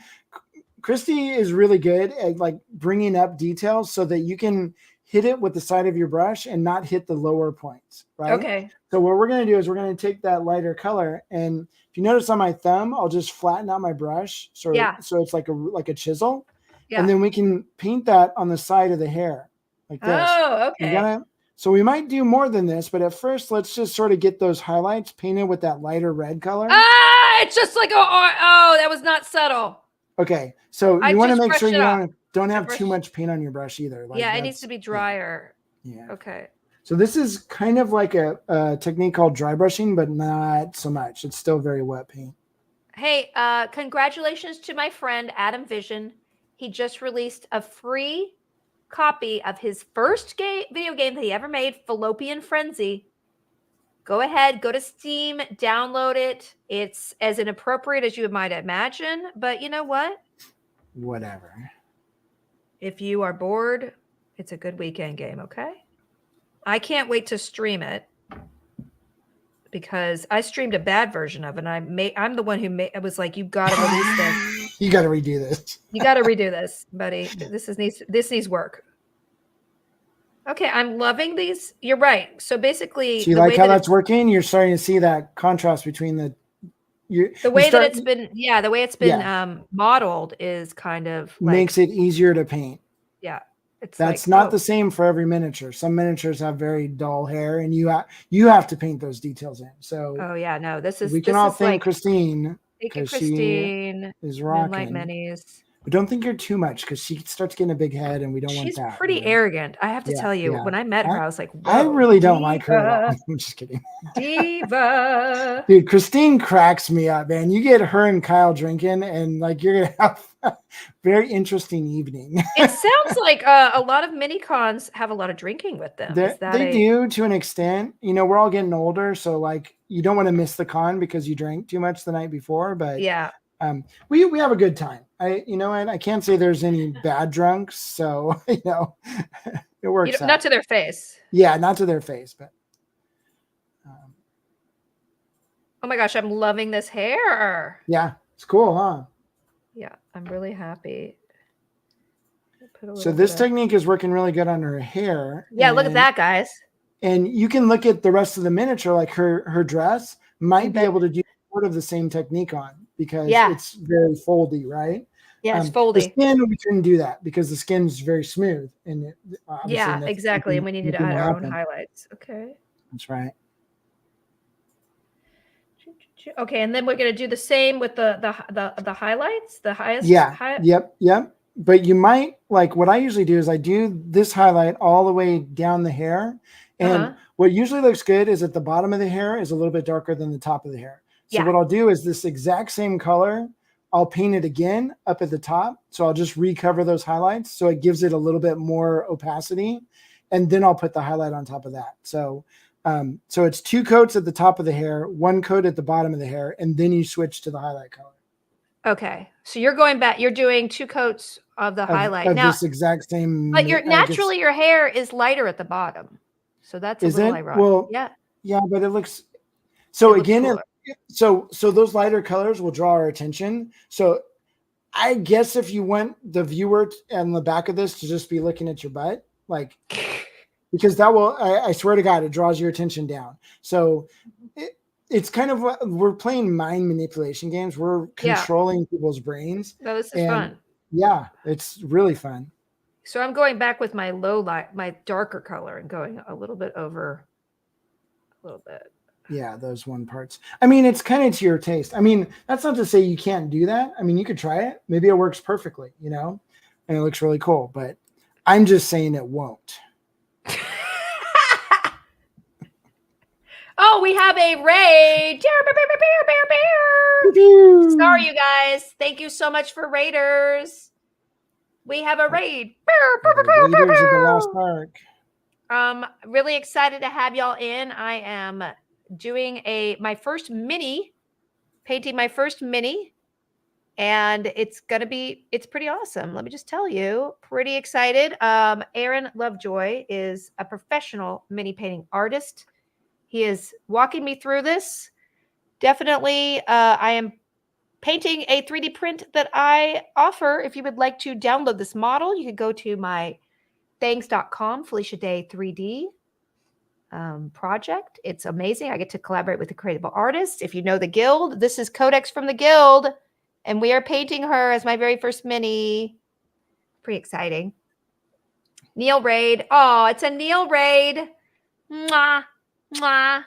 Christy is really good at like bringing up details so that you can hit it with the side of your brush and not hit the lower points. Right. Okay. So what we're going to do is we're going to take that lighter color. And if you notice on my thumb, I'll just flatten out my brush. So it's like a chisel. Yeah. And then we can paint that on the side of the hair like this. Oh, okay. So we might do more than this, but at first, let's just sort of get those highlights painted with that lighter red color. It's just like, that was not subtle. Okay. So you want to make sure you don't have too much paint on your brush either. Like it needs to be drier. Yeah. Okay. So this is kind of like a technique called dry brushing, but not so much. It's still very wet paint. Hey, congratulations to my friend, Adam Vision. He just released a free copy of his first video game that he ever made, Fallopian Frenzy. Go ahead, go to Steam, download it. It's as inappropriate as you might imagine, but you know what? Whatever. If you are bored, it's a good weekend game, okay? I can't wait to stream it because I streamed a bad version of it. And I'm the one who I was like, you got to release this. You got to redo this. You got to redo this, buddy. This needs work. Okay, I'm loving these. You're right. So basically, do you like how that's working? You're starting to see that contrast between the way it's been modeled is kind of makes it easier to paint. Yeah. It's That's like, not oh, the same for every miniature. Some miniatures have very dull hair, and you have to paint those details in. So oh yeah, no, we can all thank like, Christine thank you, because she Christine. is Moonlight rocking. Minis. But don't think you're too much because she starts getting a big head, and we don't want She's that. pretty arrogant. I have to Yeah, tell you, yeah. when I met her, I was like, I whoa, really don't like her at all. diva, I'm just kidding. diva. Dude, Christine cracks me up, man. You get her and Kyle drinking, and like you're gonna have a very interesting evening. It sounds like a lot of mini cons have a lot of drinking with them. Is that They do to an extent. You know, we're all getting older, so like you don't want to miss the con because you drank too much the night before. But yeah. We have a good time. And I can't say there's any bad drunks, so you know, it works out. Not to their face. Yeah, not to their face, but. Oh my gosh, I'm loving this hair. Yeah, it's cool, huh? Yeah, I'm really happy. So this technique is working really good on her hair. Yeah, look at that, guys. And you can look at the rest of the miniature, like her dress might be able to do sort of the same technique on because it's very foldy, right? Yeah, it's foldy. The skin, we couldn't do that because the skin's very smooth. And yeah, exactly. And we needed to add our own highlights. Okay. That's right. Okay, and then we're gonna do the same with the highlights, the highest. Yeah. Yep. But you might like what I usually do is I do this highlight all the way down the hair, and what usually looks good is at the bottom of the hair is a little bit darker than the top of the hair. So what I'll do is this exact same color, I'll paint it again up at the top. So I'll just recover those highlights so it gives it a little bit more opacity, and then I'll put the highlight on top of that. So it's 2 coats at the top of the hair, 1 coat at the bottom of the hair, and then you switch to the highlight color. Okay. So you're going back, you're doing 2 coats of the highlight. Of now, this exact same. But naturally your hair is lighter at the bottom. So that's a little ironic. Well, yeah, but it looks so again, so those lighter colors will draw our attention. So I guess if you want the viewer on the back of this to just be looking at your butt, like because that will, I swear to God, it draws your attention down. So it's kind of, we're playing mind manipulation games. We're controlling people's brains. No, this is fun. Yeah, it's really fun. So I'm going back with my low light, my darker color, and going a little bit over a little bit. Yeah, those one parts. I mean, it's kind of to your taste. I mean, that's not to say you can't do that. I mean, you could try it. Maybe it works perfectly, you know, and it looks really cool. But I'm just saying it won't. Oh, we have a raid. Sorry, you guys. Thank you so much for raiders. We have a raid. Raiders of the Lost Ark. Really excited to have y'all in. I am doing my first mini, painting my first mini, and it's pretty awesome. Let me just tell you, pretty excited. Aaron Lovejoy is a professional mini painting artist. He is walking me through this. Definitely, I am painting a 3D print that I offer. If you would like to download this model, you could go to my thanks.com, Felicia Day 3D project. It's amazing. I get to collaborate with the creative artists. If you know the guild, this is Codex from the guild, and we are painting her as my very first mini. Pretty exciting. Neil Raid. Oh, it's a Neil Raid. Mwah, mwah,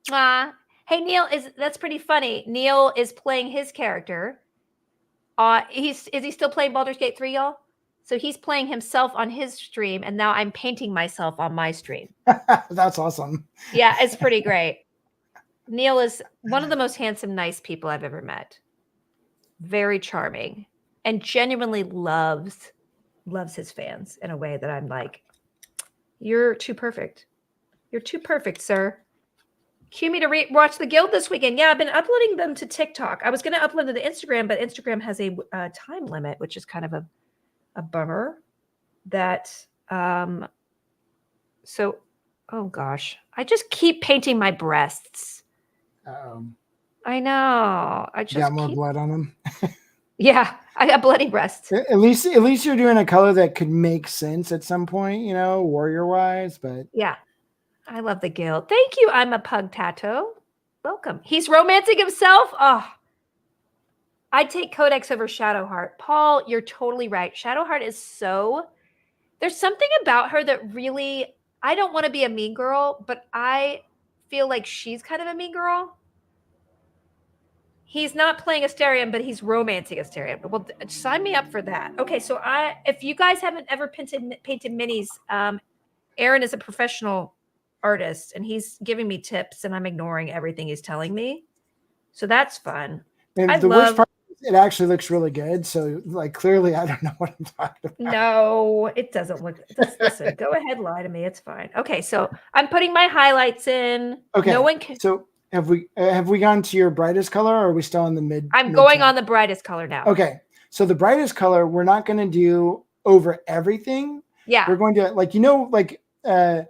mwah. Hey, Neil, that's pretty funny. Neil is playing his character. Is he still playing Baldur's Gate 3, y'all? So he's playing himself on his stream, and now I'm painting myself on my stream. That's awesome. Yeah, it's pretty great. Neil is one of the most handsome, nice people I've ever met. Very charming, and genuinely loves his fans in a way that I'm like, you're too perfect. You're too perfect, sir. Cue me to watch the guild this weekend. Yeah, I've been uploading them to TikTok. I was going to upload them to Instagram, but Instagram has a time limit, which is kind of a bummer. That so, oh gosh, I just keep painting my breasts. I know. I just got more blood on them. Yeah, I got bloody breasts. At least you're doing a color that could make sense at some point, you know, warrior wise. But yeah. I love the guild. Thank you. I'm a pug tato. Welcome. He's romancing himself. Oh, I'd take Codex over Shadowheart. Paul, you're totally right. Shadowheart is so There's something about her that really, I don't want to be a mean girl, but I feel like she's kind of a mean girl. He's not playing Asterion, but he's romancing Asterion. Well, sign me up for that. Okay, so if you guys haven't ever painted minis, Aaron is a professional artist, and he's giving me tips, and I'm ignoring everything he's telling me. So that's fun. And the worst part, it actually looks really good. So, like, clearly, I don't know what I'm talking about. No, it doesn't look. Listen, go ahead, lie to me. It's fine. Okay, so I'm putting my highlights in. Okay. No one can. So have we gone to your brightest color, or are we still in the mid? I'm going on the brightest color now. Okay. So the brightest color, we're not going to do over everything. Yeah. We're going to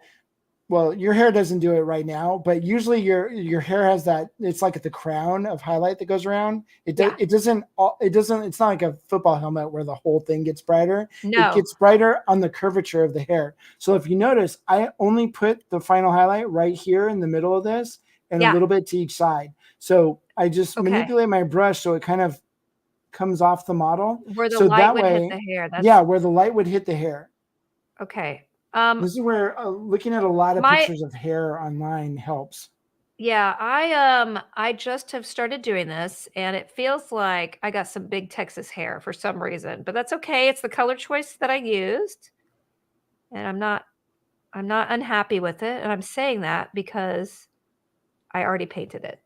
well, your hair doesn't do it right now, but usually your hair has that, it's like the crown of highlight that goes around. It doesn't, it's not like a football helmet where the whole thing gets brighter. No. It gets brighter on the curvature of the hair. So if you notice, I only put the final highlight right here in the middle of this and a little bit to each side. So I just manipulate my brush so it kind of comes off the model. Where the light would hit the hair. Where the light would hit the hair. Okay. This is where looking at a lot of pictures of hair online helps. Yeah, I just have started doing this, and it feels like I got some big Texas hair for some reason, but that's okay. It's the color choice that I used, and I'm not unhappy with it, and I'm saying that because I already painted it.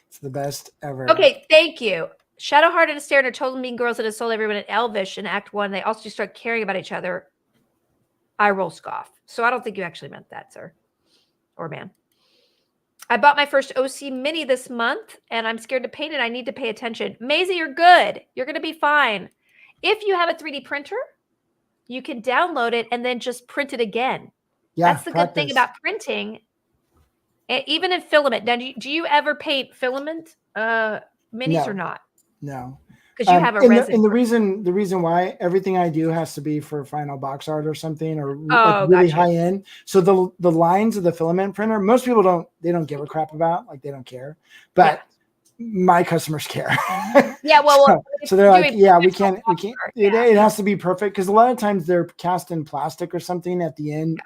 It's the best ever. Okay, thank you. Shadowheart and Asterion are total mean girls that have sold everyone in Elvish in Act 1. They also start caring about each other. I roll scoff. So I don't think you actually meant that, sir. Or man. I bought my first OC Mini this month, and I'm scared to paint it. I need to pay attention. Maisie, you're good. You're going to be fine. If you have a 3D printer, you can download it and then just print it again. Yeah, that's the good thing about printing. Even in filament. Now, do you ever paint filament minis or not? No, because you have a resin. And the reason why everything I do has to be for final box art or something, or really high end. So the lines of the filament printer, most people don't give a crap about, like they don't care, but my customers care. Yeah, well, so they're like, yeah, we can't. It has to be perfect because a lot of times they're cast in plastic or something at the end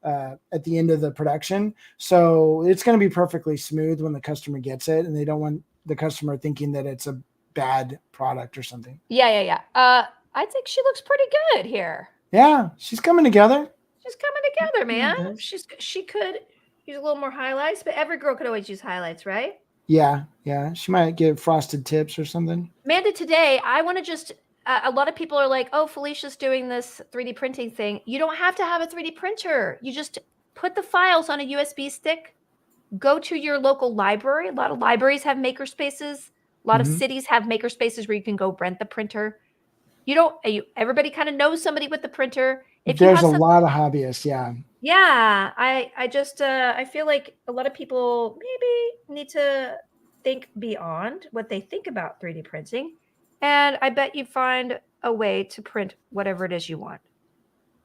at the end of the production. So it's going to be perfectly smooth when the customer gets it, and they don't want the customer thinking that it's a bad product or something. Yeah. I think she looks pretty good here. Yeah, she's coming together. She's coming together, man. She could use a little more highlights, but every girl could always use highlights, right? Yeah. She might get frosted tips or something. Amanda, today I want to just a lot of people are like, oh, Felicia's doing this 3D printing thing. You don't have to have a 3D printer. You just put the files on a USB stick, go to your local library. A lot of libraries have maker spaces. A lot of cities have maker spaces where you can go rent the printer. Everybody kind of knows somebody with the printer. There's a lot of hobbyists. Yeah. Yeah. I feel like a lot of people maybe need to think beyond what they think about 3D printing. And I bet you find a way to print whatever it is you want.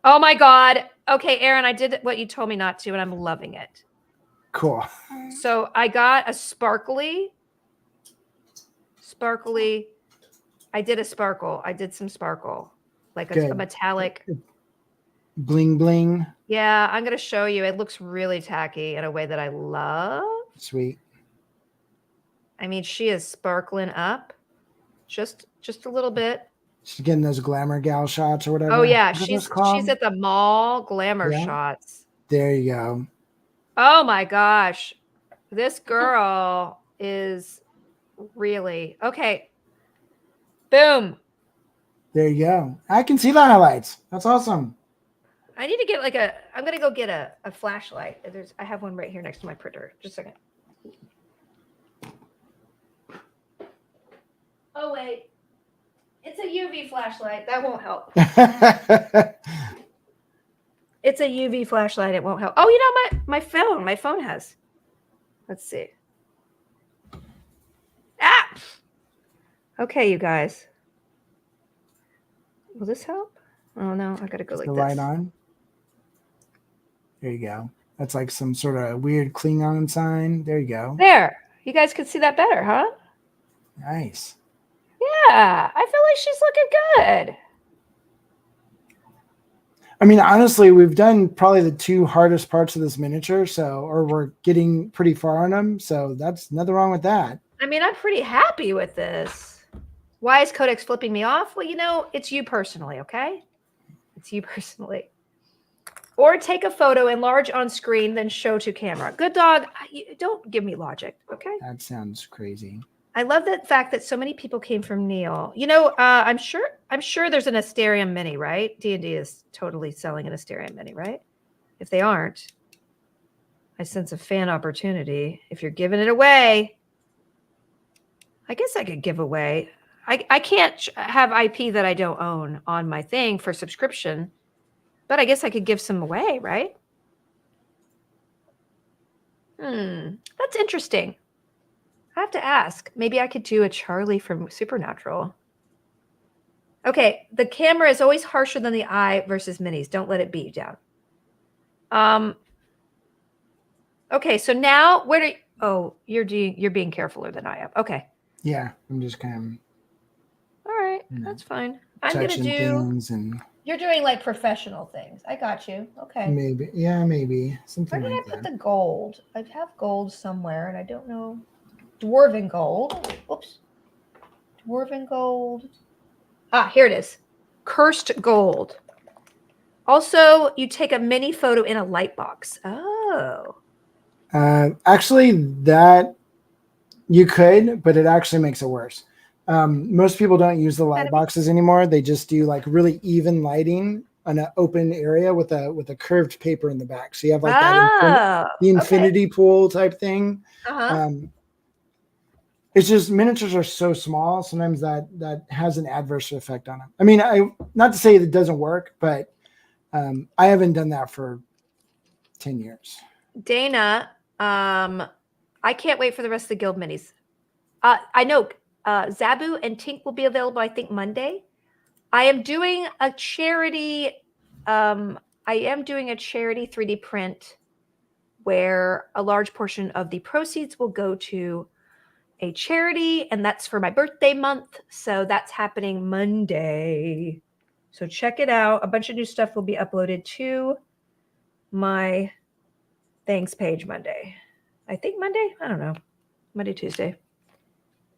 Oh my God. Okay, Aaron, I did what you told me not to, and I'm loving it. Cool. So I got a sparkly. I did a sparkle. I did some sparkle, like a metallic. Bling bling. Yeah, I'm going to show you. It looks really tacky in a way that I love. Sweet. I mean, she is sparkling up just a little bit. She's getting those glamour gal shots or whatever. Oh yeah, she's at the mall glamour shots. There you go. Oh my gosh. This girl is really okay. Boom. There you go. I can see the highlights. That's awesome. I need to get I'm going to go get a flashlight. I have one right here next to my printer. Just a second. Oh, wait. It's a UV flashlight. That won't help. It's a UV flashlight. It won't help. Oh, you know, my phone has. Let's see. Ah! Okay, you guys. Will this help? Oh, no. I got to go like this. Light on. There you go. That's like some sort of weird Klingon sign. There you go. There. You guys could see that better, huh? Nice. Yeah. I feel like she's looking good. I mean, honestly, we've done probably the 2 hardest parts of this miniature, or we're getting pretty far on them. So that's nothing wrong with that. I mean, I'm pretty happy with this. Why is Codex flipping me off? Well, it's you personally, okay? It's you personally. Or take a photo, enlarge on screen, then show to camera. Good dog, don't give me logic, okay? That sounds crazy. I love the fact that so many people came from Neil. I'm sure there's an Asterium Mini, right? D&D is totally selling an Asterium Mini, right? If they aren't, I sense a fan opportunity. If you're giving it away, I guess I could give away. I can't have IP that I don't own on my thing for subscription, but I guess I could give some away, right? That's interesting. I have to ask. Maybe I could do a Charlie from Supernatural. Okay, the camera is always harsher than the eye versus minis. Don't let it beat you down. Okay, so now you're being carefuler than I am. Okay. Yeah, I'm just kind All right, that's fine. of I'm gonna touching do. things and. You're doing like professional things. I got you. Okay. Maybe, yeah, maybe something Where did like I put that. the gold? I have gold somewhere, and I don't know. Dwarven gold. Oops. Dwarven gold. Ah, here it is. Cursed gold. Also, you take a mini photo in a light box. Oh. Actually, that you could, but it actually makes it worse. Most people don't use the light boxes anymore. They just do like really even lighting on an open area with a curved paper in the back. So you have like that the infinity pool type thing. It's just miniatures are so small. Sometimes that has an adverse effect on them. I mean, not to say that it doesn't work, but I haven't done that for 10 years. Dana, I can't wait for the rest of the guild minis. I know Zabu and Tink will be available, I think, Monday. I am doing a charity 3D print where a large portion of the proceeds will go to a charity, and that's for my birthday month. So that's happening Monday. So check it out. A bunch of new stuff will be uploaded to my thanks page Monday. I think Monday? I don't know. Monday, Tuesday.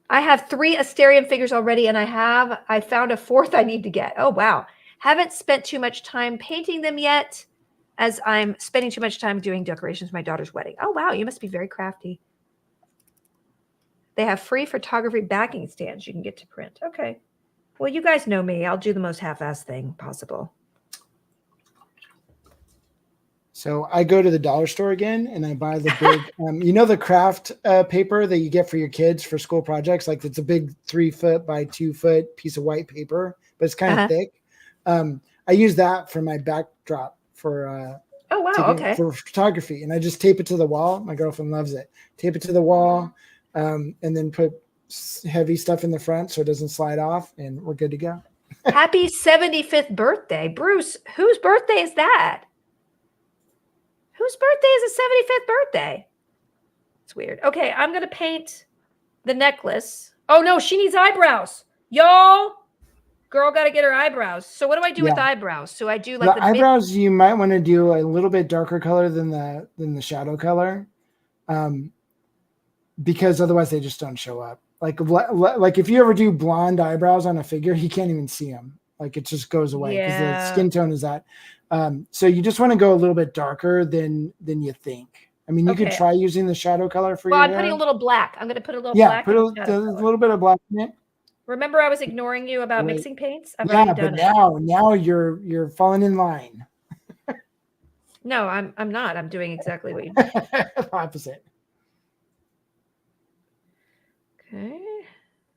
I have 3 Asterium figures already, and I found a 4th I need to get. Oh, wow. Haven't spent too much time painting them yet, as I'm spending too much time doing decorations for my daughter's wedding. Oh, wow. You must be very crafty. They have free photography backing stands you can get to print. Okay. Well, you guys know me. I'll do the most half-assed thing possible. So I go to the dollar store again and I buy the big, the craft paper that you get for your kids for school projects. Like it's a big 3 foot by 2 foot piece of white paper, but it's kind of thick. I use that for my backdrop for for photography, and I just tape it to the wall. My girlfriend loves it. Tape it to the wall, and then put heavy stuff in the front so it doesn't slide off, and we're good to go. Happy 75th birthday, Bruce. Whose birthday is that? Whose birthday is the 75th birthday? It's weird. Okay, I'm going to paint the necklace. Oh, no, she needs eyebrows. Y'all, girl got to get her eyebrows. So what do I do with eyebrows? So I do like the eyebrows, you might want to do a little bit darker color than the shadow color, because otherwise they just don't show up. Like if you ever do blonde eyebrows on a figure, he can't even see them. Like it just goes away because the skin tone is that. So you just want to go a little bit darker than you think. I mean, you could try using the shadow color for your hair. I'm putting a little black. I'm going to put a little black. Yeah, put a little bit of black in it. Remember, I was ignoring you about mixing paints? I've already done it. Now you're falling in line. No, I'm not. I'm doing exactly what you did. Opposite. Okay.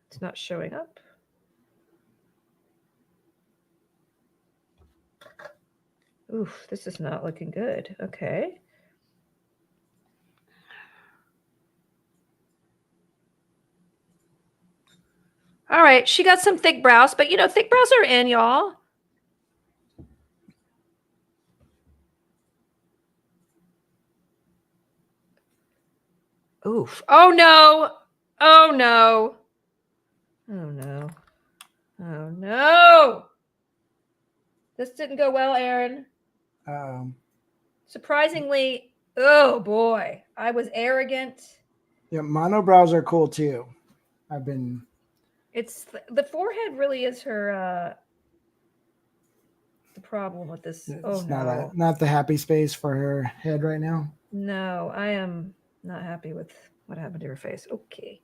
It's not showing up. Oof, this is not looking good. Okay. All right, she got some thick brows, but thick brows are in, y'all. Oof. Oh no. Oh no. Oh no. Oh no. This didn't go well, Aaron. Surprisingly, oh boy, I was arrogant. Yeah, monobrows are cool too. I've been. It's the forehead really is her the problem with this. Oh It's no. not the happy space for her head right now. No, I am not happy with what happened to her face. Okay.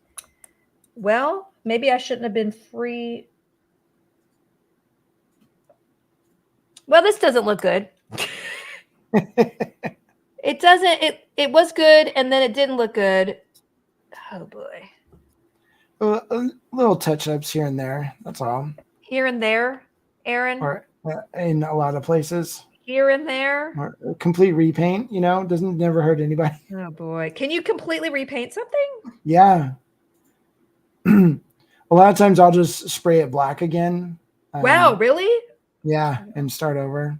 Well, maybe I shouldn't have been free. Well, this doesn't look good. It doesn't. It was good, and then it didn't look good. Oh boy. Little touch-ups here and there. That's all. Here and there, Aaron. Or in a lot of places. Here and there. Or complete repaint. Doesn't never hurt anybody. Oh boy. Can you completely repaint something? Yeah. A lot of times I'll just spray it black again. Wow, really? Yeah, and start over.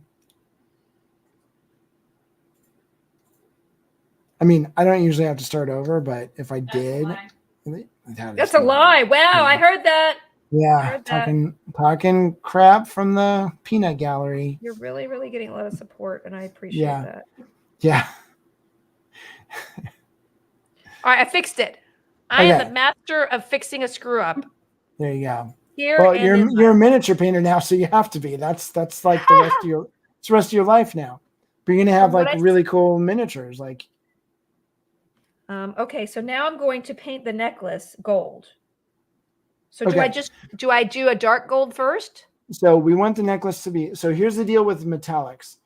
I mean, I don't usually have to start over, but if I did, that's a lie. Wow, I heard that. Yeah, talking crap from the peanut gallery. You're really, really getting a lot of support, and I appreciate that. Yeah. All right, I fixed it. I am the master of fixing a screw up. There you go. Well, you're a miniature painter now, so you have to be. That's like the rest of your life now. But you're gonna have really cool miniatures, like. Okay, so now I'm going to paint the necklace gold. So do I do a dark gold first? So we want the necklace to be. So here's the deal with metallics.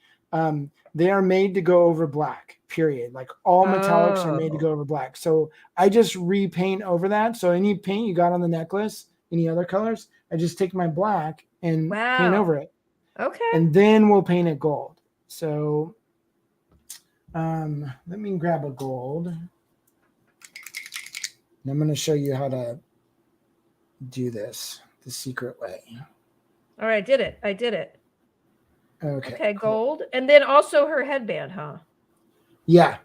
They are made to go over black. Period. Like all metallics are made to go over black. So I just repaint over that. So any paint you got on the necklace, any other colors, I just take my black and paint over it. Okay. And then we'll paint it gold. So let me grab a gold. And I'm going to show you how to do this the secret way. All right, I did it. Okay, gold. And then also her headband, huh? Yeah.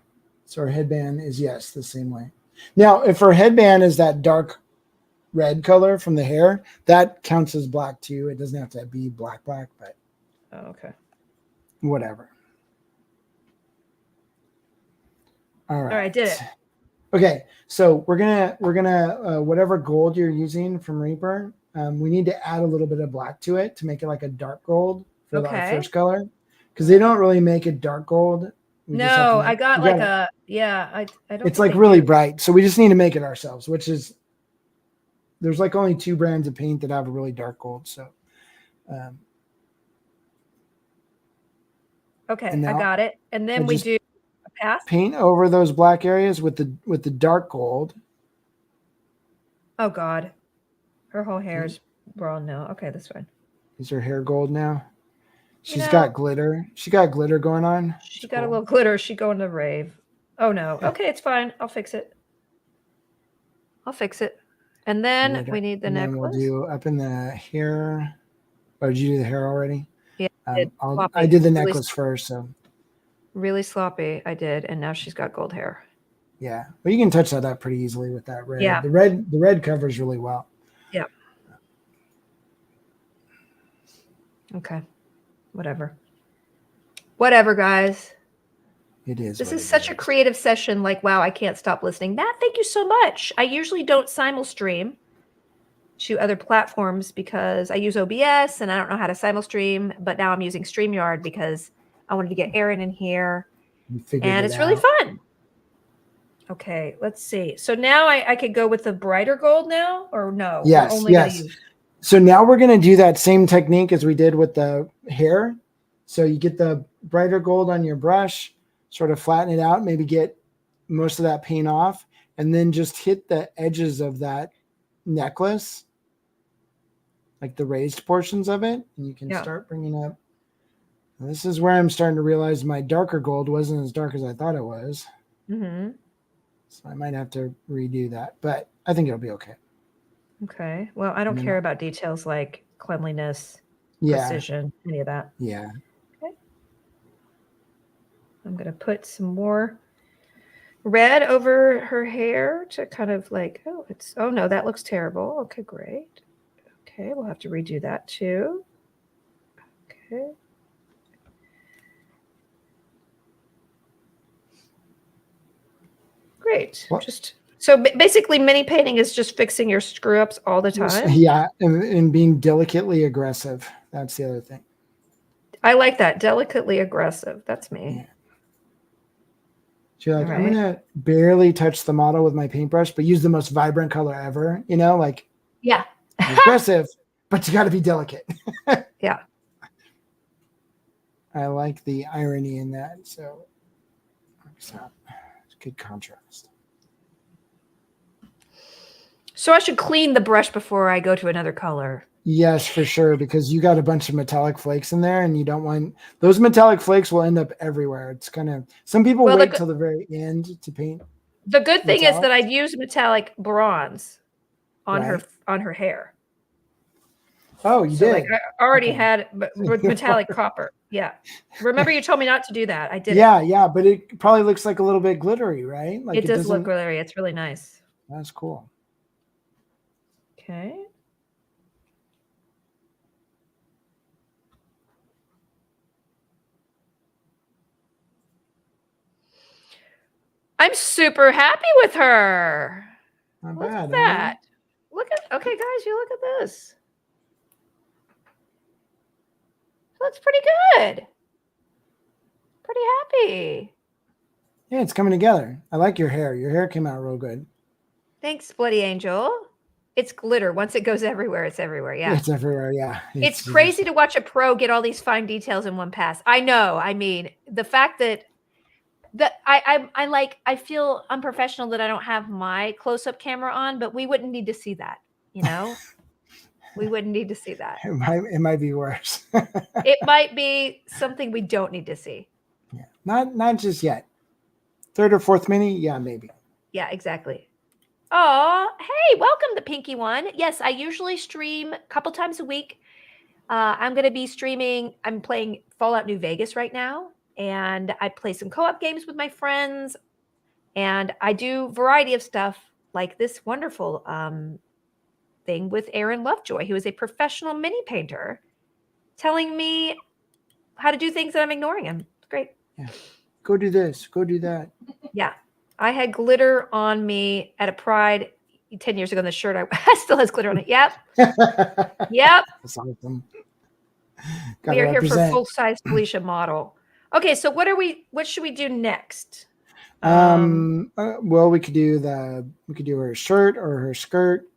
So her headband is, yes, the same way. Now, if her headband is that dark red color from the hair, that counts as black too. It doesn't have to be black, but okay. Whatever. All right. All right, I did it. Okay, so we're gonna whatever gold you're using from Reaper, we need to add a little bit of black to it to make it like a dark gold for the first color, because they don't really make it dark gold. No, I got like I don't. It's like really bright, so we just need to make it ourselves. Which is, there's like only 2 brands of paint that have a really dark gold. So, okay, I got it, and then we do. Paint over those black areas with the dark gold. Oh God, her whole hair is brown now. Okay, that's fine. Is her hair gold now? She's got glitter. She got glitter going on. She got a little glitter. She going to rave. Oh no. Okay, it's fine. I'll fix it. And then we need the necklace. We'll do up in the hair. Oh, did you do the hair already? Yeah, I did the necklace first. So. Really sloppy, I did, and now she's got gold hair. Yeah, well, you can touch that up pretty easily with that red. Yeah, the red covers really well. Yeah. Okay. Whatever, guys. It is. This is such a creative session. Like, wow, I can't stop listening. Matt, thank you so much. I usually don't simulstream to other platforms because I use OBS and I don't know how to simulstream, but now I'm using StreamYard because I wanted to get Aaron in here, and it's really fun. Okay, let's see. So now I could go with the brighter gold now, or no? Yes, yes. So now we're going to do that same technique as we did with the hair. So you get the brighter gold on your brush, sort of flatten it out, maybe get most of that paint off, and then just hit the edges of that necklace, like the raised portions of it, and you can start bringing up. This is where I'm starting to realize my darker gold wasn't as dark as I thought it was. Mm-hmm. So I might have to redo that, but I think it'll be okay. Okay. Well, I don't care about details like cleanliness, precision, any of that. Yeah. Okay. I'm going to put some more red over her hair to kind of like, oh no, that looks terrible. Okay, great. Okay, we'll have to redo that too. Okay. great. What? Just so basically, mini painting is just fixing your screw ups all the time. Yeah, and being delicately aggressive. That's the other thing. I like that. Delicately aggressive. That's me. Yeah. So you're like, All I'm right. gonna barely touch the model with my paintbrush, but use the most vibrant color ever. You know, like Yeah. aggressive, but you got to be delicate. Yeah. I like the irony in that. So it's good contrast. So I should clean the brush before I go to another color. Yes, for sure, because you got a bunch of metallic flakes in there, and you don't want those metallic flakes will end up everywhere. It's kind of some people Well, wait till the very end to paint. The good thing is that Metallic? I'd use metallic bronze on Right. her hair. Oh, you So did. like I already Okay. had metallic copper. Yeah. Remember you told me not to do that. I did Yeah, yeah, but it probably looks like a little bit glittery, right? Like it. It does look doesn't. glittery. It's really nice. That's cool. Okay. I'm super happy with her. Not Look bad. at that. Look at okay, guys, you look at this. Looks pretty good. Pretty happy. Yeah, it's coming together. I like your hair. Your hair came out real good. Thanks, Bloody Angel. It's glitter. Once it goes everywhere, it's everywhere. Yeah. It's everywhere. Yeah. It's crazy to watch a pro get all these fine details in one pass. I know. I mean, the fact that I feel unprofessional that I don't have my close-up camera on, but we wouldn't need to see that, you know? We wouldn't need to see that. It might be worse. It might be something we don't need to see. Yeah. Not just yet. Third or fourth mini, yeah, maybe. Yeah, exactly. Oh, hey, welcome to Pinky One. Yes, I usually stream a couple times a week. I'm going to be streaming. I'm playing Fallout New Vegas right now, and I play some co-op games with my friends, and I do a variety of stuff like this wonderful thing with Aaron Lovejoy, who is a professional mini painter, telling me how to do things that I'm ignoring him. It's great. Yeah. Go do this. Go do that. Yeah. I had glitter on me at a Pride 10 years ago on the shirt. I still has glitter on it. Yep. Yep. That's awesome. We are here for full-size Felicia model. Okay, so what should we do next? Well, we could do her shirt or her skirt.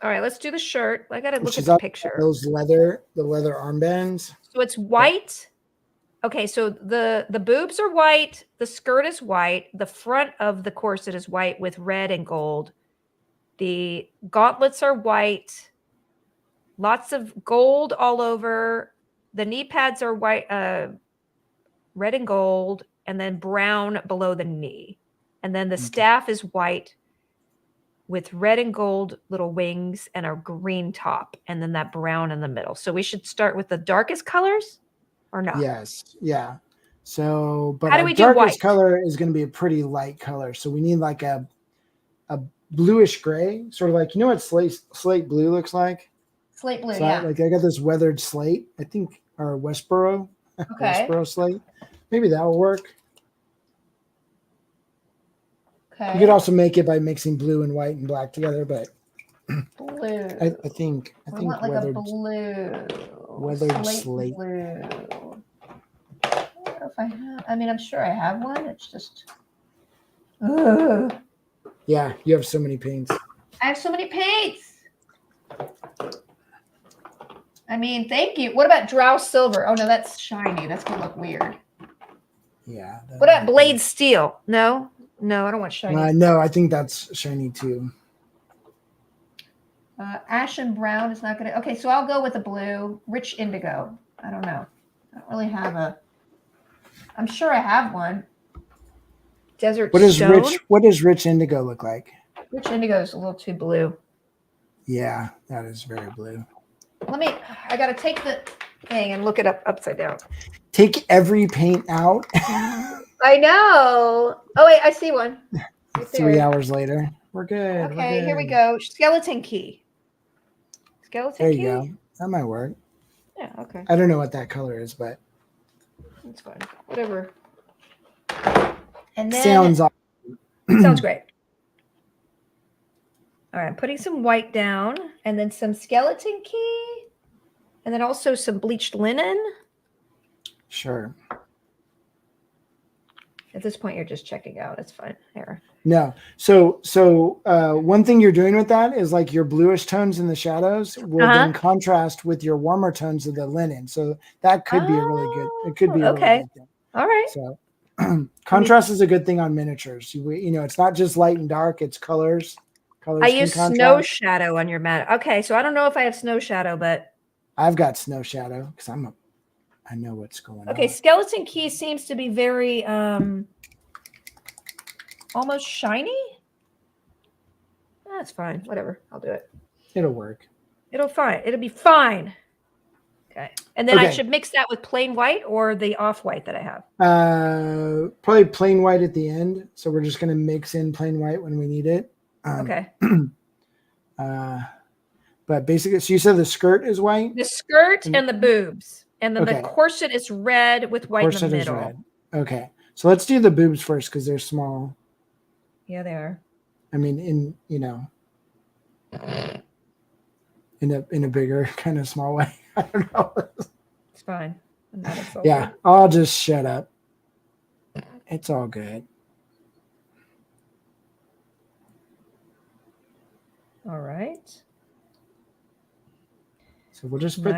All right, let's do the shirt. I gotta look at the picture. Those the leather armbands. So it's white. Okay, so the boobs are white, the skirt is white, the front of the corset is white with red and gold. The gauntlets are white, lots of gold all over. The knee pads are white, red and gold, and then brown below the knee. And then the staff is white with red and gold little wings and a green top, and then that brown in the middle. So we should start with the darkest colors or no? Yes. Yeah. So, but how do our we do darkest white? color is going to be a pretty light color. So we need like a bluish gray, sort of like, you know what slate blue looks like? Slate blue, So yeah. like I got this weathered slate, I think, or Westboro. Okay. Westboro slate. Maybe that will work. Okay. You could also make it by mixing blue and white and black together, but blue. I think want like weathered, a blue. weathered slate. Blue. I don't know if I have. I mean, I'm sure I have one. It's just. Ugh. Yeah, you have so many paints. I have so many paints. I mean, thank you. What about Drow Silver? Oh no, that's shiny. That's gonna look weird. Yeah. What about Blade Steel? No, I don't want shiny. No, I think that's shiny too. Ashen brown is not gonna. Okay, so I'll go with a blue. Rich indigo. I don't know. I don't really have a. I'm sure I have one. Desert Stone. What does rich indigo look like? Rich indigo is a little too blue. Yeah, that is very blue. I gotta take the thing and look it up upside down. Take every paint out. I know. Oh wait, I see one. Right 3 hours later. We're good. Okay, here we go. Skeleton key. There you go. That might work. Yeah, okay. I don't know what that color is, but That's fine. Whatever. And then sounds awesome. sounds great. All right, I'm putting some white down and then some skeleton key and then also some bleached linen. Sure. At this point, you're just checking out. It's fine. Here. No. So one thing you're doing with that is like your bluish tones in the shadows will then contrast with your warmer tones of the linen. So that could be a really good, it could be a really good thing. All right. So contrast is a good thing on miniatures. You know, it's not just light and dark, it's colors. I use snow shadow on your mat. Okay, so I don't know if I have snow shadow, but I've got snow shadow because I know what's going on. Okay, skeleton key seems to be very almost shiny. That's fine. Whatever. I'll do it. It'll work. It'll be fine. Okay. And then I should mix that with plain white or the off-white that I have. Probably plain white at the end. So we're just going to mix in plain white when we need it. Okay. But basically, so you said the skirt is white? The skirt and the boobs. And then the corset is red with white in the middle. Is red. Okay. So let's do the boobs first because they're small. Yeah, they are. I mean, in a bigger kind of small way. I don't know. It's fine. Yeah, I'll just shut up. It's all good. All right. So we'll just put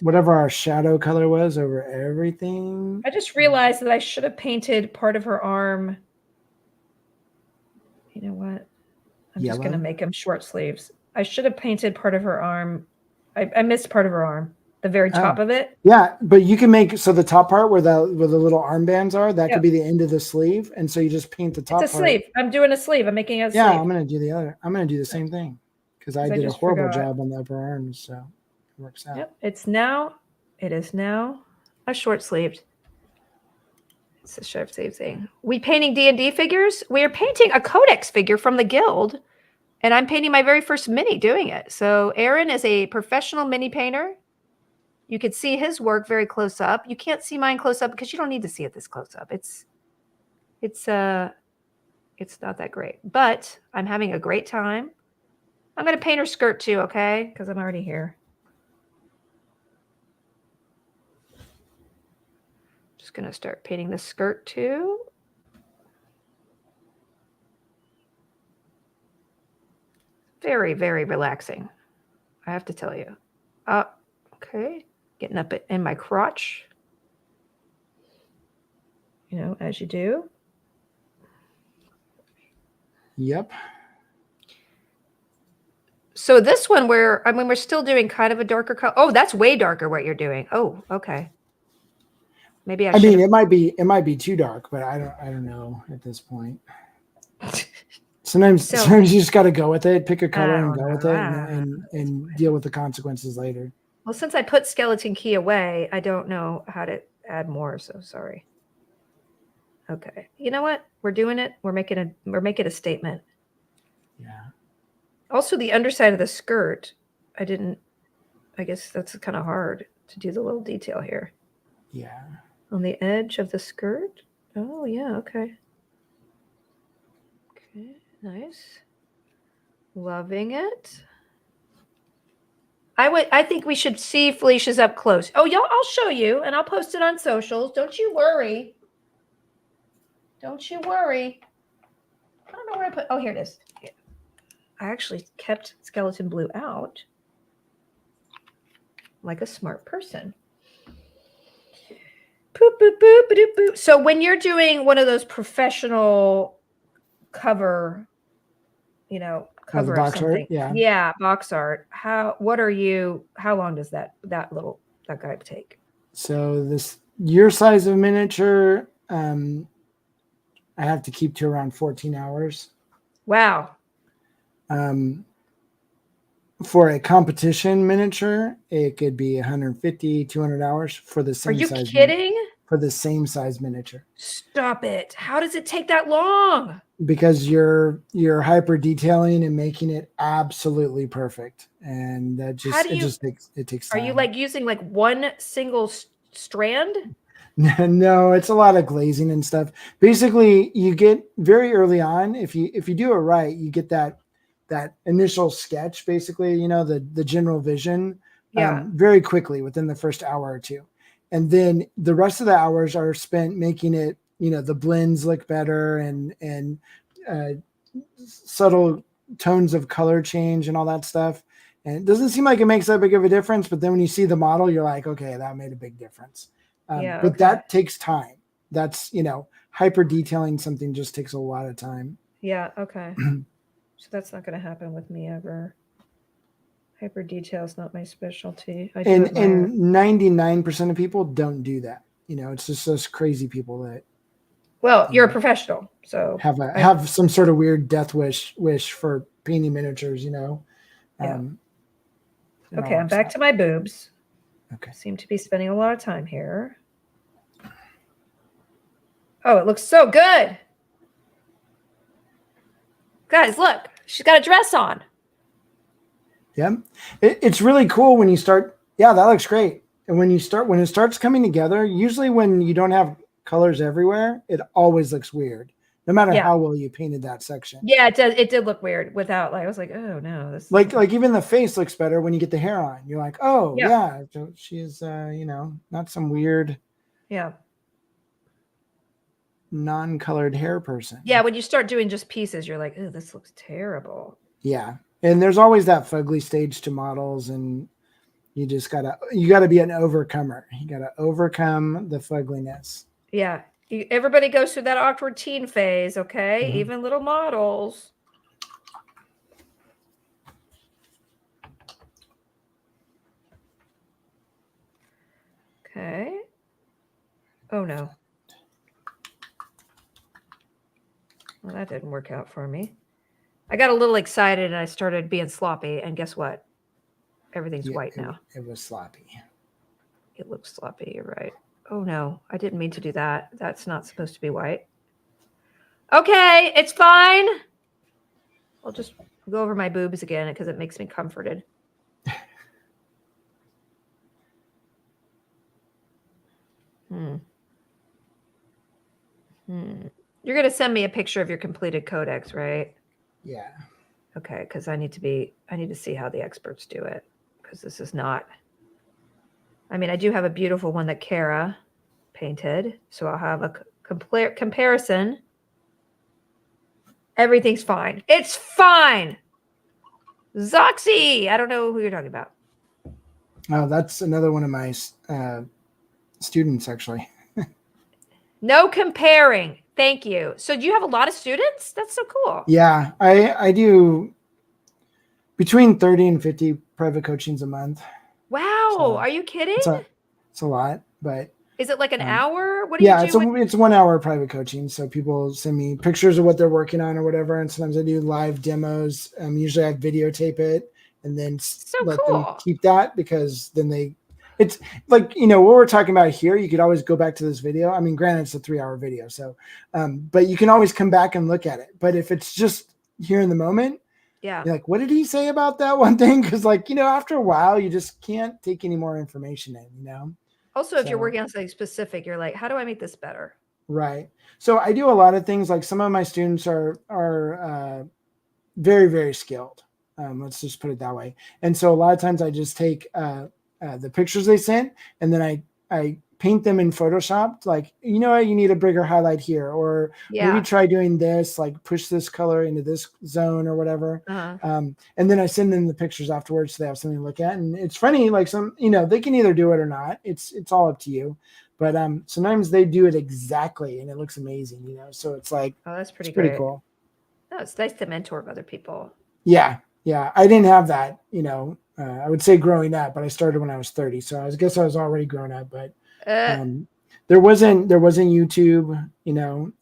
whatever our shadow color was over everything. I just realized that I should have painted part of her arm. You know what? I'm just going to make them short sleeves. I should have painted part of her arm. I missed part of her arm, the very top of it. Yeah, but you can make, so the top part where the little armbands are, that could be the end of the sleeve. And so you just paint the top part. It's a sleeve. I'm doing a sleeve. I'm making a sleeve. Yeah, I'm going to do the other. I'm going to do the same thing because I did a horrible job on the upper arms. So it works out. Yep. It is now a short sleeved. It's a short sleeve thing. We painting D&D figures? We are painting a Codex figure from the guild. And I'm painting my very first mini doing it. So Aaron is a professional mini painter. You could see his work very close up. You can't see mine close up because you don't need to see it this close up. It's not that great, but I'm having a great time. I'm going to paint her skirt too, okay? Because I'm already here. Just going to start painting the skirt too. Very, very relaxing, I have to tell you. Okay, getting up in my crotch. You know, as you do. Yep. So this one, we're still doing kind of a darker color. Oh, that's way darker what you're doing. Oh, okay. Maybe I mean, it might be too dark, but I don't know at this point. Sometimes you just got to go with it, pick a color and go with it and deal with the consequences later. Well, since I put skeleton key away, I don't know how to add more. So sorry. Okay. You know what? We're doing it. We're making a statement. Yeah. Also the underside of the skirt. I guess that's kind of hard to do the little detail here. Yeah. On the edge of the skirt. Oh yeah. Okay. Okay. Nice. Loving it. I think we should see Felicia's up close. Oh, y'all, I'll show you and I'll post it on socials. Don't you worry. Don't you worry. I don't know where I put. Oh, here it is. I actually kept skeleton blue out like a smart person. Boop, boop, boop, boop, boop. So when you're doing one of those professional cover, cover box of something. art, yeah, box art. How long does that guy take? So your size of miniature, I have to keep to around 14 hours. Wow. For a competition miniature, it could be 150, 200 hours for the same size. Are you kidding? For the same size miniature. Stop it. How does it take that long? Because you're hyper detailing and making it absolutely perfect. And that it takes time. Are you like using like one single strand? No, it's a lot of glazing and stuff. Basically, you get very early on, if you do it right, you get that that initial sketch, basically, the general vision, Yeah. very quickly within the first hour or two. And then the rest of the hours are spent making it, the blends look better and subtle tones of color change and all that stuff. And it doesn't seem like it makes that big of a difference, but then when you see the model, you're like, okay, that made a big difference. Yeah, But okay. that takes time. That's, hyper detailing something just takes a lot of time. Yeah, okay. So that's not going to happen with me ever. Hyper detail is not my specialty. I do And admire. 99% of people don't do that. It's just those crazy people that Well, you're a professional, so have some sort of weird death wish for painting miniatures, Yeah. and Okay, all I'm that back stuff. to my boobs. Okay. Seem to be spending a lot of time here. Oh, it looks so good. Guys, look. She's got a dress on. Yeah. It's really cool when you start. Yeah, that looks great. And when it starts coming together, usually when you don't have colors everywhere, it always looks weird, no matter Yeah. how well you painted that section. Yeah, it does. It did look weird without, like, I was like, oh no, this Like even the face looks better when you get the hair on. You're like, oh yeah, so she's not some weird non-colored hair person. Yeah, when you start doing just pieces, you're like, oh, this looks terrible. Yeah. And there's always that fugly stage to models, and you gotta be an overcomer. You gotta overcome the fugliness. Yeah. Everybody goes through that awkward teen phase, okay? Mm-hmm. Even little models. Okay. Oh no. Well, that didn't work out for me. I got a little excited and I started being sloppy, and guess what? Everything's white now. It was sloppy. It looks sloppy, you're right. Oh no, I didn't mean to do that. That's not supposed to be white. Okay, it's fine. I'll just go over my boobs again because it makes me comforted. You're going to send me a picture of your completed codex, right? Yeah. Okay, because I need to see how the experts do it, because this is not. I mean, I do have a beautiful one that Kara painted, so I'll have a comparison. Everything's fine. It's fine. Zoxy. I don't know who you're talking about. Oh, that's another one of my students, actually. No comparing. Thank you. So do you have a lot of students? That's so cool. Yeah, I do between 30 and 50 private coachings a month. Wow. So are you kidding? It's a lot, but is it like an hour? What do you do? It's 1 hour private coaching. So people send me pictures of what they're working on or whatever. And sometimes I do live demos. Usually I videotape it and then let them keep that, because then it's like, what we're talking about here, you could always go back to this video. I mean, granted, it's a 3-hour video. So, but you can always come back and look at it. But if it's just here in the moment, yeah, you're like, what did he say about that one thing? Because after a while, you just can't take any more information in, Also, if you're working on something specific, you're like, how do I make this better? Right. So I do a lot of things. Like some of my students are very, very skilled. Let's just put it that way. And so a lot of times I just take the pictures they sent, and then I paint them in Photoshop. Like, you need a bigger highlight here, or maybe try doing this, like push this color into this zone or whatever. And then I send them the pictures afterwards so they have something to look at. And it's funny, like they can either do it or not. It's all up to you. But sometimes they do it exactly and it looks amazing, so it's like, oh, that's pretty cool. No, it's nice to mentor other people. Yeah. I didn't have that, I would say growing up, but I started when I was 30. So I guess I was already grown up, but there wasn't YouTube,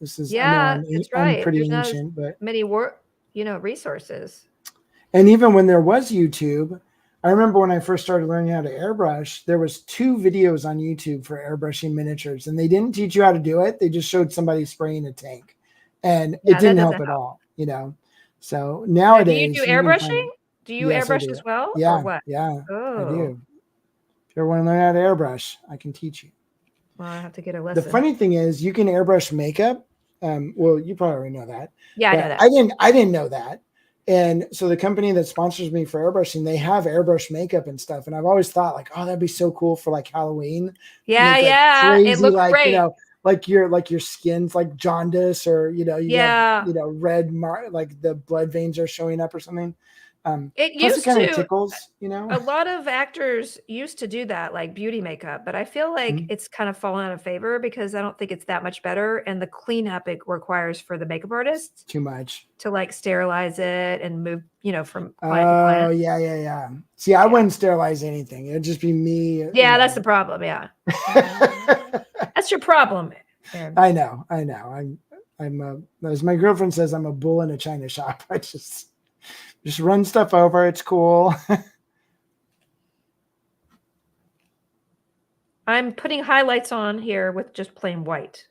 this is, that's right. I'm pretty There's ancient, but many resources. And even when there was YouTube, I remember when I first started learning how to airbrush, there was 2 videos on YouTube for airbrushing miniatures, and they didn't teach you how to do it. They just showed somebody spraying a tank, and it didn't help at all, So nowadays, do you do airbrushing? Do you airbrush as well? Yeah. Or what? Yeah. Oh. I do. If you ever want to learn how to airbrush, I can teach you. Well, I have to get a lesson. The funny thing is, you can airbrush makeup. Well, you probably already know that. Yeah, I know that. I didn't know that. And so the company that sponsors me for airbrushing, they have airbrush makeup and stuff. And I've always thought like, oh, that'd be so cool for like Halloween. Yeah, Make, like, yeah. It crazy, looks like, great. you know, like your skin's like jaundice, or, you know, you have, you know, red like the blood veins are showing up or something. It Plus used it kind to, of tickles, you know. a lot of actors used to do that, like beauty makeup, but I feel like it's kind of fallen out of favor because I don't think it's that much better. And the cleanup it requires for the makeup artist Too much to like sterilize it and move, you know, from client to Oh client. yeah. See, I wouldn't sterilize anything. It'd just be me. Yeah, that's the problem. Yeah. That's your problem, Aaron. I know. As my girlfriend says, I'm a bull in a china shop. I just run stuff over. It's cool. I'm putting highlights on here with just plain white.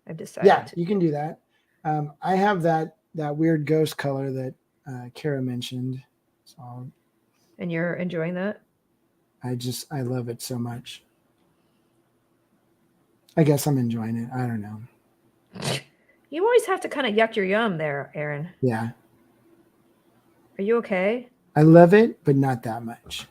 I've decided. Yeah, you can do that. I have that weird ghost color that Kara mentioned. So, and you're enjoying that? I love it so much. I guess I'm enjoying it. I don't know. You always have to kind of yuck your yum there, Aaron. Yeah. Are you okay? I love it, but not that much.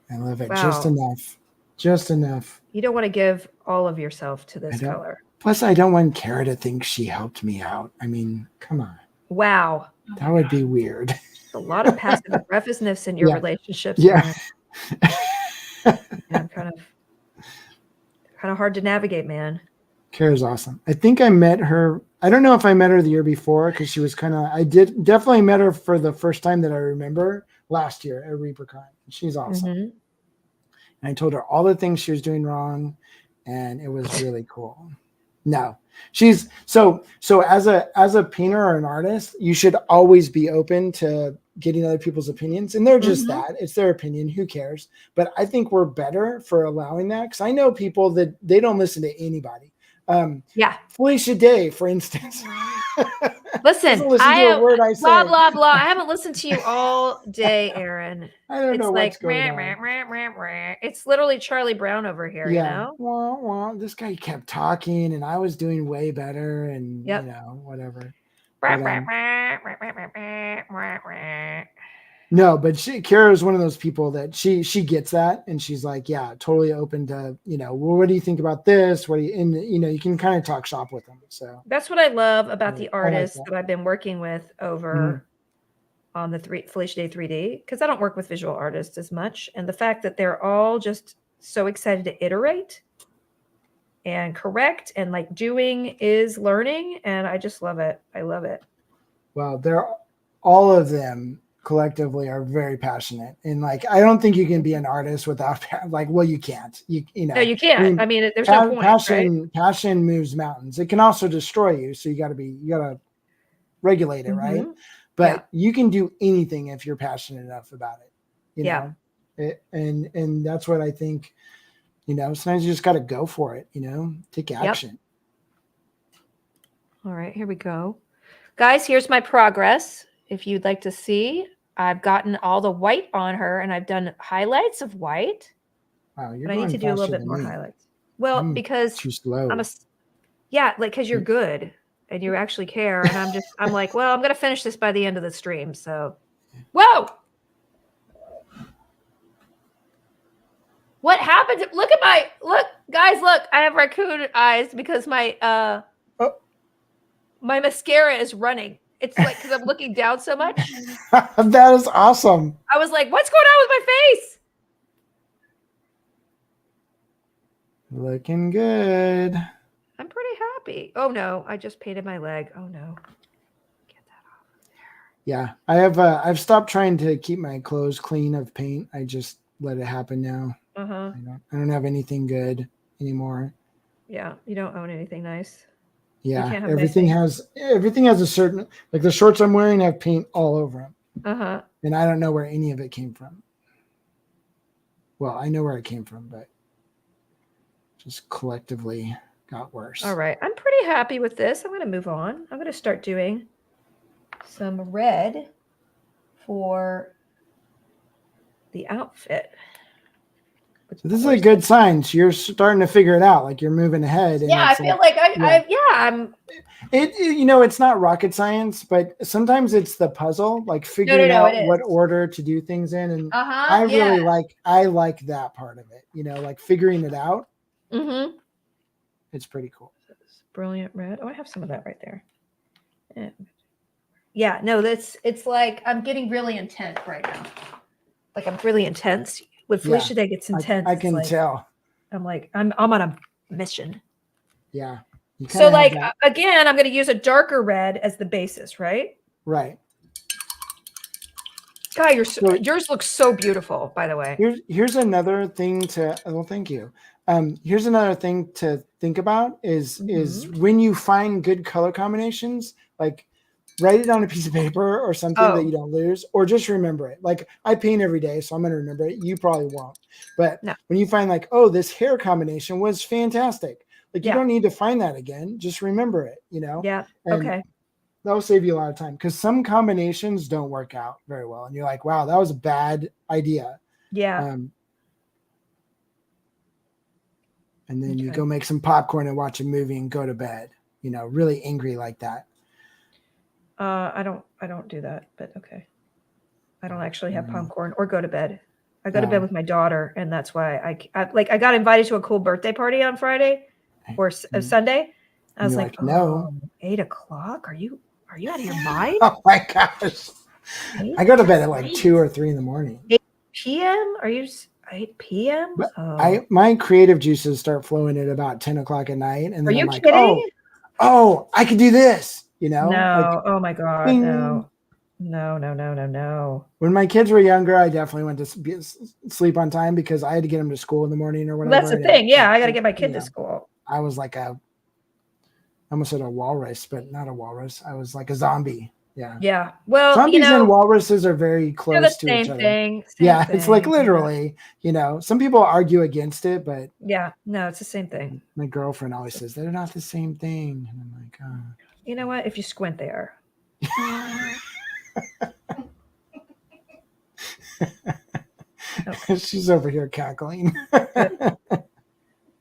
I love it just Wow. enough. Just enough. You don't want to give all of yourself to this color. Plus, I don't want Kara to think she helped me out. I mean, come on. Wow. That would be weird. A lot of passive aggressiveness in your relationships. Yeah. Man, kind of hard to navigate, man. Kara's awesome. I think I met her. I don't know if I met her the year before because she was I definitely met her for the first time that I remember last year at ReaperCon. She's awesome. And I told her all the things she was doing wrong, and it was really cool. No, she's so as a painter or an artist, you should always be open to getting other people's opinions, and they're just that. It's their opinion. Who cares? But I think we're better for allowing that because I know people that they don't listen to anybody. Felicia Day, for instance. Listen, blah blah blah. I haven't listened to you all day, Aaron. I don't know what's going on. It's literally Charlie Brown over here, you know? Well, this guy kept talking and I was doing way better and you know, whatever. No, but Kara is one of those people that she gets that and she's like, yeah, totally open to, you know, well, what do you think about this? What do you, and you know, you can kind of talk shop with them. So that's what I love about the artists that I've been working with over on the Felicia Day 3D, because I don't work with visual artists as much. And the fact that they're all just so excited to iterate and correct and like doing is learning. And I just love it. I love it. Well, all of them collectively are very passionate, and like I don't think you can be an artist without like, well, you can't. You know, no, you can't. I mean, there's no point. Passion moves mountains. It can also destroy you, so you got to regulate it, right? But you can do anything if you're passionate enough about it. You know, and that's what I think. You know, sometimes you just got to go for it. You know, take action. All right, here we go, guys. Here's my progress. If you'd like to see. I've gotten all the white on her and I've done highlights of white. Wow, but I need to do a little bit more highlights. Well, because too slow. because you're good and you actually care. And I'm like, well, I'm going to finish this by the end of the stream. So, whoa. What happened? Look, guys, look, I have raccoon eyes because my mascara is running. It's like because I'm looking down so much. That is awesome. I was like, what's going on with my face? Looking good. I'm pretty happy. Oh no, I just painted my leg. Oh no. Get that off of there. Yeah, I've stopped trying to keep my clothes clean of paint. I just let it happen now. I don't have anything good anymore. Yeah, you don't own anything nice. Yeah, everything has a certain, like the shorts I'm wearing have paint all over them. And I don't know where any of it came from. Well, I know where it came from, but just collectively got worse. All right, I'm pretty happy with this. I'm going to move on. I'm going to start doing some red for the outfit. So this is a good sign. So you're starting to figure it out. Like you're moving ahead. And Yeah, I it's feel like I'm. it's not rocket science, but sometimes it's the puzzle, like figuring no, out it what is. order to do things in. And Uh-huh. I like that part of it, like figuring it out. Mm-hmm. It's pretty cool. Brilliant red. Oh, I have some of that right there. Yeah, no, it's like I'm getting really intense right now. Like I'm really intense. When Felicia Day gets intense, I can tell. I'm like, I'm on a mission. Yeah. So like again, I'm going to use a darker red as the basis, right? Right. God, yours looks so beautiful, by the way. Here's another thing thank you. Here's another thing to think about is when you find good color combinations, like write it on a piece of paper or something that you don't lose, or just remember it. Like I paint every day, so I'm going to remember it. You probably won't. But when you find like, oh, this hair combination was fantastic. Like you don't need to find that again. Just remember it, Yeah. And okay. That'll save you a lot of time because some combinations don't work out very well. And you're like, wow, that was a bad idea. Yeah. And then you go make some popcorn and watch a movie and go to bed, really angry like that. I don't do that, but okay. I don't actually have popcorn or go to bed. I go to bed with my daughter, and that's why I got invited to a cool birthday party on Friday or Sunday. I was like, no, 8:00. Are you out of your mind? Oh my gosh. I go to bed at like 2 or 3 in the morning. 8 p.m. Are you 8 p.m.? My creative juices start flowing at about 10 o'clock at night. And then are you I'm like, kidding? Oh, I could do this, No. Like, oh my God. bing. No. When my kids were younger, I definitely went to sleep on time because I had to get them to school in the morning or whatever. That's the thing. Yeah. I got to get my kid to school. I was like I almost said a walrus, but not a walrus. I was like a zombie. Yeah. Yeah. Well, zombies and walruses are very close to each other. Same it's like literally, some people argue against it, but yeah, no, it's the same thing. My girlfriend always says they're not the same thing. And I'm like, oh. You know what? If you squint, they are. She's over here cackling.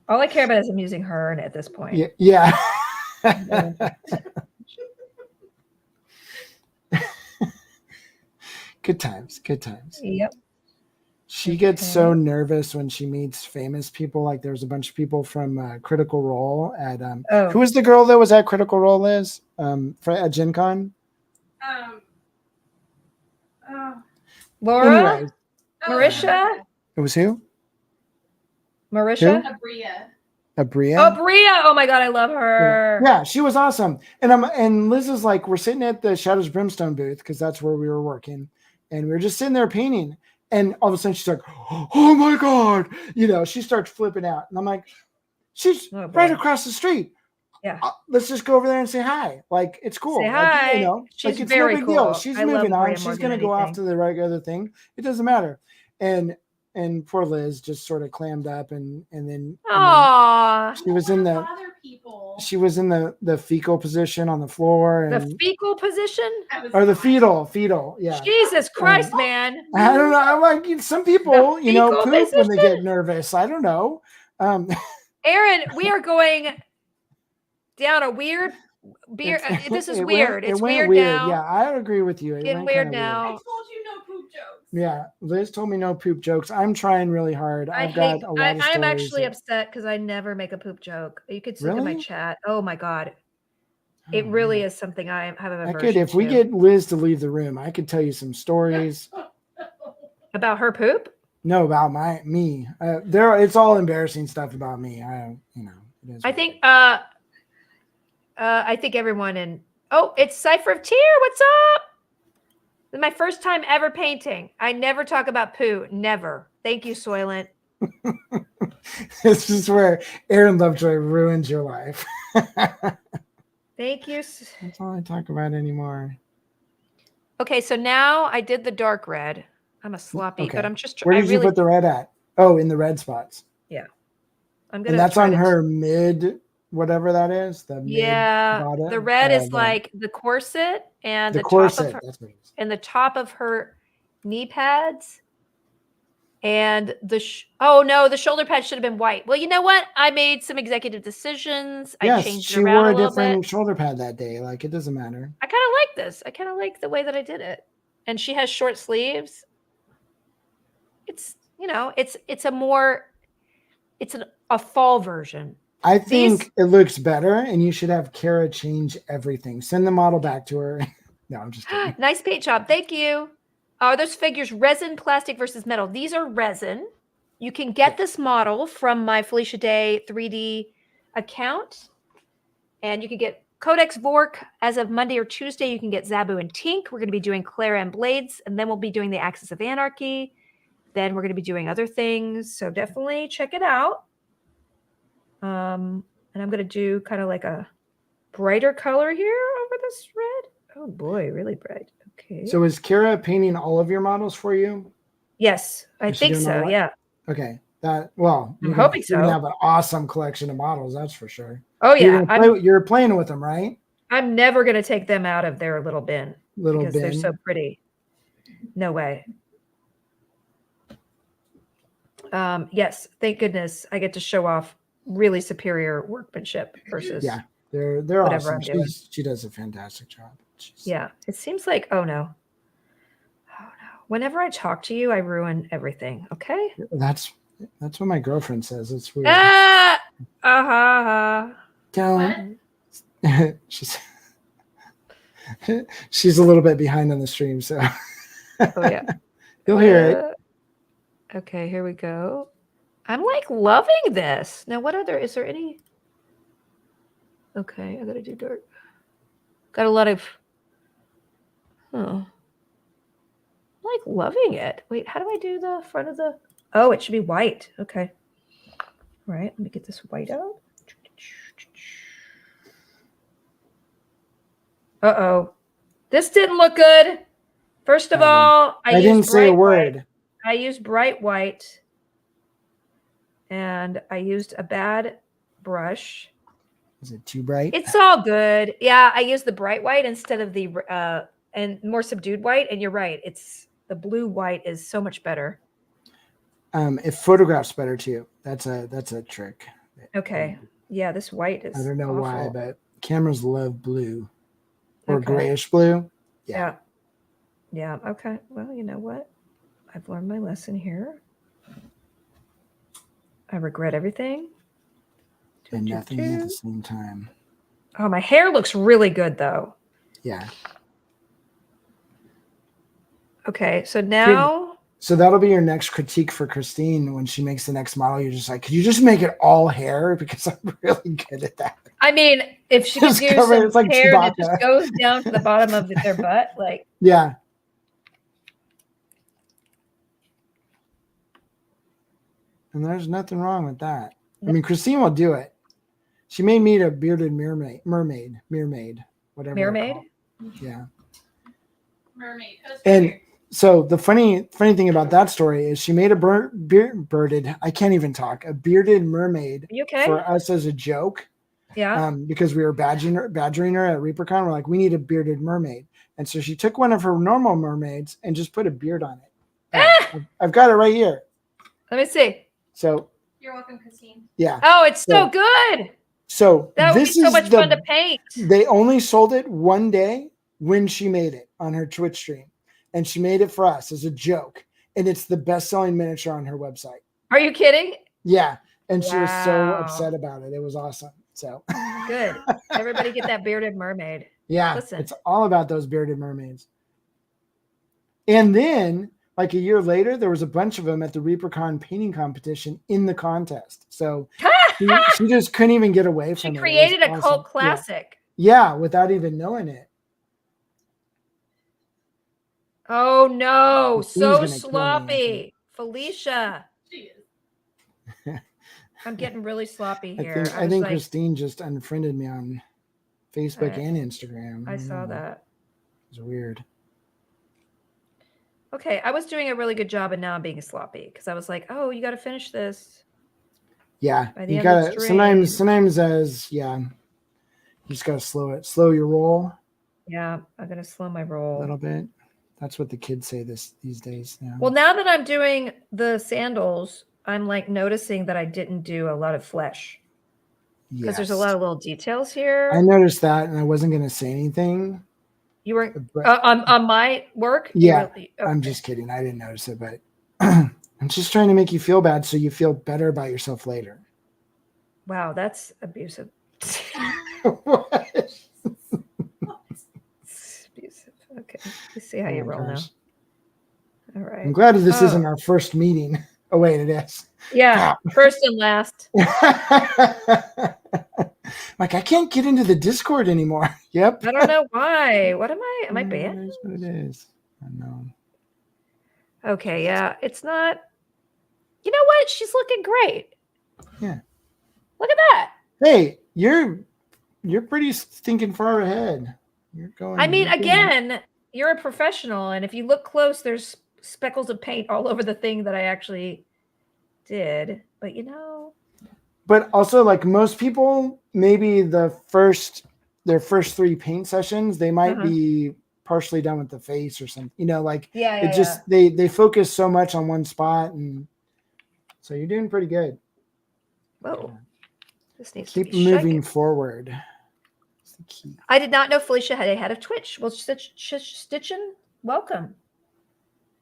All I care about is amusing her at this point. Yeah. Good times. Yep. She gets so nervous when she meets famous people. Like there's a bunch of people from Critical Role at who was the girl that was at Critical Role, Liz? At Gen Con? Laura? Anyways. Marisha? It was who? Marisha? Abria. Oh, Bria. Oh my God, I love her. Yeah, she was awesome. And Liz is like, we're sitting at the Shadows Brimstone booth because that's where we were working. And we were just sitting there painting. And all of a sudden she's like, oh my God. She starts flipping out. And I'm like, she's right across the street. Yeah. Let's just go over there and say hi. Like, it's cool. Say hi. She's it's very no big cool. Deal. She's moving on. She's going to go off to the regular thing. It doesn't matter. And poor Liz just sort of clammed up and then she was in the fecal position on the floor. And, the fecal position? Or the fetal, yeah. Jesus Christ, man. I don't know. I'm like, some people, poop when they get nervous. I don't know. Aaron, we are going down a weird beer. This is weird. It's weird now. Yeah, I agree with you. It's getting weird now. I told you no poop jokes. Yeah, Liz told me no poop jokes. I'm trying really hard. I've got a lot of stories. I'm actually upset because I never make a poop joke. You could look at my chat. Oh my God. It really is something I have an aversion to. If we get Liz to leave the room, I could tell you some stories. About her poop? No, about me. It's all embarrassing stuff about me. I think everyone it's Cypher of Tear. What's up? This is my first time ever painting. I never talk about poo. Never. Thank you, Soylent. This is where Aaron Lovejoy ruins your life. Thank you. That's all I talk about anymore. Okay, so now I did the dark red. I'm a sloppy, but I'm just. Where did you put the red at? Oh, in the red spots. Yeah, and that's on her mid, whatever that is. The red is like the corset and the corset. top of her, and the top of her knee pads, And oh no, the shoulder pad should have been white. Well, you know what? I made some executive decisions. I Yes, changed it she around wore a a little different bit. shoulder pad that day. Like, it doesn't matter. I kind of like this. I kind of like the way that I did it. And she has short sleeves. It's, it's a fall version. I think it looks better, and you should have Kara change everything. Send the model back to her. No, I'm just kidding. Nice paint job. Thank you. Are those figures resin, plastic versus metal? These are resin. You can get this model from my Felicia Day 3D account. And you can get Codex Vork as of Monday or Tuesday. You can get Zabu and Tink. We're going to be doing Clara and Blades. And then we'll be doing the Axis of Anarchy. Then we're going to be doing other things. So definitely check it out. And I'm going to do kind of like a brighter color here over this red. Oh boy, really bright. Okay. So is Kara painting all of your models for you? Yes, I think so. Yeah. Okay. I'm hoping so. You're gonna have an awesome collection of models, that's for sure. Oh yeah. You're playing with them, right? I'm never gonna take them out of their little bin because they're so pretty. No way. Yes, thank goodness I get to show off really superior workmanship versus they're whatever awesome. I'm doing. She does a fantastic job. Yeah, it seems like oh no. Whenever I talk to you, I ruin everything. Okay. That's what my girlfriend says. It's weird. Don't. She's a little bit behind on the stream, so oh yeah. You'll hear it. Okay, here we go. I'm like loving this. Now, is there any? Okay, I gotta do dark. Got a lot of. Like loving it. Wait, how do I do the front of the? Oh, it should be white. Okay. All right, let me get this white out. Uh-oh. This didn't look good. First of all, I didn't say a word. I used bright white. And I used a bad brush. Is it too bright? It's all good. Yeah, I used the bright white instead of the and more subdued white. And you're right. It's the blue white is so much better. It photographs better too. That's a trick. Okay. Yeah, this white is I don't know awful. why, but cameras love blue or grayish blue. Yeah. Okay. Well, you know what? I've learned my lesson here. I regret everything. And nothing at the same time. Oh, my hair looks really good though. Yeah. Okay, so now. So that'll be your next critique for Christine when she makes the next model. You're just like, could you just make it all hair? Because I'm really good at that. I mean, if she could do some like hair Chewbacca. that just goes down to the bottom of their butt, like. Yeah. And there's nothing wrong with that. I mean, Christine will do it. She made me a bearded mermaid, whatever. Mermaid? Yeah. Mermaid. And so the funny thing about that story is she made a bearded, I can't even talk, a bearded mermaid Are you okay? for us as a joke. Yeah. Because we were badgering her at ReaperCon. We're like, we need a bearded mermaid. And so she took one of her normal mermaids and just put a beard on it. I've got it right here. Let me see. So you're welcome, Christine. Yeah. Oh, it's so good. So that would be so much fun to paint. They only sold it one day when she made it on her Twitch stream. And she made it for us as a joke. And it's the best-selling miniature on her website. Are you kidding? Yeah. And she was so upset about it. It was awesome. So good. Everybody get that bearded mermaid. Yeah. Listen. It's all about those bearded mermaids. And then like a year later, there was a bunch of them at the ReaperCon painting competition in the contest. So she just couldn't even get away from it. She created a cult classic. Yeah, without even knowing it. Oh no, so sloppy. Felicia. She is. I'm getting really sloppy here. I think Christine just unfriended me on Facebook and Instagram. I saw that. It's weird. Okay, I was doing a really good job and now I'm being sloppy because I was like, oh, you got to finish this. Yeah, you got to sometimes you just got to slow your roll. Yeah, I'm going to slow my roll a little bit. That's what the kids say these days. Yeah. Well, now that I'm doing the sandals, I'm like noticing that I didn't do a lot of flesh because there's a lot of little details here. I noticed that, and I wasn't going to say anything. You weren't but, on my work? Yeah, okay. I'm just kidding. I didn't notice it, but I'm just trying to make you feel bad so you feel better about yourself later. Wow, that's abusive. What? It's abusive. Okay, let's see how you roll now. All right. I'm glad this isn't our first meeting. Oh wait, it is. Yeah, first and last. Like, I can't get into the Discord anymore. Yep. I don't know why. What am I? Am I banned? That's what it is. I know. Okay, yeah. It's not. You know what? She's looking great. Yeah. Look at that. Hey, you're pretty stinking far ahead. You're going. I mean, again, you're a professional, and if you look close, there's speckles of paint all over the thing that I actually did. But you know. But also, like most people, maybe their first 3 paint sessions, they might be partially done with the face or something. You know, like they focus so much on one spot, and so you're doing pretty good. Whoa, this needs keep to be moving forward. That's the key. I did not know Felicia had a Twitch. Well, Stitchin, welcome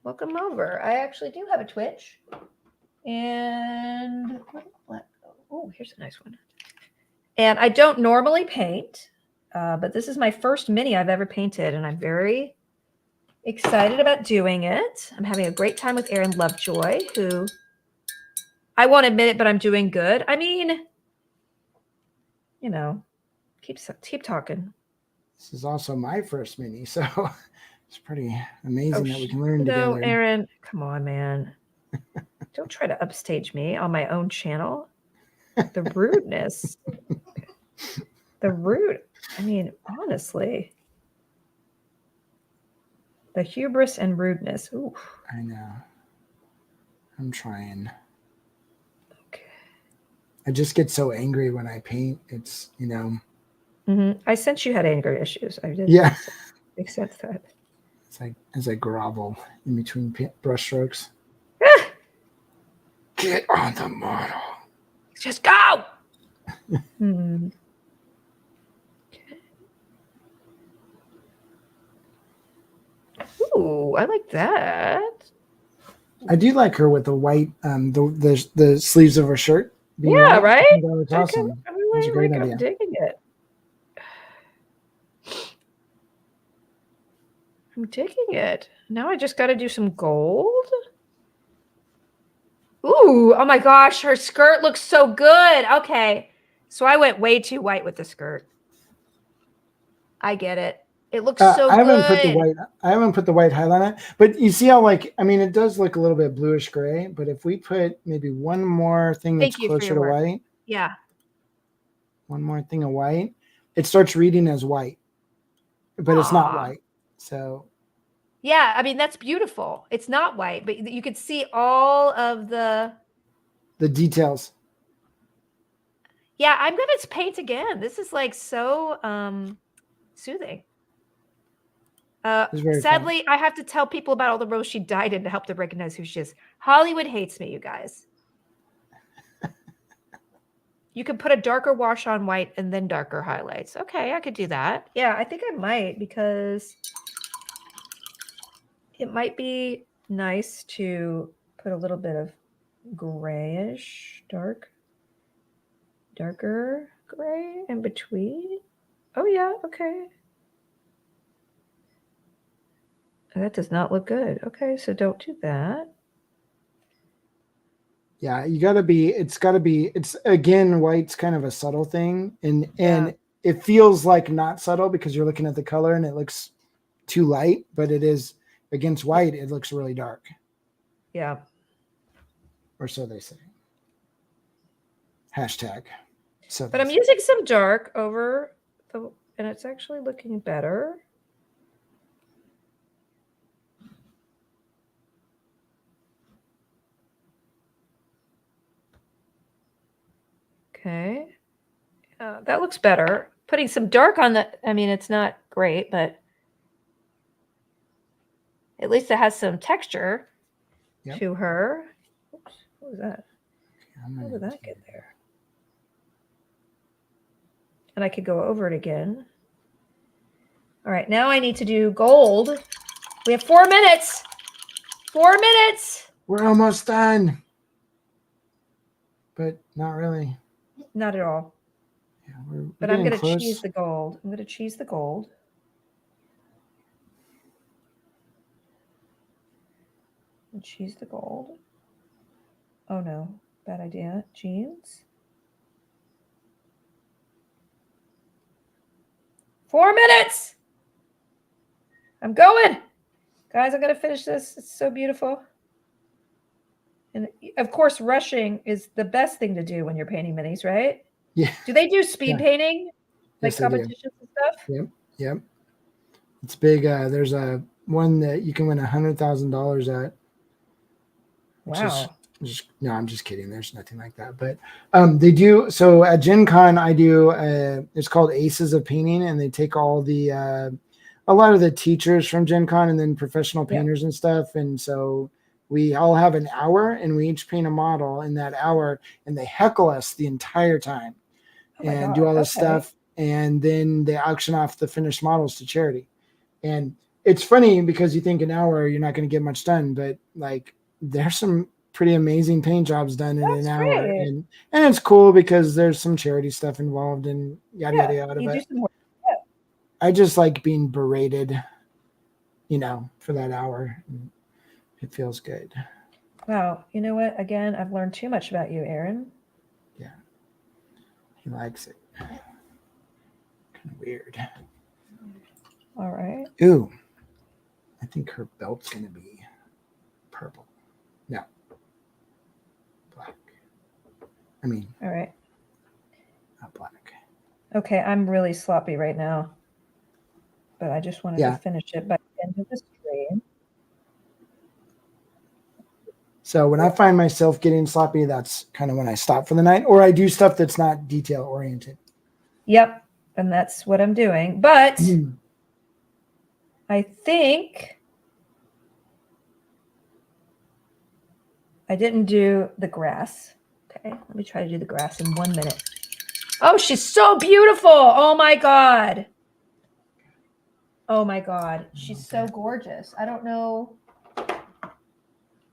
over. I actually do have a Twitch, and oh, here's a nice one. And I don't normally paint, but this is my first mini I've ever painted, and I'm very excited about doing it. I'm having a great time with Aaron Lovejoy, who I won't admit it, but I'm doing good. I mean, you know, keep talking. This is also my first mini, so it's pretty amazing that we can learn together. No, Aaron, come on, man. Don't try to upstage me on my own channel. The rudeness. I mean, honestly. The hubris and rudeness. Ooh. I know. I'm trying. Okay. I just get so angry when I paint. It's, you know. I sense you had anger issues. I did. Yeah. Make sense that. It's like as I grovel in between brush strokes. Get on the model. Just go. Okay. Ooh, I like that. I do like her with the white, the sleeves of her shirt. Yeah, white. right? That was awesome. I really That's a great idea. I'm digging it. I'm digging it. Now I just got to do some gold. Ooh, oh my gosh, her skirt looks so good. Okay, so I went way too white with the skirt. I get it. It looks so I haven't good. I haven't put the white highlight on it, but you see how, like, I mean, it does look a little bit bluish gray, but if we put maybe one more thing that's closer to white. Yeah. One more thing of white, it starts reading as white, but it's not white. So. Yeah, I mean, that's beautiful. It's not white, but you could see all of the details. Yeah, I'm going to paint again. This is like so soothing. Sadly, fun. I have to tell people about all the rows she died in to help them recognize who she is. Hollywood hates me, you guys. You could put a darker wash on white and then darker highlights. Okay, I could do that. Yeah, I think I might, because it might be nice to put a little bit of grayish, darker gray in between. Oh yeah, okay. That does not look good. Okay, so don't do that. Yeah, it's again, white's kind of a subtle thing, and it feels like not subtle because you're looking at the color and it looks too light, but it is against white, it looks really dark. Yeah. Or so they say. Hashtag. So but I'm using some dark over the, and it's actually looking better. Okay. That looks better. Putting some dark on the, I mean, it's not great, but At least it has some texture Yep. to her. Oops, what was that? I'm How gonna did that get there? And I could go over it again. All right, now I need to do gold. We have 4 minutes. 4 minutes. We're almost done. But not really. Not at all. Yeah, we're But I'm getting going to close. cheese the gold. I'm going to cheese the gold. And cheese the gold. Oh no, bad idea. Jeans. 4 minutes. I'm going. Guys, I'm going to finish this. It's so beautiful. And of course, rushing is the best thing to do when you're painting minis, right? Yeah. Do they do speed painting? Like Yes, they do. competitions and stuff? Yep. It's big. There's a one that you can win $100,000 at. Wow. No, I'm just kidding. There's nothing like that. But they do. So at Gen Con, I do. It's called Aces of Painting, and they take all the a lot of the teachers from Gen Con and then professional painters and stuff. And so we all have an hour, and we each paint a model in that hour, and they heckle us the entire time and do all this stuff. And then they auction off the finished models to charity. And it's funny because you think an hour you're not going to get much done, but like there's some pretty amazing paint jobs done in an hour, and it's cool because there's some charity stuff involved and yada yada yada. You But do some more. I just like being berated, for that hour. It feels good. Wow. You know what? Again, I've learned too much about you, Aaron. Yeah. He likes it. Kind of weird. All right. Ooh. I think her belt's going to be purple. No. Black. I mean. All right. Not black. Okay. I'm really sloppy right now. But I just wanted to finish it by the end of the stream. So when I find myself getting sloppy, that's kind of when I stop for the night, or I do stuff that's not detail oriented. Yep. And that's what I'm doing. But I think I didn't do the grass. Okay. Let me try to do the grass in 1 minute. Oh, she's so beautiful. Oh my God. Oh my God. She's so gorgeous. I don't know.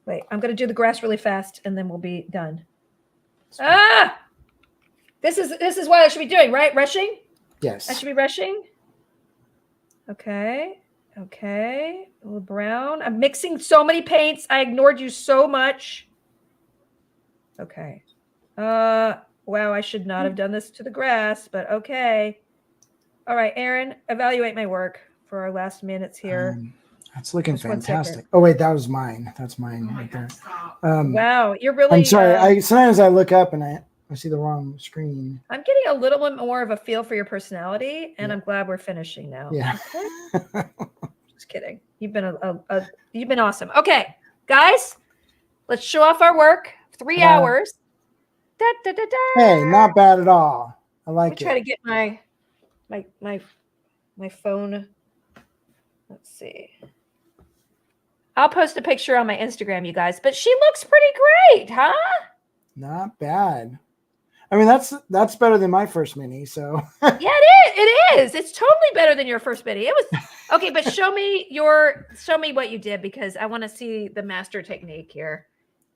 Wait, I'm going to do the grass really fast and then we'll be done. This is what I should be doing, right? Rushing? Yes. I should be rushing. Okay. Okay. A little brown. I'm mixing so many paints. I ignored you so much. Okay. Wow, I should not have done this to the grass, but okay. All right, Aaron, evaluate my work for our last minutes here. That's looking fantastic. Oh wait, that was mine. That's mine right there. Wow, you're really. I'm sorry. Sometimes I look up and I see the wrong screen. I'm getting a little bit more of a feel for your personality, and I'm glad we're finishing now. Yeah. Okay? Just kidding. You've been you've been awesome. Okay, guys, let's show off our work. 3 hours. Da, da, da, da. Hey, not bad at all. I like it. Try to get my phone. Let's see. I'll post a picture on my Instagram, you guys. But she looks pretty great, huh? Not bad. I mean, that's better than my first mini. So yeah, it is. It is. It's totally better than your first mini. It was okay, but show me what you did because I want to see the master technique here.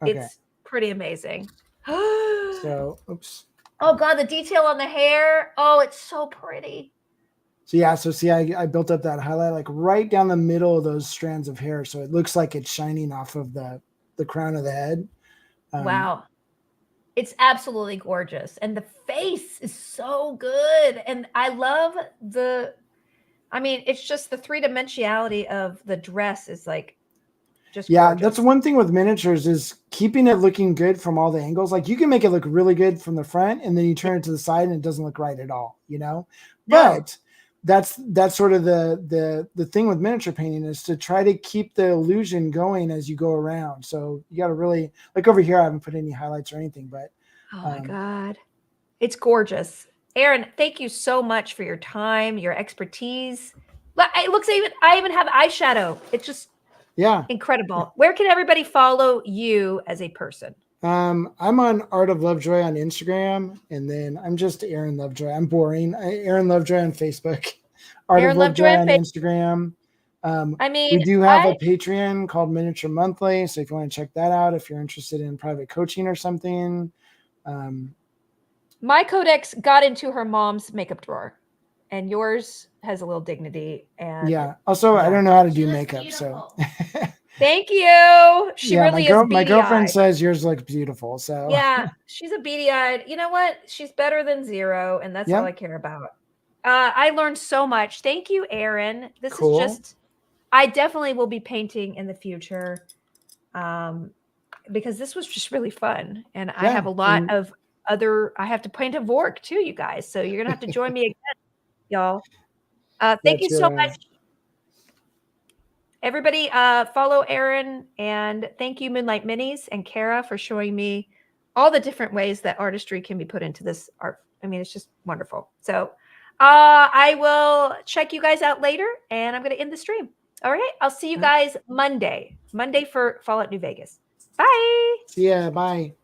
Okay. It's pretty amazing. So, oops. Oh God, the detail on the hair. Oh, it's so pretty. So yeah, see, I built up that highlight like right down the middle of those strands of hair, so it looks like it's shining off of the crown of the head. Wow, it's absolutely gorgeous, and the face is so good, and I love it's just the three-dimensionality of the dress is like just gorgeous. That's one thing with miniatures is keeping it looking good from all the angles. Like you can make it look really good from the front, and then you turn it to the side, and it doesn't look right at all. But that's sort of the thing with miniature painting is to try to keep the illusion going as you go around. So you got to really like over here. I haven't put any highlights or anything, but oh my God, it's gorgeous. Aaron, thank you so much for your time, your expertise. It looks I even have eyeshadow. It's just Yeah. Incredible. Where can everybody follow you as a person? I'm on Art of Lovejoy on Instagram, and then I'm just Aaron Lovejoy. I'm boring. Aaron Lovejoy on Facebook, Art Aaron of Lovejoy Lovejoy on on Facebook. Instagram. I mean, We do have a Patreon called Miniature Monthly, so if you want to check that out, if you're interested in private coaching or something. My Codex got into her mom's makeup drawer, and yours has a little dignity. And yeah. Also, I don't know how to do makeup, so. Thank you. She yeah, really is my girlfriend beady-eyed. says yours looks beautiful. So Yeah, she's a beady-eyed. You know what? She's better than zero, and that's all I care about. I learned so much. Thank you, Aaron. This is just, I definitely will be painting in the future, because this was just really fun. And I have a lot of I have to paint a Vork too, you guys. So you're going to have to join me again, y'all. Thank you so much. Everybody follow Aaron, and thank you Moonlight Minis and Kara for showing me all the different ways that artistry can be put into this art. I mean, it's just wonderful. So I will check you guys out later, and I'm going to end the stream. All right. I'll see you guys Monday for Fallout New Vegas. Bye. See ya. Bye.